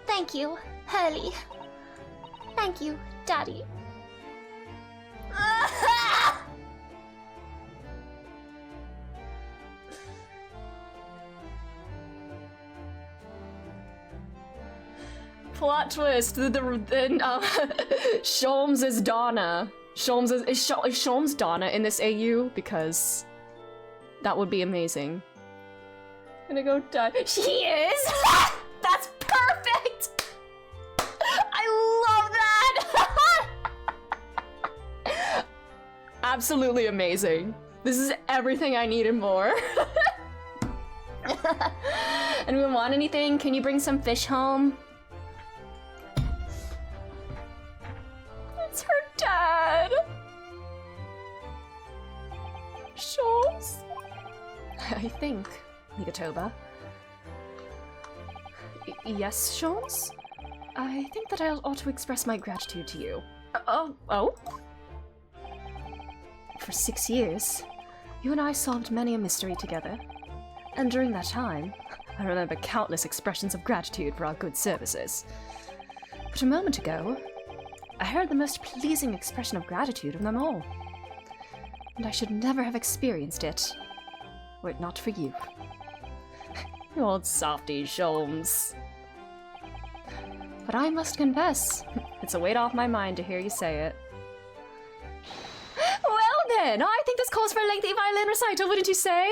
Thank you, Hurley. Thank you, Daddy. Plot twist. Sholmes is Donna. Is Sholmes Donna in this AU? Because that would be amazing. Gonna go die. She is. That's perfect. I love that. Absolutely amazing. This is everything I need and more. Anyone want anything? Can you bring some fish home? It's her dad. Sholmes? I think, Mikotoba. Yes, Sholmes? I think that I ought to express my gratitude to you. Oh? For 6 years, you and I solved many a mystery together. And during that time, I remember countless expressions of gratitude for our good services. But a moment ago, I heard the most pleasing expression of gratitude of them all. And I should never have experienced it, were it not for you. You old softy, Sholmes. But I must confess, it's a weight off my mind to hear you say it. Well then, I think this calls for a lengthy violin recital, wouldn't you say?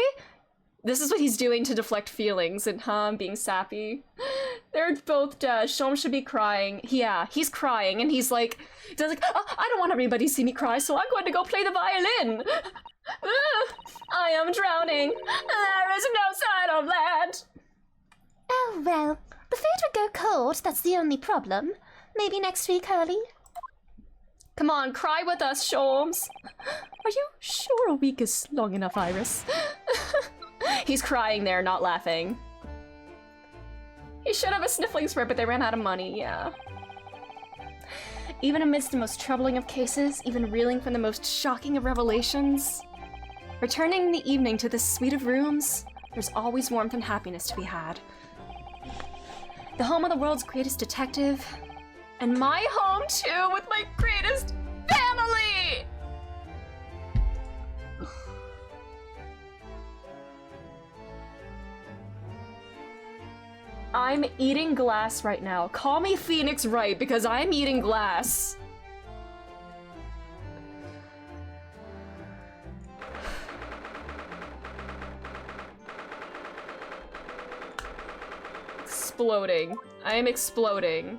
This is what he's doing to deflect feelings, and I'm being sappy. They're both dead. Sholmes should be crying. Yeah, he's crying, and he's like, oh, I don't want everybody to see me cry, so I'm going to go play the violin. I am drowning. There is no sign of land. Oh, well, the food would go cold, that's the only problem. Maybe next week, Hurley? Come on, cry with us, Sholmes. Are you sure a week is long enough, Iris? He's crying there, not laughing. He should have a sniffling spurt, but they ran out of money, yeah. Even amidst the most troubling of cases, even reeling from the most shocking of revelations, returning in the evening to this suite of rooms, there's always warmth and happiness to be had. The home of the world's greatest detective, and my home too, with my greatest family! I'm eating glass right now. Call me Phoenix Wright, because I'm eating glass. Exploding. I am exploding.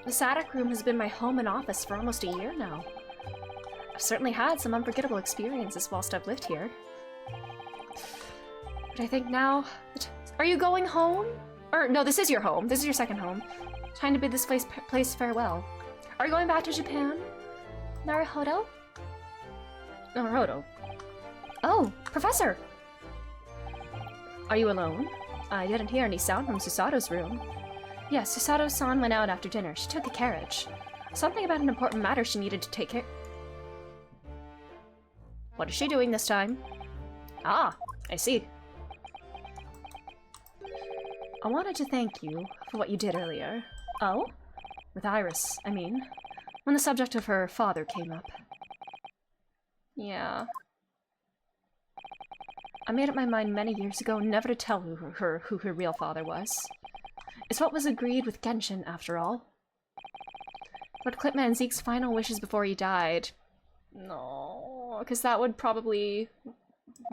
This attic room has been my home and office for almost a year now. I've certainly had some unforgettable experiences whilst I've lived here. But I think now... Are you going home? Or, no, this is your home. This is your second home. Time to bid this place farewell. Are you going back to Japan? Naruhodo? Naruhodo. Oh, Professor! Are you alone? I didn't hear any sound from Susato's room. Yes, Susato-san went out after dinner. She took a carriage. Something about an important matter she needed to take care— What is she doing this time? Ah, I see. I wanted to thank you for what you did earlier. Oh? With Iris, I mean. When the subject of her father came up. Yeah. I made up my mind many years ago never to tell who her real father was. It's what was agreed with Genshin, after all. But Clipman Zeke's final wishes before he died. No, because that would probably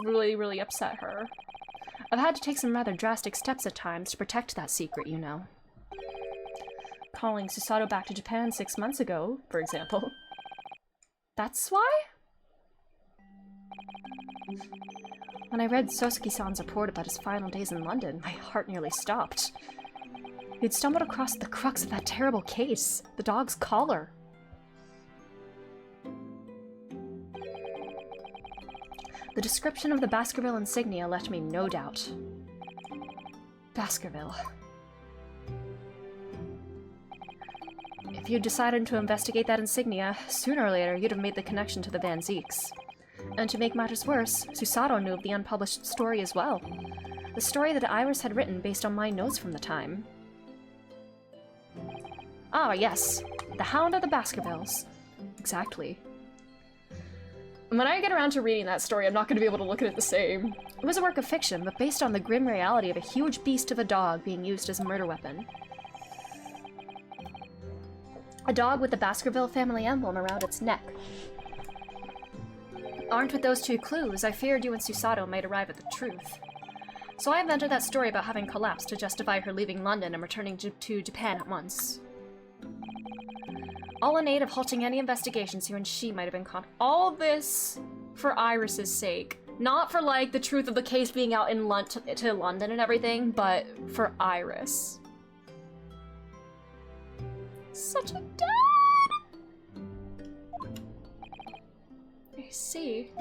really, really upset her. I've had to take some rather drastic steps at times to protect that secret, you know. Calling Susato back to Japan 6 months ago, for example. That's why? When I read Sosuke-san's report about his final days in London, my heart nearly stopped. He'd stumbled across the crux of that terrible case, the dog's collar. The description of the Baskerville insignia left me no doubt. Baskerville. If you'd decided to investigate that insignia, sooner or later you'd have made the connection to the Van Zeeks. And to make matters worse, Susato knew of the unpublished story as well. The story that Iris had written based on my notes from the time. Ah, yes. The Hound of the Baskervilles. Exactly. When I get around to reading that story, I'm not going to be able to look at it the same. It was a work of fiction, but based on the grim reality of a huge beast of a dog being used as a murder weapon. A dog with the Baskerville family emblem around its neck. Armed with those two clues, I feared you and Susato might arrive at the truth. So I invented that story about having collapsed to justify her leaving London and returning to Japan at once. All in aid of halting any investigations you and she might have been caught. All this for Iris's sake. Not for, like, the truth of the case being out in to London and everything, but for Iris. Such a dad! I see.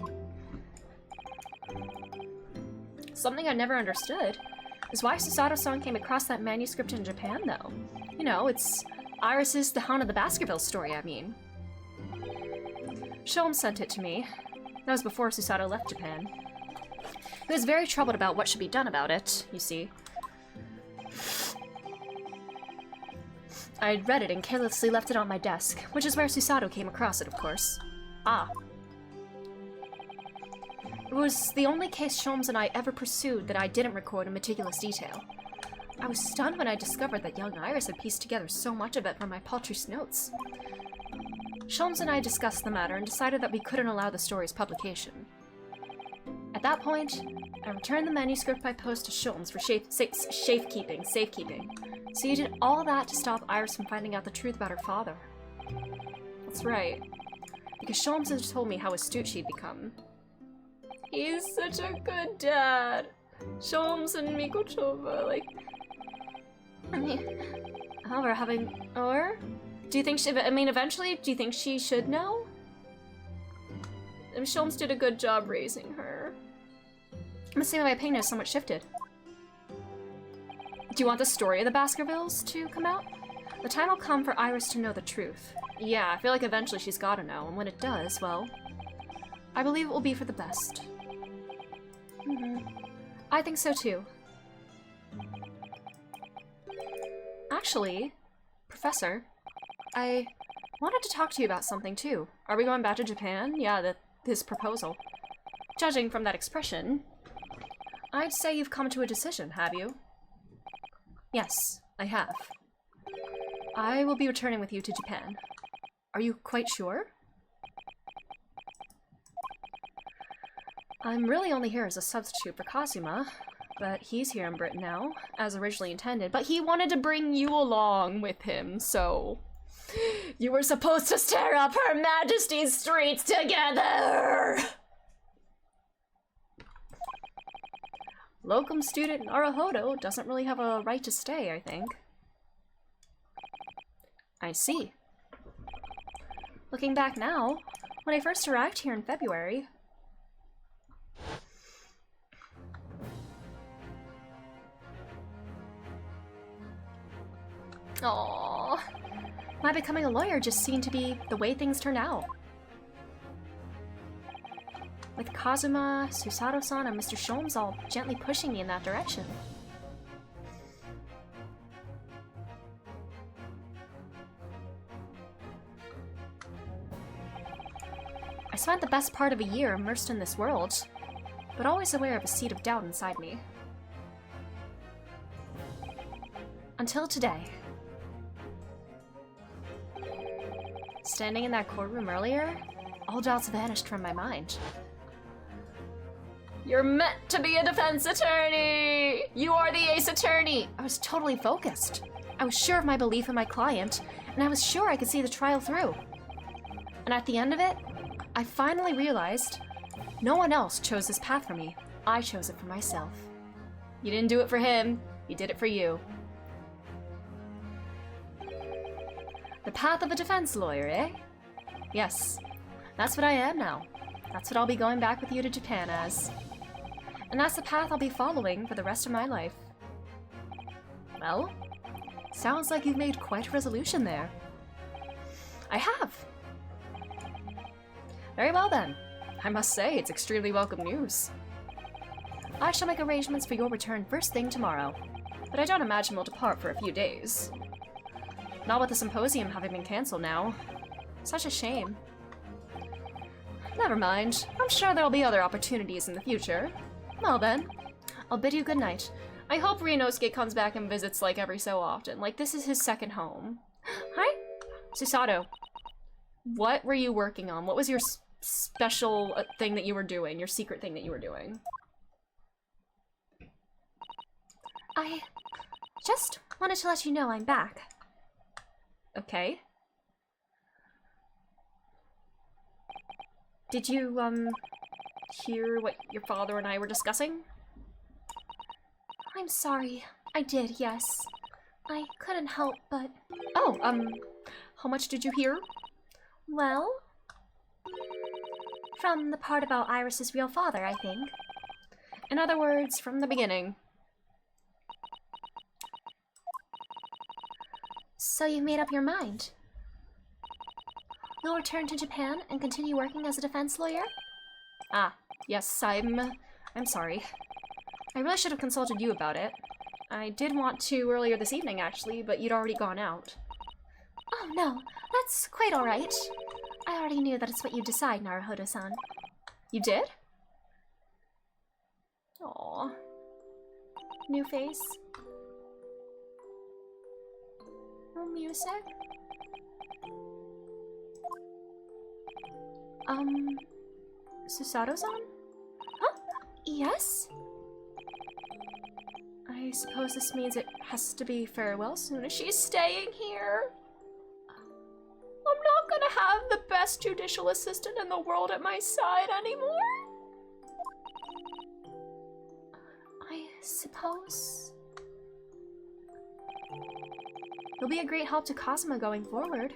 Something I never understood is why Susato-san came across that manuscript in Japan, though. You know, it's Iris's The Hound of the Baskerville story, I mean. Sholmes sent it to me. That was before Susato left Japan. He was very troubled about what should be done about it, you see. I'd read it and carelessly left it on my desk, which is where Susato came across it, of course. Ah. It was the only case Sholmes and I ever pursued that I didn't record in meticulous detail. I was stunned when I discovered that young Iris had pieced together so much of it from my paltry notes. Sholmes and I discussed the matter and decided that we couldn't allow the story's publication. At that point, I returned the manuscript by post to Sholmes for safekeeping. So you did all that to stop Iris from finding out the truth about her father. That's right. Because Sholmes had told me how astute she'd become. He's such a good dad. Sholmes and Mikochova, like... I mean... Do you think she... I mean, eventually, do you think she should know? I mean, Sholmes did a good job raising her. I'm assuming my opinion is somewhat shifted. Do you want the story of the Baskervilles to come out? The time will come for Iris to know the truth. Yeah, I feel like eventually she's gotta know, and when it does, well... I believe it will be for the best. I think so too. Actually, Professor, I wanted to talk to you about something too. Are we going back to Japan? Yeah, his proposal. Judging from that expression, I'd say you've come to a decision, have you? Yes, I have. I will be returning with you to Japan. Are you quite sure? I'm really only here as a substitute for Kazuma, but he's here in Britain now, as originally intended. But he wanted to bring you along with him, so... You were supposed to stir up Her Majesty's streets together! Locum student Naruhodo doesn't really have a right to stay, I think. I see. Looking back now, when I first arrived here in February... Aww. My becoming a lawyer just seemed to be the way things turned out. With Kazuma, Susato-san, and Mr. Sholmes all gently pushing me in that direction. I spent the best part of a year immersed in this world, but always aware of a seed of doubt inside me. Until today. Standing in that courtroom earlier, all doubts vanished from my mind. You're meant to be a defense attorney! You are the ace attorney! I was totally focused. I was sure of my belief in my client, and I was sure I could see the trial through. And at the end of it, I finally realized no one else chose this path for me. I chose it for myself. You didn't do it for him, you did it for you. The path of a defense lawyer, eh? Yes, that's what I am now. That's what I'll be going back with you to Japan as. And that's the path I'll be following for the rest of my life. Well, sounds like you've made quite a resolution there. I have. Very well then. I must say, it's extremely welcome news. I shall make arrangements for your return first thing tomorrow, but I don't imagine we'll depart for a few days. Not with the symposium having been cancelled now. Such a shame. Never mind. I'm sure there'll be other opportunities in the future. Well then, I'll bid you good night. I hope Ryunosuke comes back and visits like every so often. Like this is his second home. Hi? Susato. What were you working on? What was your special thing that you were doing? Your secret thing that you were doing? I just wanted to let you know I'm back. Okay. Did you, hear what your father and I were discussing? I'm sorry. I did, yes. I couldn't help but... Oh, how much did you hear? Well... from the part about Iris's real father, I think. In other words, from the beginning. So you've made up your mind? You'll return to Japan and continue working as a defense lawyer? Ah, yes, I'm sorry. I really should have consulted you about it. I did want to earlier this evening, actually, but you'd already gone out. Oh no, that's quite alright. I already knew that it's what you decide, Naruhodo-san. You did? Aww. New face. No music? Susato-san? Huh? Yes? I suppose this means it has to be farewell soon as she's staying here. I'm not gonna have the best judicial assistant in the world at my side anymore. I suppose... You'll be a great help to Kazuma going forward.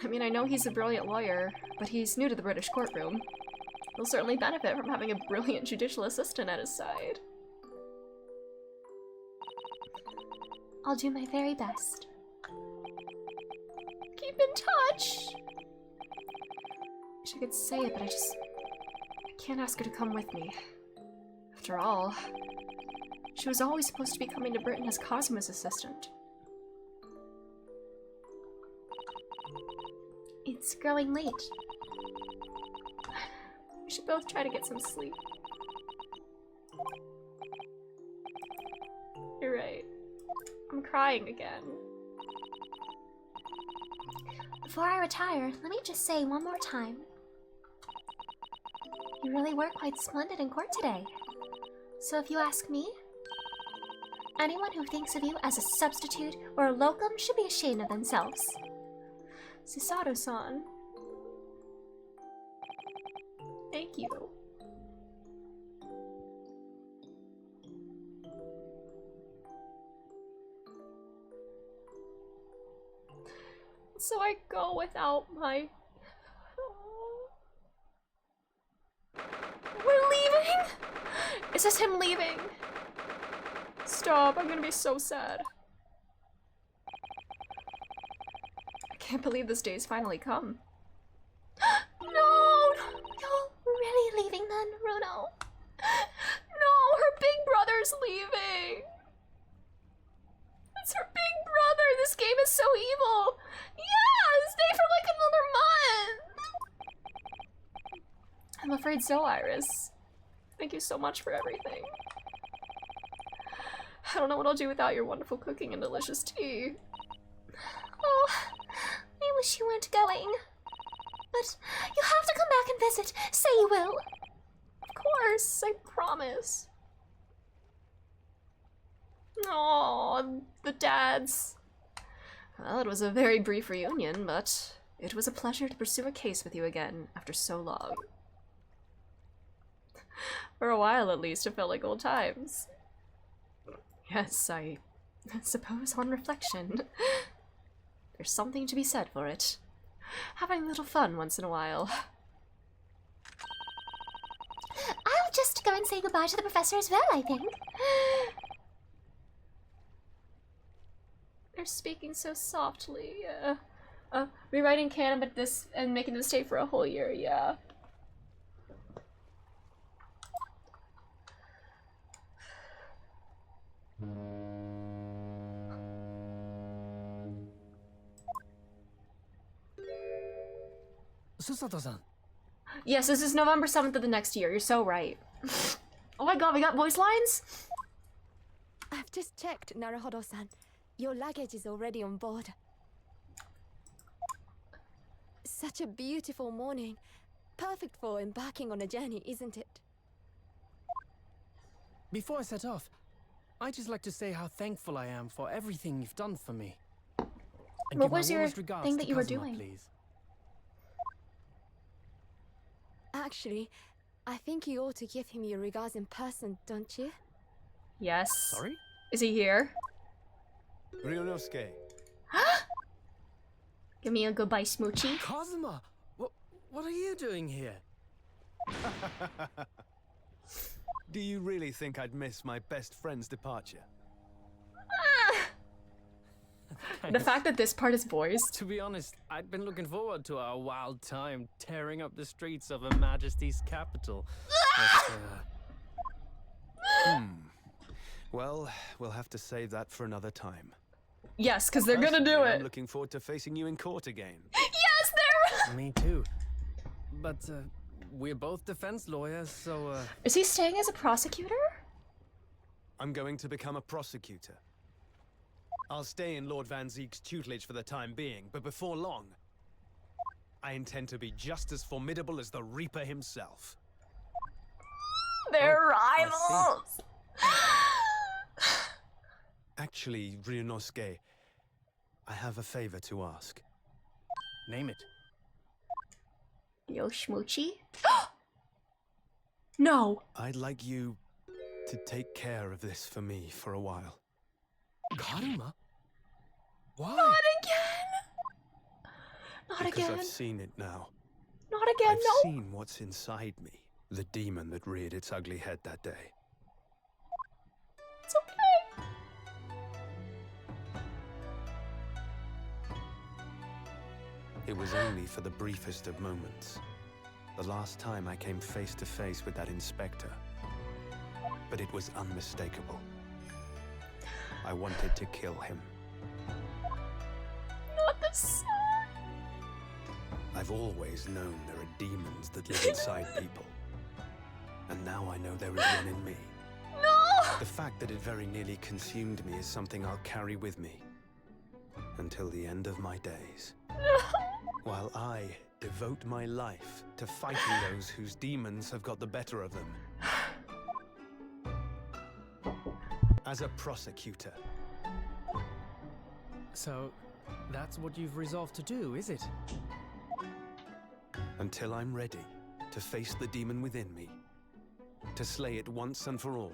I mean, I know he's a brilliant lawyer, but he's new to the British courtroom. He'll certainly benefit from having a brilliant judicial assistant at his side. I'll do my very best. Keep in touch! Wish I could say it, but I can't ask her to come with me. After all, she was always supposed to be coming to Britain as Kazuma's assistant. It's growing late. We should both try to get some sleep. You're right. I'm crying again. Before I retire, let me just say one more time. You really were quite splendid in court today. So if you ask me, anyone who thinks of you as a substitute or a locum should be ashamed of themselves. Susato-san. Thank you. So I go without my... We're leaving? Is this him leaving? Stop, I'm gonna be so sad. can't believe this day's finally come. No! You're really leaving then, Runo? No, her big brother's leaving. It's her big brother. This game is so evil. Yeah, stay for like another month. I'm afraid so, Iris. Thank you so much for everything. I don't know what I'll do without your wonderful cooking and delicious tea. Oh, I wish you weren't going. But you have to come back and visit. Say you will. Of course, I promise. Oh, the dads. Well, it was a very brief reunion, but it was a pleasure to pursue a case with you again after so long. For a while, at least, it felt like old times. Yes, I suppose on reflection, there's something to be said for it. Having a little fun once in a while. I'll just go and say goodbye to the professor as well, I think. They're speaking so softly. Rewriting canon, but this and making them stay for a whole year. Yeah. Susato-san. Yes, this is November 7th of the next year. You're so right. Oh my god, we got voice lines? I've just checked, Naruhodo-san. Your luggage is already on board. Such a beautiful morning. Perfect for embarking on a journey, isn't it? Before I set off, I'd just like to say how thankful I am for everything you've done for me. And What give my was your warmest regards thing to that you were Kazuma, doing? Please. Actually, I think you ought to give him your regards in person, don't you? Yes. Sorry? Is he here? Ryunosuke. Give me a goodbye smoochie. Kazuma! What are you doing here? Do you really think I'd miss my best friend's departure? The fact that this part is voiced. To be honest, I'd been looking forward to our wild time tearing up the streets of Her Majesty's capital. But, Well, we'll have to save that for another time. Yes, because they're gonna do Personally, it. I'm looking forward to facing you in court again. Yes, they're. me too. But, we're both defense lawyers, so, Is he staying as a prosecutor? I'm going to become a prosecutor. I'll stay in Lord Van Zeek's tutelage for the time being, but before long, I intend to be just as formidable as the Reaper himself. They're I rivals. Actually, Ryunosuke, I have a favor to ask. name it. Yo, Schmoochie? No! I'd like you to take care of this for me for a while. Karuma? Why? Not again! Not Because again. I've seen it now. Not again, I've no! seen what's inside me. The demon that reared its ugly head that day. It's okay. It was only for the briefest of moments. The last time I came face to face with that inspector. But it was unmistakable. I wanted to kill him. Not the sun. I've always known there are demons that live inside people. And now I know there is one in me. No! The fact that it very nearly consumed me is something I'll carry with me. Until the end of my days. While I devote my life to fighting those whose demons have got the better of them. As a prosecutor. So, that's what you've resolved to do, is it? Until I'm ready to face the demon within me. To slay it once and for all.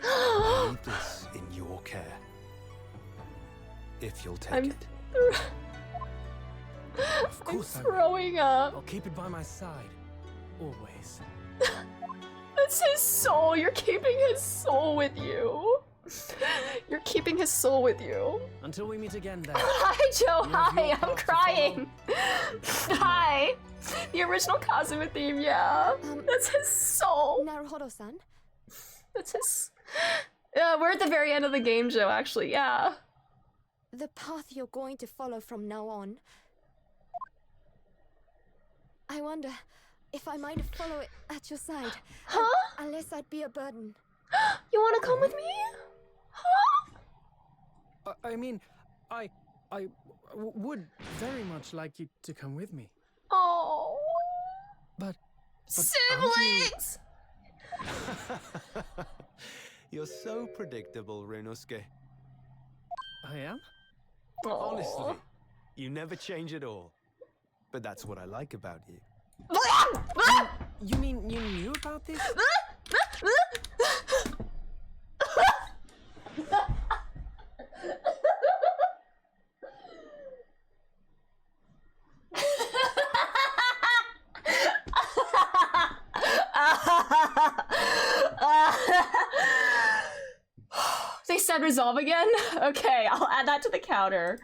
I leave this in your care. If you'll take it. Of course I will. Throwing up. I'll keep it by my side. Always. That's his soul. You're keeping his soul with you. You're keeping his soul with you. Until we meet again then. Hi, Joe. You have Hi, your I'm path to crying. Hi. The original Kazuma theme, yeah. That's his soul. Naruhodo-san? That's his... Yeah, we're at the very end of the game, Joe, actually, yeah. The path you're going to follow from now on. I wonder if I might follow it at your side. Huh? Unless I'd be a burden. You want to come with me? Huh? I mean, I would very much like you to come with me. Oh. But Siblings! You're so predictable, Ryunosuke. I am? Honestly, you never change at all. But that's what I like about you. You mean you knew about this? They said resolve again? Okay, I'll add that to the counter.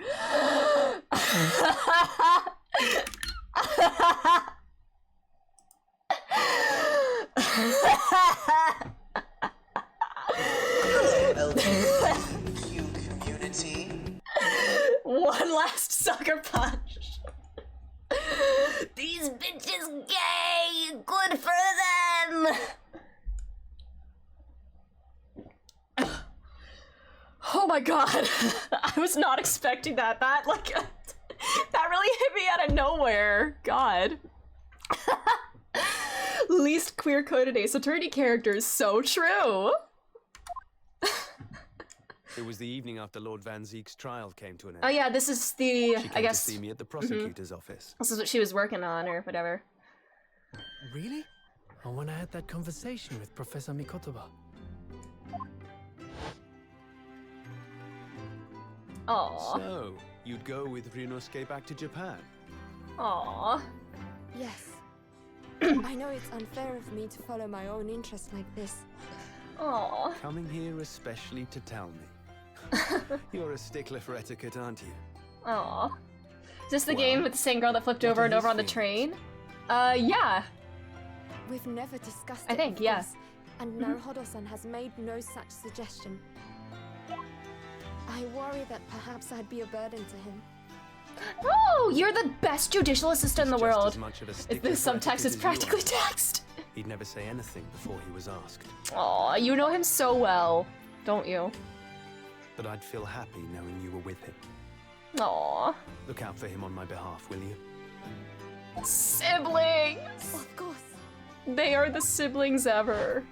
LGBTQ community. One last sucker punch. These bitches gay! Good for them! Oh my god. I was not expecting that. That really hit me out of nowhere. God. Least queer-coded Ace Attorney character is so true. It was the evening after Lord Van Zeek's trial came to an end. Oh yeah, this is the, She came I guess, to see me at the prosecutor's office. this is what she was working on or whatever. Really? Or when I had that conversation with Professor Mikotoba. Aww. So, you'd go with Ryunosuke back to Japan? Aww. Yes. I know it's unfair of me to follow my own interests like this. Aww. Coming here especially to tell me. You're a stickler for etiquette, aren't you? Aww. Is this the Well, game with the same girl that flipped what over are and over his on the feelings? train? Yeah. We've never discussed I it, think, of yeah. course, and Naruhodo-san has made no such suggestion. I worry that perhaps I'd be a burden to him. Oh, you're the best judicial assistant in the He's just world. as much of a If stickler this for subtext etiquette is as you practically are. text. He'd never say anything before he was asked. Aw, you know him so well, don't you? But I'd feel happy knowing you were with him. Aw. Look out for him on my behalf, will you? Siblings! Of course. They are the siblings ever.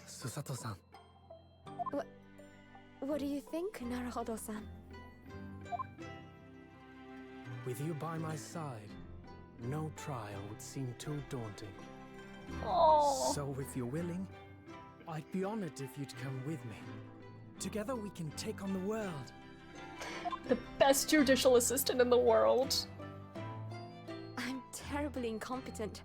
Susato-san. What do you think, Naruhodo-san? With you by my side, no trial would seem too daunting. Aww. So if you're willing, I'd be honored if you'd come with me. Together we can take on the world. The best judicial assistant in the world. I'm terribly incompetent.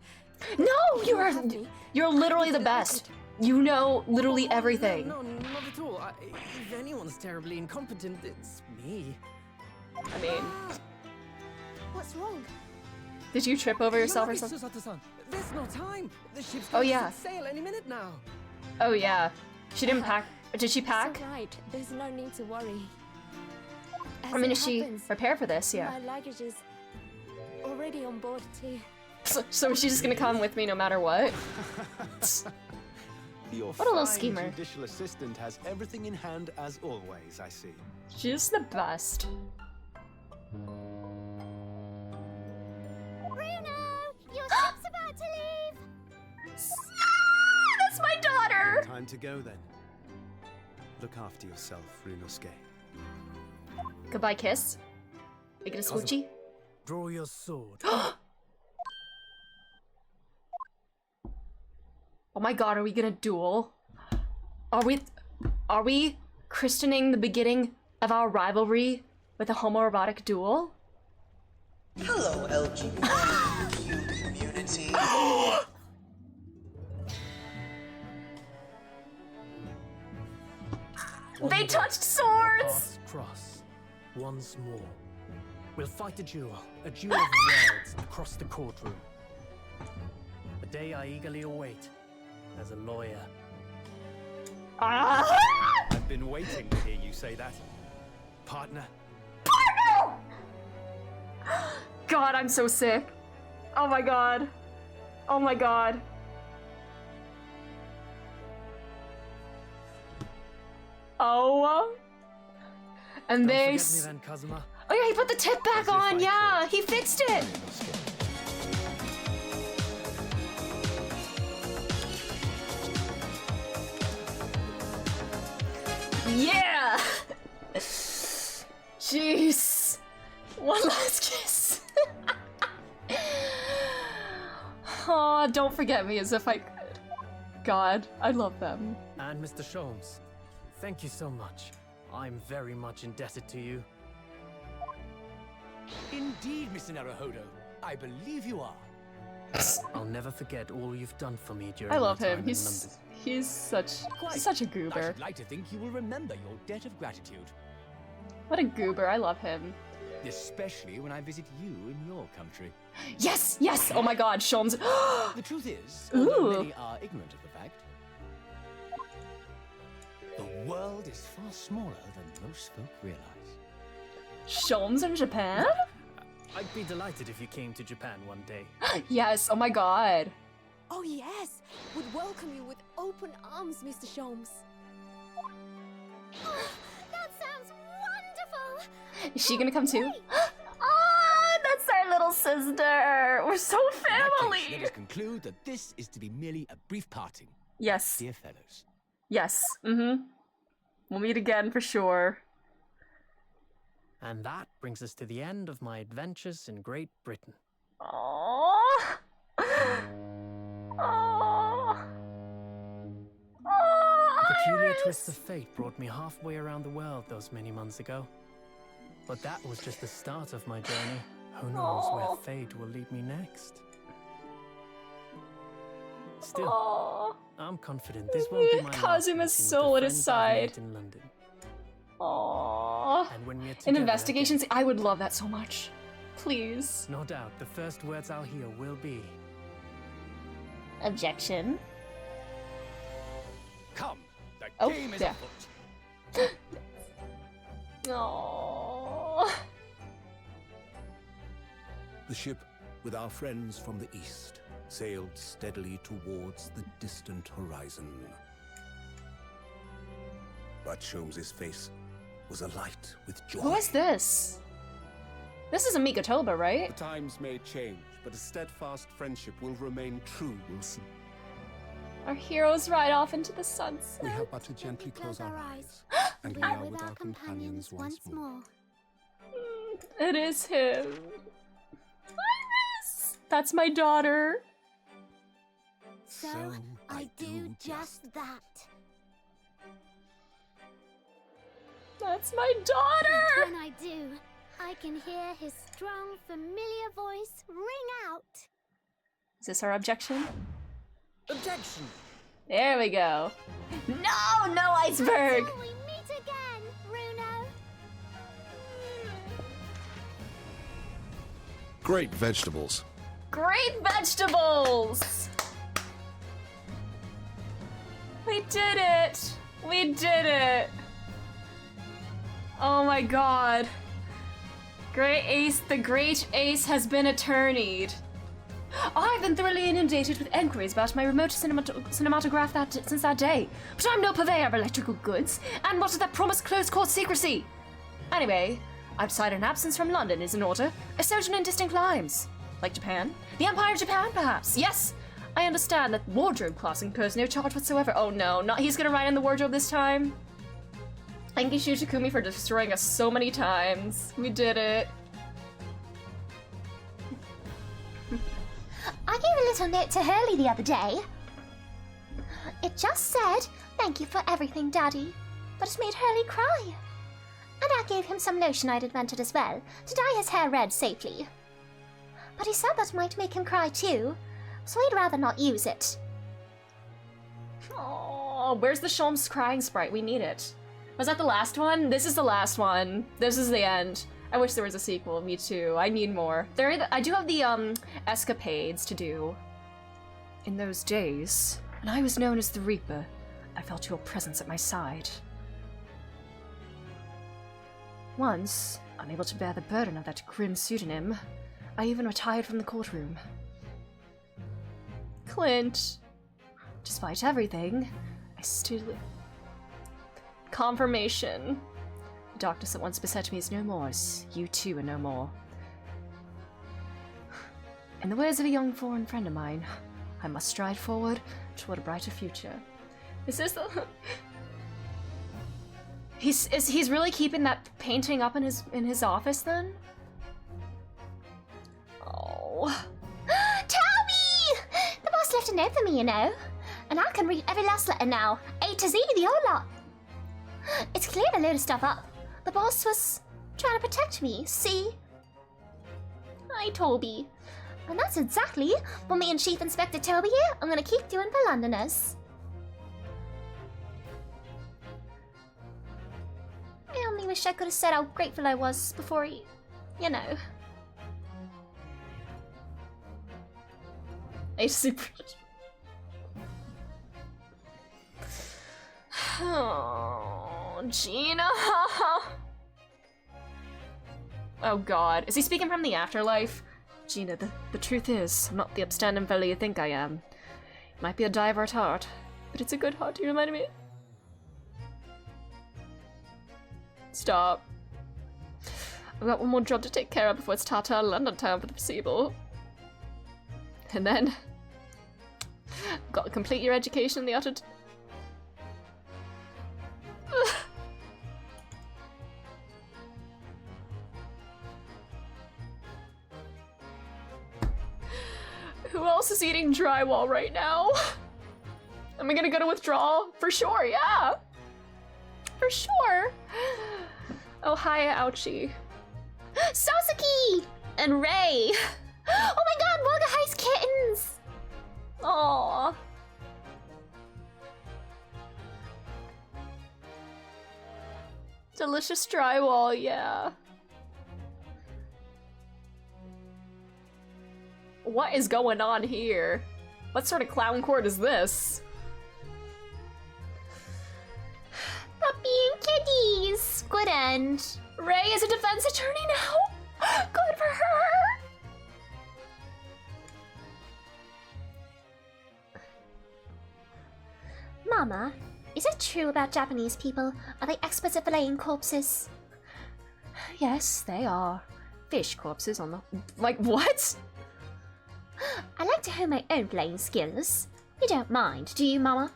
No, You have me. you're literally the best. You know literally everything. No, not at all. If anyone's terribly incompetent, it's me. I mean, What's wrong? did you trip over yourself or You're something? right, Susato-san. There's no time. The ship's Oh, going yeah. to sail any minute now. Oh yeah. She didn't pack. Did she pack? It's all right. There's no need to worry. As I mean, it is she happens, prepared for this? Yeah. My luggage is already on board too. So she's just gonna come with me no matter what? Your What a little fine schemer. judicial assistant has everything in hand as always, I see. She's the best. Bruno, your ship's about to leave. That's my daughter! Time to go then. Look after yourself, Ryunosuke. Goodbye kiss. Make it a smoochie. Draw your sword. Oh my god, are we gonna duel? Are we christening the beginning of our rivalry with a homoerotic duel? Hello, LGBTQ community. They day, touched when our swords! paths cross once more. We'll fight a duel of words across the courtroom. A day I eagerly await as a lawyer. Ah! I've been waiting to hear you say that. Partner. God, I'm so sick. Oh my god. Oh my god. Oh. And Don't they. forget me then, Kazuma. Oh yeah, he put the tip back As if on. I Yeah, could. he fixed it. Yeah. Jeez. One last kiss. Oh, don't forget me as if I could. God, I love them. And Mr. Sholmes, thank you so much. I'm very much indebted to you. Indeed, Mr. Naruhodo. I believe you are. I'll never forget all you've done for me during I love my time him. in London. He's such Quite. such a I goober. should like to think you will remember your debt of gratitude, What a goober. I love him. especially when I visit you in your country. Yes, yes. Oh my God, Sholmes. The truth is, Ooh. although many are ignorant of the fact, the world is far smaller than most folk realize. Sholmes in Japan? I'd be delighted if you came to Japan one day. Yes. Oh my God. Oh yes, would welcome you with open arms, Mr. Sholmes. That sounds wonderful! Is she gonna come too? Ah, that's our little sister. We're so In that case, let family. us conclude that this is to be merely a brief parting, Yes. dear fellows. Yes. Mm-hmm. We'll meet again for sure. And that brings us to the end of my adventures in Great Britain. Aww. Aww. A peculiar Iris. twist of fate brought me halfway around the world those many months ago. But that was just the start of my journey. Who knows Aw. where fate will lead me next? Still, Aww. I'm confident this won't be my last meeting Kazuma's with the soul at his friends I've made side. in London. Aww. And when we're An together investigation. again, I would love that so much. Please. no doubt the first words I'll hear will be, Objection. Come, the Oh, game is yeah. afoot. Aww. The ship, with our friends from the east, sailed steadily towards the distant horizon. But Sholmes's face was alight with joy. Who is this? This is Amiga Toba, right? The times may change, but a steadfast friendship will remain true, Wilson. Our heroes ride off into the sunset. We have but to gently close our eyes, and we We are with our companions once more. It is him. Iris! That's my daughter. So, I do just that. That's my daughter! When I do, I can hear his strong, familiar voice ring out. Is this our objection? Objection! There we go. No, no iceberg! Till we meet again, Bruno. Great vegetables. Great vegetables! We did it! We did it! Oh my god. Great Ace, the Great Ace has been attorneyed. I've been thoroughly inundated with enquiries about my remote cinematograph since that day, but I'm no purveyor of electrical goods, and what is that promised close court secrecy? Anyway, I've decided an absence from London is in order, a sojourn in distant climes. Like Japan? The Empire of Japan, perhaps? Yes! I understand that wardrobe class incurs no charge whatsoever. Oh no, not he's gonna ride in the wardrobe this time. Thank you, Shushikumi, for destroying us so many times. We did it. I gave a little note to Hurley the other day. It just said, "Thank you for everything, Daddy," but it made Hurley cry. And I gave him some lotion I'd invented as well, to dye his hair red safely. But he said that might make him cry too, so I'd rather not use it. Oh, where's the Sholmes crying sprite? We need it. Was that the last one? This is the last one. This is the end. I wish there was a sequel. Me too. I need more. I do have the escapades to do. In those days, when I was known as the Reaper, I felt your presence at my side. Once, unable to bear the burden of that grim pseudonym, I even retired from the courtroom. Clint, despite everything, I still... Confirmation. The darkness that once beset me is no more, as you too are no more. In the words of a young foreign friend of mine, I must stride forward toward a brighter future. Is this the... He's really keeping that painting up in his office then? Oh. Toby! The boss left a note for me, you know. And I can read every last letter now. A to Z, the whole lot. It's clear I loaded stuff up. The boss was trying to protect me, see? Hi, Toby. And that's exactly what me and Chief Inspector Toby here are gonna keep doing for Londoners. I only wish I could have said how grateful I was before he, you know. I super... Oh, Gina. Oh god. Is he speaking from the afterlife? Gina, the truth is, I'm not the upstanding fellow you think I am. Might be a divert heart, but it's a good heart, you remind me? Stop. I've got one more job to take care of before it's ta-ta London town for the foreseeable. And then... got to complete your education in the utter... Who else is eating drywall right now? Am I gonna go to withdrawal? For sure, yeah! For sure! Oh, hi, ouchie. Sasuke! And Ray! Oh my god, Wogahai's kittens! Aww. Delicious drywall, yeah. What is going on here? What sort of clown court is this? Puppy and kitties! Good end. Ray is a defense attorney now? Good for her! Mama, is it true about Japanese people? Are they experts at filleting corpses? Yes, they are. Fish corpses on the... Like, what? I like to hone my own filleting skills. You don't mind, do you, Mama?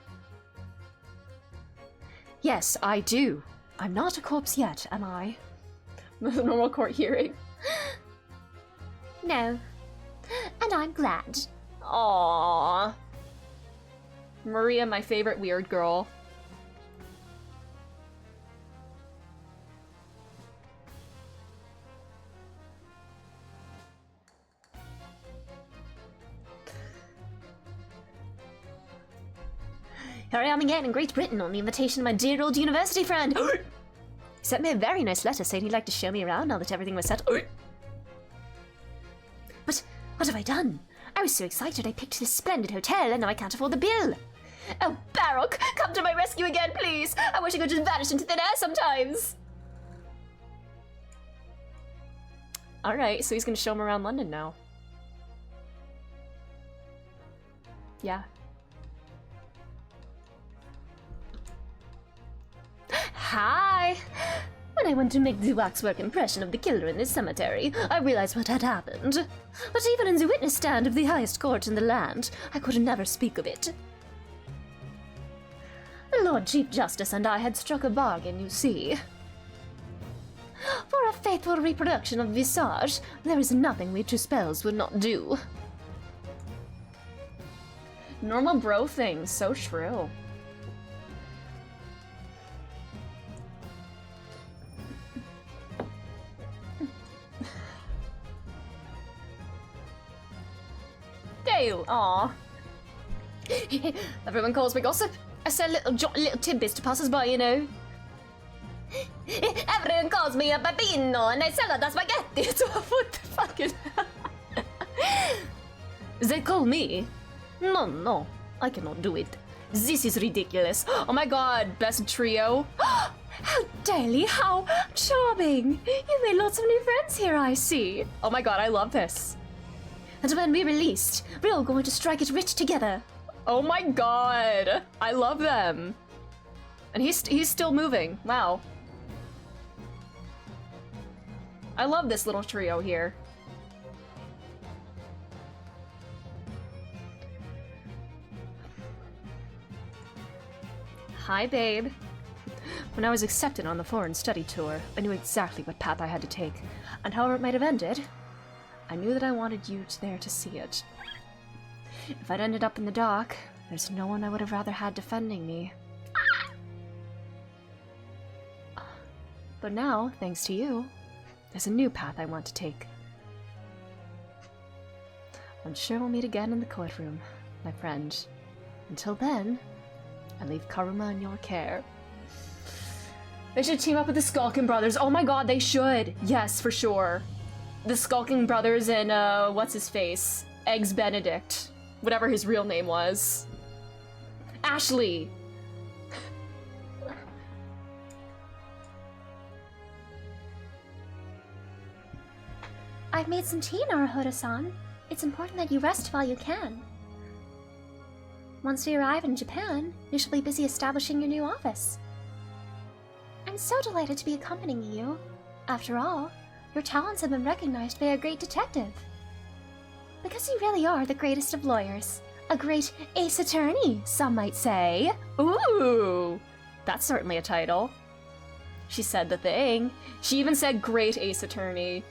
Yes, I do. I'm not a corpse yet, am I? The normal court hearing. No. And I'm glad. Aww. Maria, my favorite weird girl. Here I am again in Great Britain on the invitation of my dear old university friend. He sent me a very nice letter saying he'd like to show me around now that everything was set. But what have I done? I was so excited I picked this splendid hotel and now I can't afford the bill. Oh, Baroque, come to my rescue again, please. I wish I could just vanish into thin air sometimes. Alright, so he's gonna show him around London now. Yeah. Hi! When I went to make the waxwork impression of the killer in this cemetery, I realized what had happened. But even in the witness stand of the highest court in the land, I could never speak of it. The Lord Chief Justice and I had struck a bargain, you see. For a faithful reproduction of Visage, there is nothing we two spells would not do. Normal bro thing, so shrill. Dale, aw. Everyone calls me gossip. I say little tidbits to passers by, you know. Everyone calls me a Peppino and I sell the spaghetti. So what the fuck is They call me? No, I cannot do it. This is ridiculous. Oh my god, best trio. How daily, how charming. You made lots of new friends here, I see. Oh my god, I love this. And when we're released, we're all going to strike it rich together. Oh my god, I love them. And he's still moving. Wow. I love this little trio here. Hi, babe. When I was accepted on the foreign study tour, I knew exactly what path I had to take, and however it might have ended, I knew that I wanted you there to see it. If I'd ended up in the dock, there's no one I would have rather had defending me. But now, thanks to you, there's a new path I want to take. I'm sure we'll meet again in the courtroom, my friend. Until then, I leave Karuma in your care. They should team up with the Skulking Brothers. Oh my god, they should! Yes, for sure. The Skulking Brothers and, what's-his-face? Eggs Benedict. Whatever his real name was. Ashley! I've made some tea, Naruhodo-san. It's important that you rest while you can. Once we arrive in Japan, you shall be busy establishing your new office. I'm so delighted to be accompanying you. After all, your talents have been recognized by a great detective. Because you really are the greatest of lawyers. A great ace attorney, some might say. Ooh! That's certainly a title. She said the thing. She even said great ace attorney.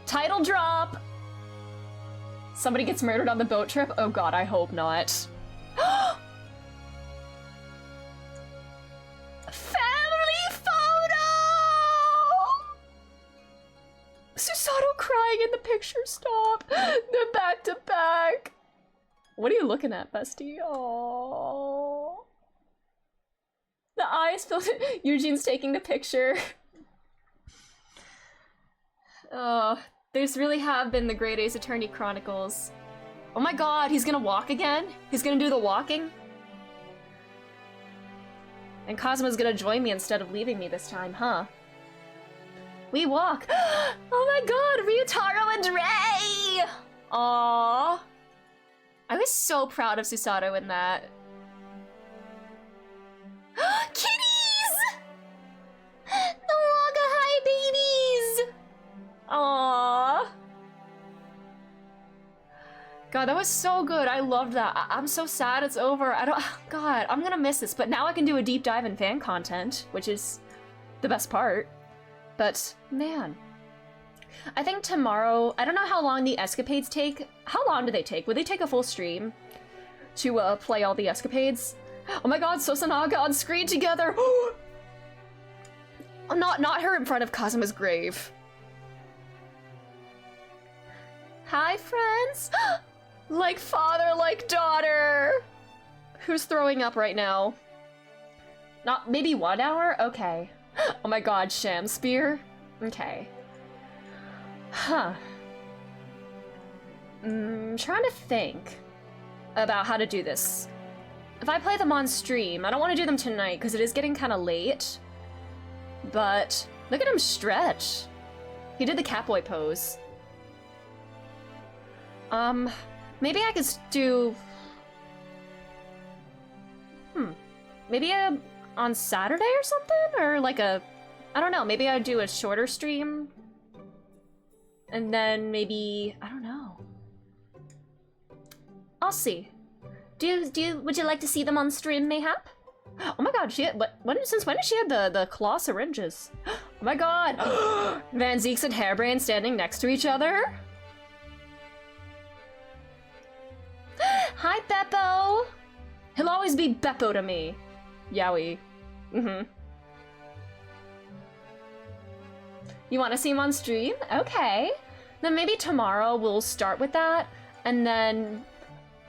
Title drop! Somebody gets murdered on the boat trip? Oh god, I hope not. Family photo! Susato crying in the picture, stop! They're back to back. What are you looking at, bestie? Oh. The eyes filled. Eugene's taking the picture. Oh, there's really have been the Great Ace Attorney Chronicles. Oh my god, he's gonna walk again? He's gonna do the walking? And Kazuma's gonna join me instead of leaving me this time, huh? We walk! Oh my god, Ryutaro and Rei! Aww. I was so proud of Susato in that. Kitties! The Wagahai babies! Aww. God, that was so good. I loved that. I'm so sad it's over. God, I'm gonna miss this. But now I can do a deep dive in fan content, which is the best part. But, man. I think tomorrow, I don't know how long the escapades take. How long do they take? Would they take a full stream to play all the escapades? Oh my god, Sosanaga on screen together! Not her in front of Kazuma's grave. Hi, friends! Like father, like daughter! Who's throwing up right now? Not maybe 1 hour? Okay. Oh my god, Sham Spear? Okay. Huh. Trying to think about how to do this. If I play them on stream, I don't want to do them tonight because it is getting kind of late. But look at him stretch. He did the catboy pose. Maybe I could do... Maybe on Saturday or something? Or like a... I don't know, maybe I'd do a shorter stream. And then maybe... I don't know. I'll see. Would you like to see them on stream, mayhap? Oh my god, since when did she have the claw syringes? Oh my god! Van Zeeks and Hairbrain standing next to each other? Hi, Beppo! He'll always be Beppo to me. Yowie. You want to see him on stream? Okay. Then maybe tomorrow we'll start with that, and then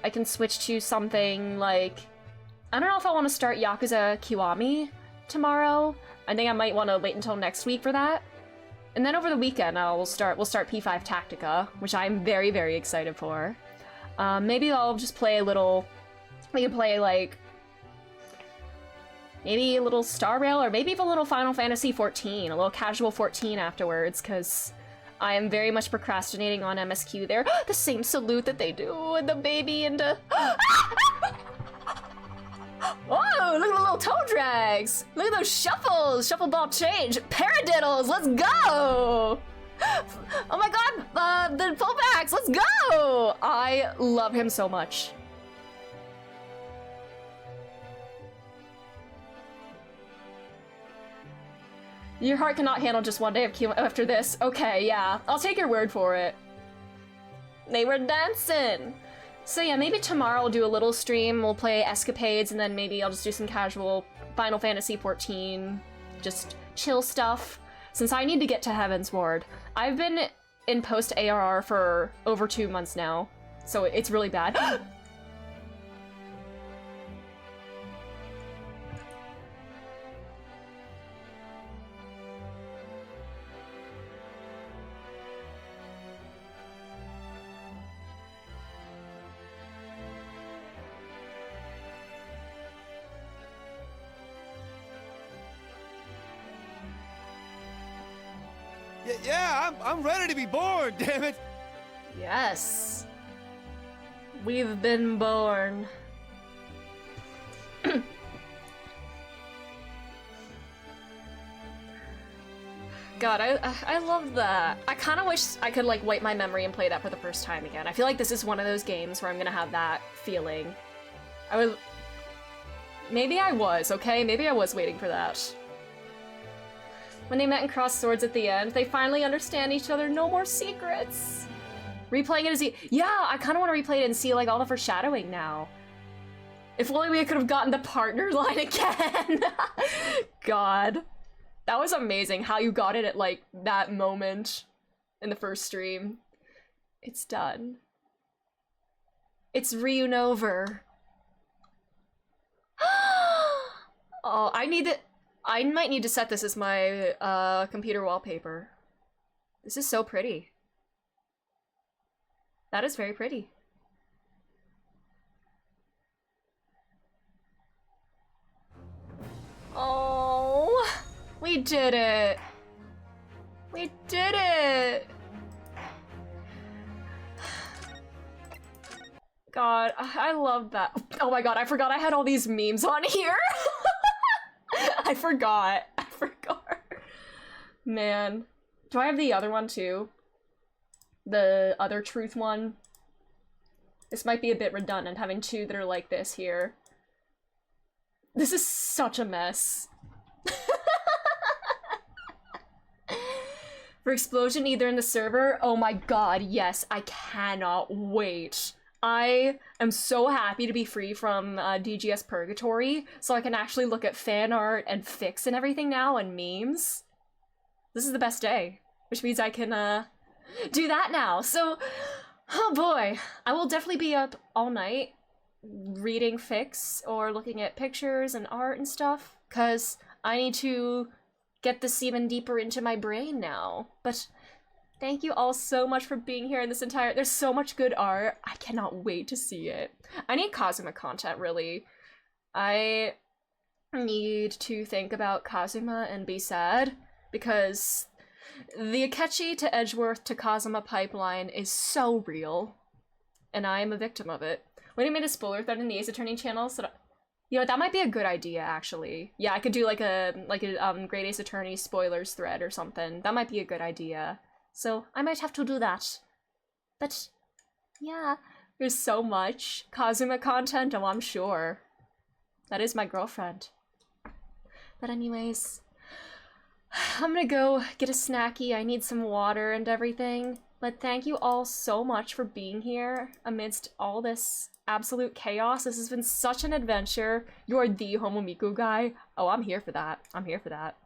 I can switch to something like... I don't know if I want to start Yakuza Kiwami tomorrow, I think I might want to wait until next week for that. And then over the weekend, we'll start P5 Tactica, which I'm very, very excited for. Maybe I'll just play a little... We can play, like... Maybe a little Star Rail, or maybe even a little Final Fantasy 14, a little casual 14 afterwards, because I am very much procrastinating on MSQ there. The same salute that they do with the baby and Whoa, look at the little toe drags! Look at those shuffles! Shuffle ball change! Paradiddles, let's go! Oh my god, the fullbacks, let's go! I love him so much. Your heart cannot handle just one day of chemo after this. Okay, yeah, I'll take your word for it. They were dancing! So yeah, maybe tomorrow I'll do a little stream, we'll play Escapades, and then maybe I'll just do some casual Final Fantasy 14, just chill stuff, since I need to get to Heaven's Ward. I've been in post-ARR for over 2 months now, so it's really bad. Yeah, I'm ready to be born, damn it! Yes. We've been born. God, I love that. I kind of wish I could, like, wipe my memory and play that for the first time again. I feel like this is one of those games where I'm gonna have that feeling. Maybe I was, okay? Maybe I was waiting for that. When they met and crossed swords at the end, they finally understand each other. No more secrets. Replaying it as yeah, I kind of want to replay it and see like all the foreshadowing now. If only we could have gotten the partner line again. God, that was amazing how you got it at like that moment in the first stream. It's done. It's Ryunover. Oh, I might need to set this as my computer wallpaper. This is so pretty. That is very pretty. Oh, we did it. We did it. God, I love that. Oh my god, I forgot I had all these memes on here. I forgot. Man. Do I have the other one too? The other truth one? This might be a bit redundant, having two that are like this here. This is such a mess. For explosion either in the server? Oh my god, yes, I cannot wait. I am so happy to be free from DGS Purgatory, so I can actually look at fan art and fics and everything now, and memes. This is the best day, which means I can do that now. So, oh boy, I will definitely be up all night reading fics or looking at pictures and art and stuff, because I need to get this even deeper into my brain now. But thank you all so much for being here in this entire— there's so much good art. I cannot wait to see it. I need Kazuma content, really. I need to think about Kazuma and be sad, because the Akechi to Edgeworth to Kazuma pipeline is so real, and I am a victim of it. When you made a spoiler thread in the Ace Attorney channel, so you know, that might be a good idea, actually. Yeah, I could do like a Great Ace Attorney spoilers thread or something. That might be a good idea. So I might have to do that. But yeah, there's so much Kazuma content, oh, I'm sure. That is my girlfriend. But anyways, I'm gonna go get a snacky. I need some water and everything. But thank you all so much for being here amidst all this absolute chaos. This has been such an adventure. You are the Homomiku guy. Oh, I'm here for that. I'm here for that.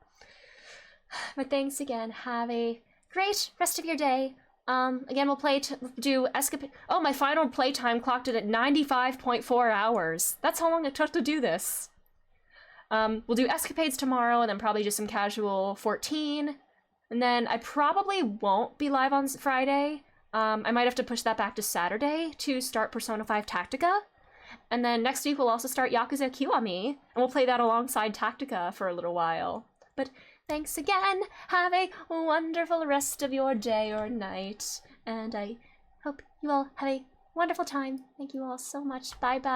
But thanks again. Have a great rest of your day. Again, we'll do Escapade. Oh, my final playtime clocked it at 95.4 hours. That's how long it took to do this. We'll do Escapades tomorrow, and then probably just some casual 14. And then I probably won't be live on Friday. I might have to push that back to Saturday to start Persona 5 Tactica. And then next week we'll also start Yakuza Kiwami, and we'll play that alongside Tactica for a little while. But thanks again. Have a wonderful rest of your day or night. And I hope you all have a wonderful time. Thank you all so much. Bye-bye.